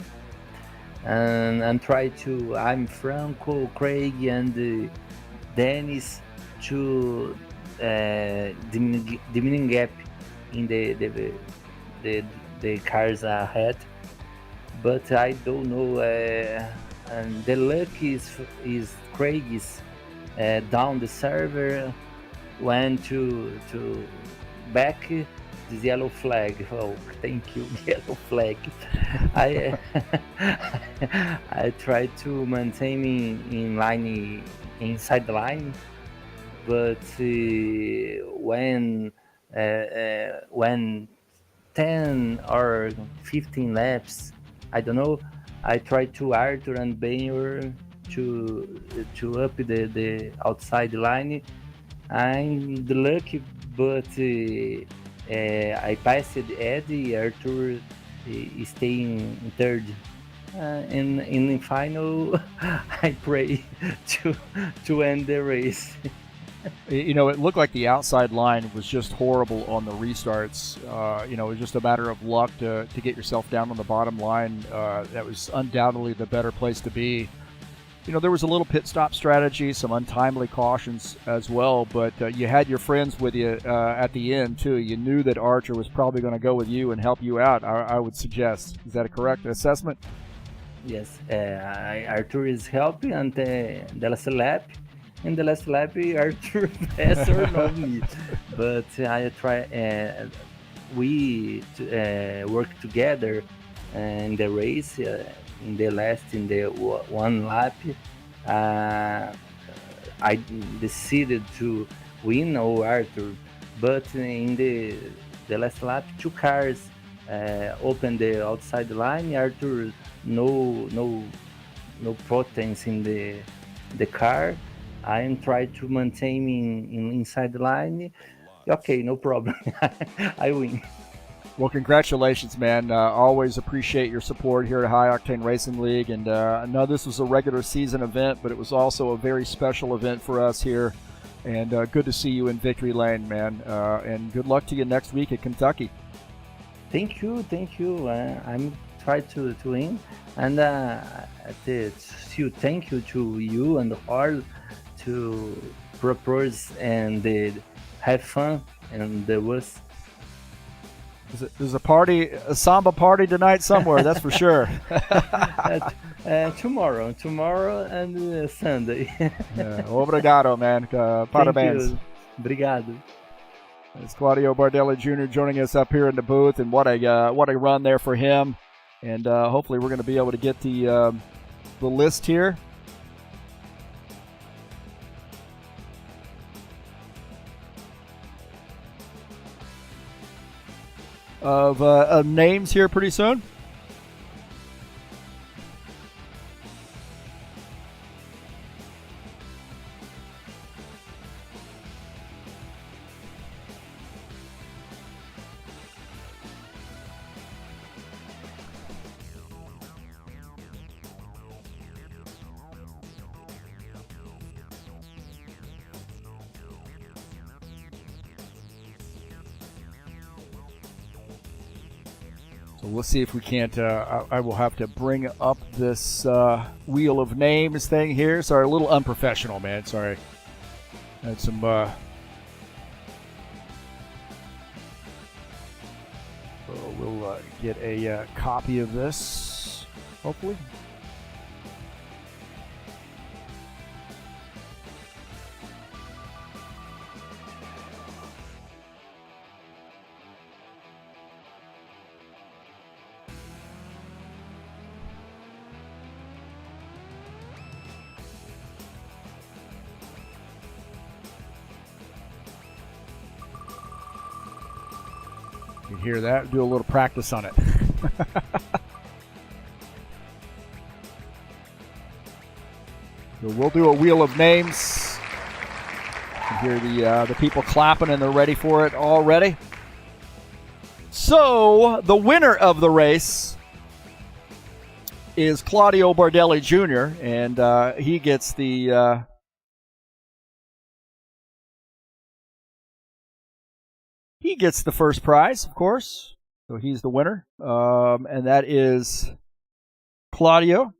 And try to. I'm Franco, Craig, and Dennis to diminishing gap in the cars ahead. But I don't know. And the luck is Craig is down the server, went to back. This yellow flag. Oh, thank you, yellow flag. I tried to maintain in line, inside the line, but when 10 or 15 laps, I don't know, I tried to Artur and Bayer to up the outside line. I'm the lucky, but. I passed Eddie. Artur staying in third. In the final, I pray to end the race. It looked like the outside line was just horrible on the restarts. It was just a matter of luck to get yourself down on the bottom line. That was undoubtedly the better place to be. There was a little pit stop strategy, some untimely cautions as well, but you had your friends with you at the end, too. You knew that Artur was probably going to go with you and help you out, I would suggest. Is that a correct assessment? Yes, Artur is helping, and the last lap, in the last lap, Arthur passed or not me. But I try. We work together in the race. In the one lap, I decided to win over Arthur, but in the last lap, two cars opened the outside line. Arthur no potence in the car. I am trying to maintain in inside the line. Okay, no problem. I win. Well, congratulations, man. Always appreciate your support here at High Octane Racing League. And I know this was a regular season event, but it was also a very special event for us here. And good to see you in victory lane, man. And good luck to you next week at Kentucky. Thank you. I'm trying to win. And thank you to you and HORL to propose and have fun. And there was There's a party, a samba party tonight somewhere, that's for sure. tomorrow and Sunday. Obrigado, man. Parabéns. Obrigado. It's Claudio Bardelli Jr. joining us up here in the booth, and what a run there for him. And hopefully we're going to be able to get the list here. Of names here pretty soon. So we'll see if we can't. I will have to bring up this wheel of names thing here. Sorry, a little unprofessional, man. Sorry. Had some. We'll get a copy of this, hopefully. You can hear that? Do a little practice on it. So we'll do a wheel of names. You can hear the people clapping, and they're ready for it already. So the winner of the race is Claudio Bardelli Jr., and he gets the first prize, of course. So he's the winner, and that is Claudio.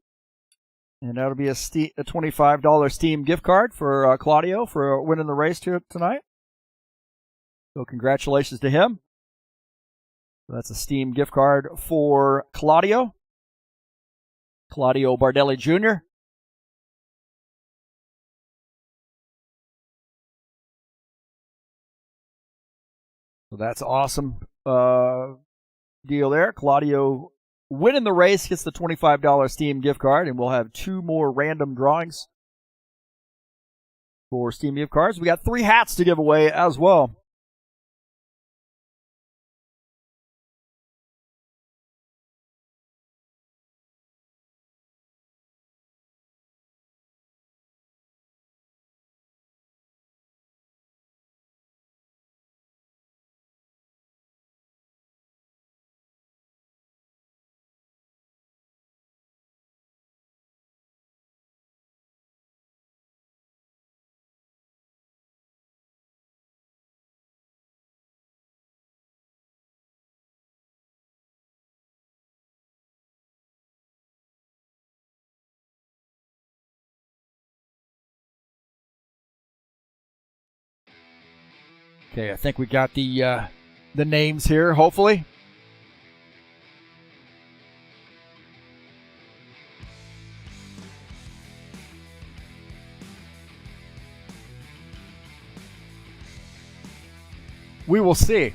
And that'll be a $25 Steam gift card for Claudio for winning the race tonight. So congratulations to him. So that's a Steam gift card for Claudio Bardelli Jr. So that's awesome deal there. Claudio winning the race gets the $25 Steam gift card, and we'll have 2 more random drawings for Steam gift cards. We got 3 hats to give away as well. Okay, I think we got the names here, hopefully. We will see.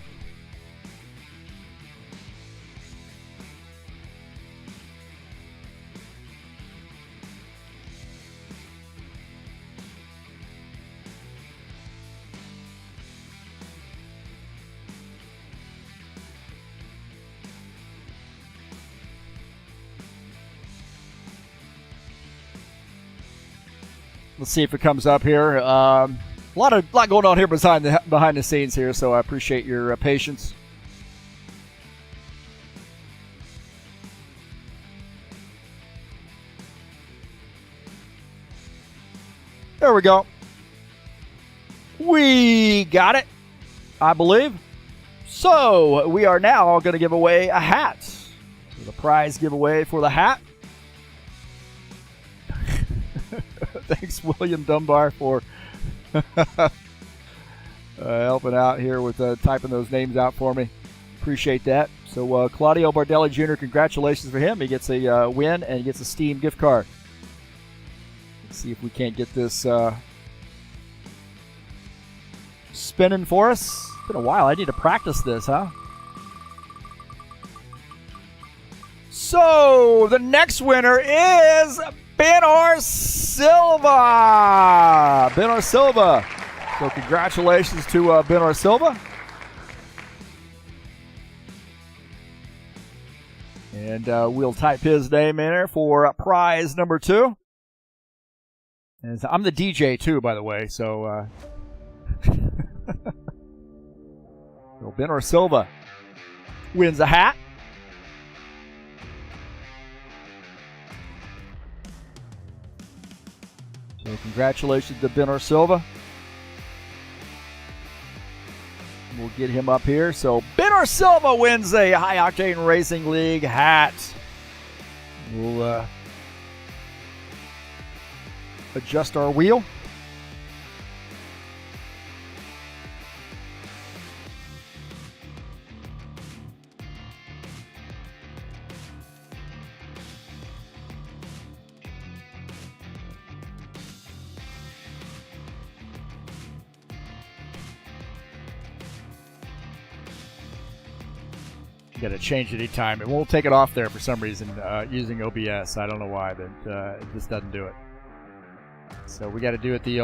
Let's see if it comes up here. A lot going on here behind the scenes here, so I appreciate your patience. There we go. We got it, I believe. So we are now going to give away a hat. So the prize giveaway for the hat. Thanks, William Dunbar, for helping out here with typing those names out for me. Appreciate that. So Claudio Bardelli Jr., congratulations for him. He gets a win and he gets a Steam gift card. Let's see if we can't get this spinning for us. It's been a while. I need to practice this, huh? So the next winner is Benor Silva. Benor Silva. So congratulations to Benor Silva. And we'll type his name in there for prize number 2. And I'm the DJ too, by the way. So, so Benor Silva wins a hat. So congratulations to Benor Silva. We'll get him up here. So Benor Silva wins a High Octane Racing League hat. We'll adjust our wheel. Got to change it anytime. It won't take it off there for some reason using OBS. I don't know why, but it just doesn't do it. So we got to do it the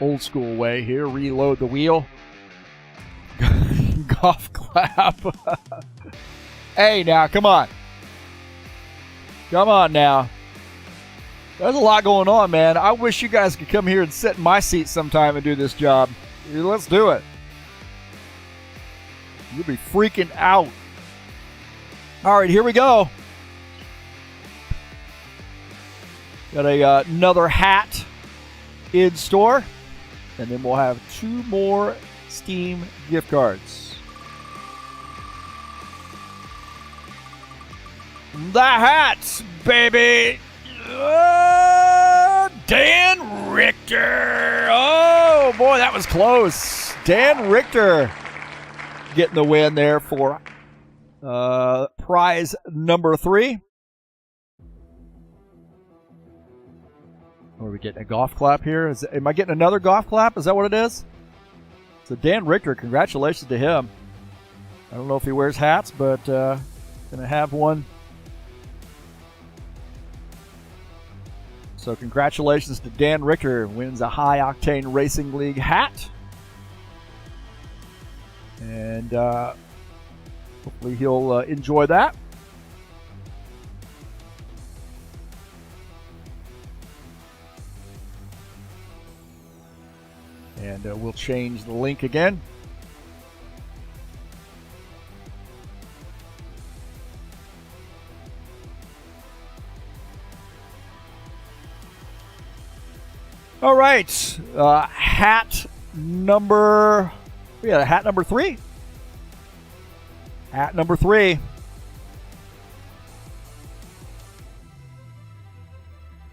old school way here. Reload the wheel. Golf clap. Hey, now, come on. Come on now. There's a lot going on, man. I wish you guys could come here and sit in my seat sometime and do this job. Let's do it. You'll be freaking out. All right, here we go. Got another hat in store. And then we'll have 2 more Steam gift cards. The hats, baby. Dan Richter. Oh, boy, that was close. Dan Richter getting the win there for prize number 3. Are we getting a golf clap here? Am I getting another golf clap? Is that what it is? So Dan Richter, congratulations to him. I don't know if he wears hats, but going to have one. So congratulations to Dan Richter. Wins a High Octane Racing League hat. And hopefully he'll enjoy that. And we'll change the link again. All right, hat number. We had a hat number 3. Hat number 3.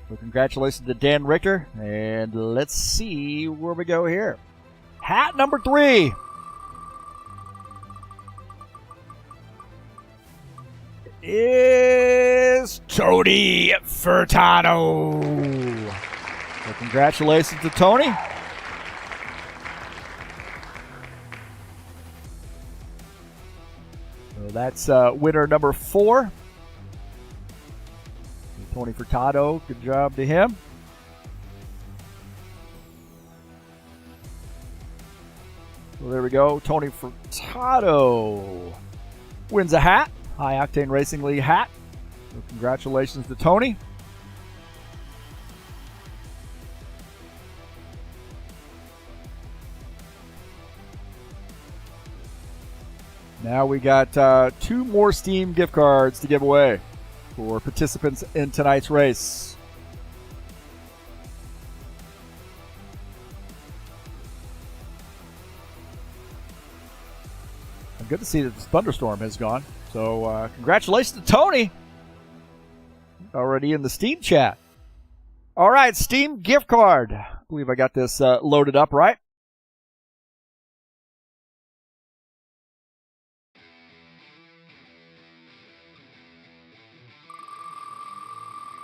So congratulations to Dan Richter. And let's see where we go here. Hat number 3. Is Tony Furtado. So congratulations to Tony. So that's winner number 4. Tony Furtado, good job to him. So there we go. Tony Furtado wins a hat, High Octane Racing League hat. So congratulations to Tony. Now we got 2 more Steam gift cards to give away for participants in tonight's race. And good to see that this thunderstorm has gone. So congratulations to Tony. Already in the Steam chat. All right, Steam gift card. I believe I got this loaded up right.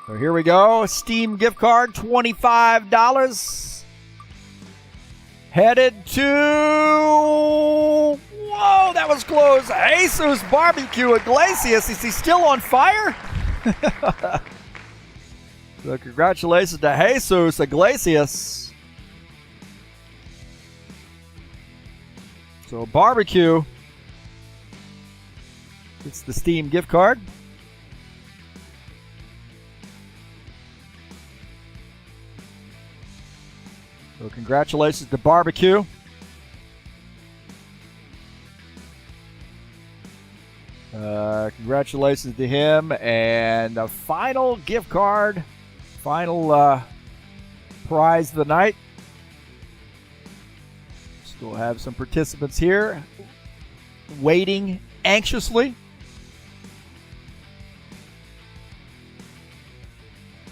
So here we go. Steam gift card, $25. Headed to... Whoa, that was close. Jesus Barbecue Iglesias. Is he still on fire? So congratulations to Jesus Iglesias. So Barbecue. It's the Steam gift card. So congratulations to Barbecue. Congratulations to him. And the final gift card, final prize of the night. Still have some participants here waiting anxiously.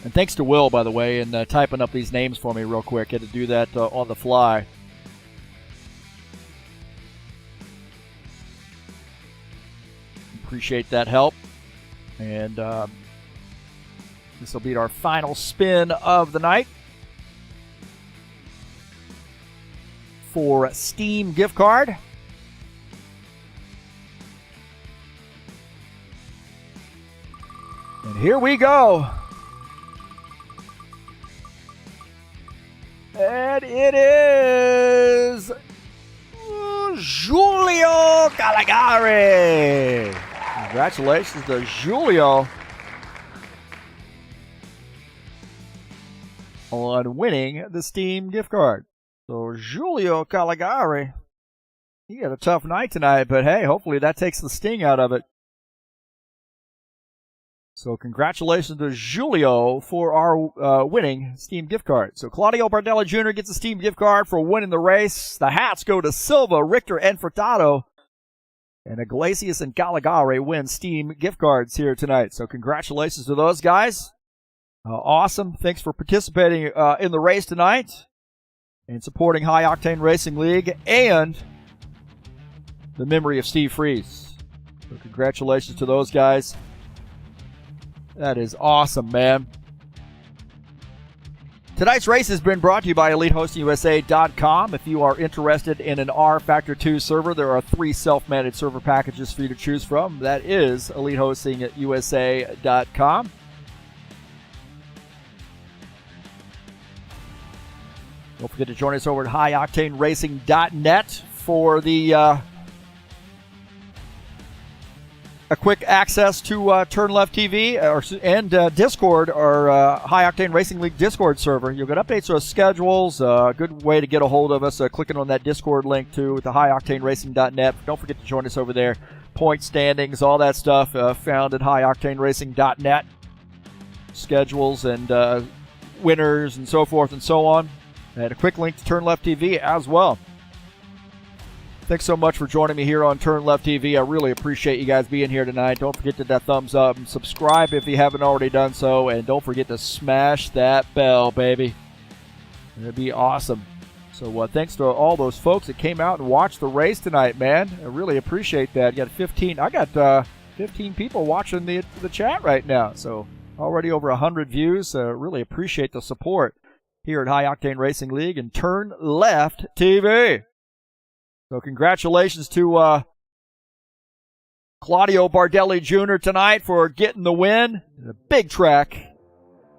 And thanks to Will, by the way, in typing up these names for me real quick. Had to do that on the fly. Appreciate that help. And this will be our final spin of the night for Steam gift card. And here we go. And it is Julio Caligari. Congratulations to Julio on winning the Steam gift card. So Julio Caligari, he had a tough night tonight, but hey, hopefully that takes the sting out of it. So congratulations to Julio for our winning Steam gift card. So Claudio Bardella Jr. gets a Steam gift card for winning the race. The hats go to Silva, Richter, and Furtado. And Iglesias and Caligari win Steam gift cards here tonight. So congratulations to those guys. Awesome. Thanks for participating in the race tonight and supporting High Octane Racing League and the memory of Steve Freeze. So congratulations to those guys. That is awesome, man. Tonight's race has been brought to you by EliteHostingUSA.com. If you are interested in an rFactor 2 server, there are 3 self-managed server packages for you to choose from. That is EliteHostingUSA.com. Don't forget to join us over at HighOctaneRacing.net for the a quick access to TurnLeftTV and Discord, or High Octane Racing League Discord server. You'll get updates to our schedules. A good way to get a hold of us, clicking on that Discord link too at the HighOctaneRacing.net. Don't forget to join us over there. Point standings, all that stuff found at HighOctaneRacing.net. Schedules and winners and so forth and so on. And a quick link to TurnLeftTV as well. Thanks so much for joining me here on TurnLeftTV. I really appreciate you guys being here tonight. Don't forget to hit that thumbs up and subscribe if you haven't already done so. And don't forget to smash that bell, baby. It'd be awesome. So thanks to all those folks that came out and watched the race tonight, man. I really appreciate that. You got 15. I got 15 people watching the chat right now. So already over 100 views. Really appreciate the support here at High Octane Racing League and TurnLeftTV. So congratulations to Claudio Bardelli Jr. tonight for getting the win. A big track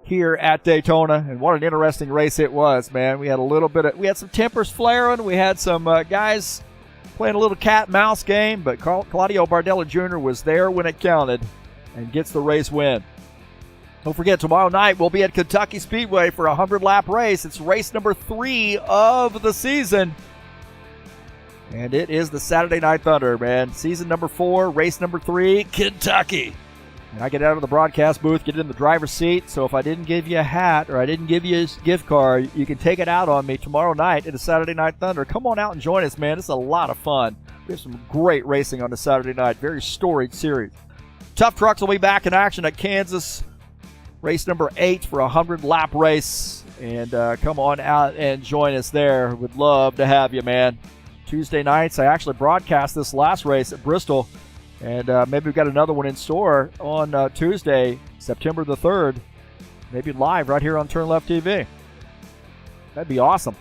here at Daytona, and what an interesting race it was, man. We had some tempers flaring. We had some guys playing a little cat and mouse game, but Claudio Bardelli Jr. was there when it counted and gets the race win. Don't forget, tomorrow night we'll be at Kentucky Speedway for a 100-lap race. It's race number 3 of the season. And it is the Saturday Night Thunder, man. Season number 4, race number 3, Kentucky. And I get out of the broadcast booth, get in the driver's seat. So if I didn't give you a hat or I didn't give you a gift card, you can take it out on me tomorrow night at the Saturday Night Thunder. Come on out and join us, man. It's a lot of fun. We have some great racing on the Saturday night. Very storied series. Tough Trucks will be back in action at Kansas. Race number 8 for a 100-lap race. And come on out and join us there. Would love to have you, man. Tuesday nights, I actually broadcast this last race at Bristol, and maybe we've got another one in store on Tuesday, September the 3rd, maybe live right here on TurnLeftTV. That'd be awesome.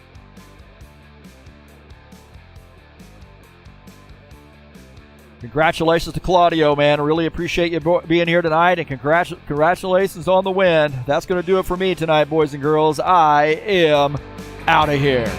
Congratulations to Claudio, man. I really appreciate you being here tonight, and congratulations on the win. That's going to do it for me tonight, boys and girls. I am out of here.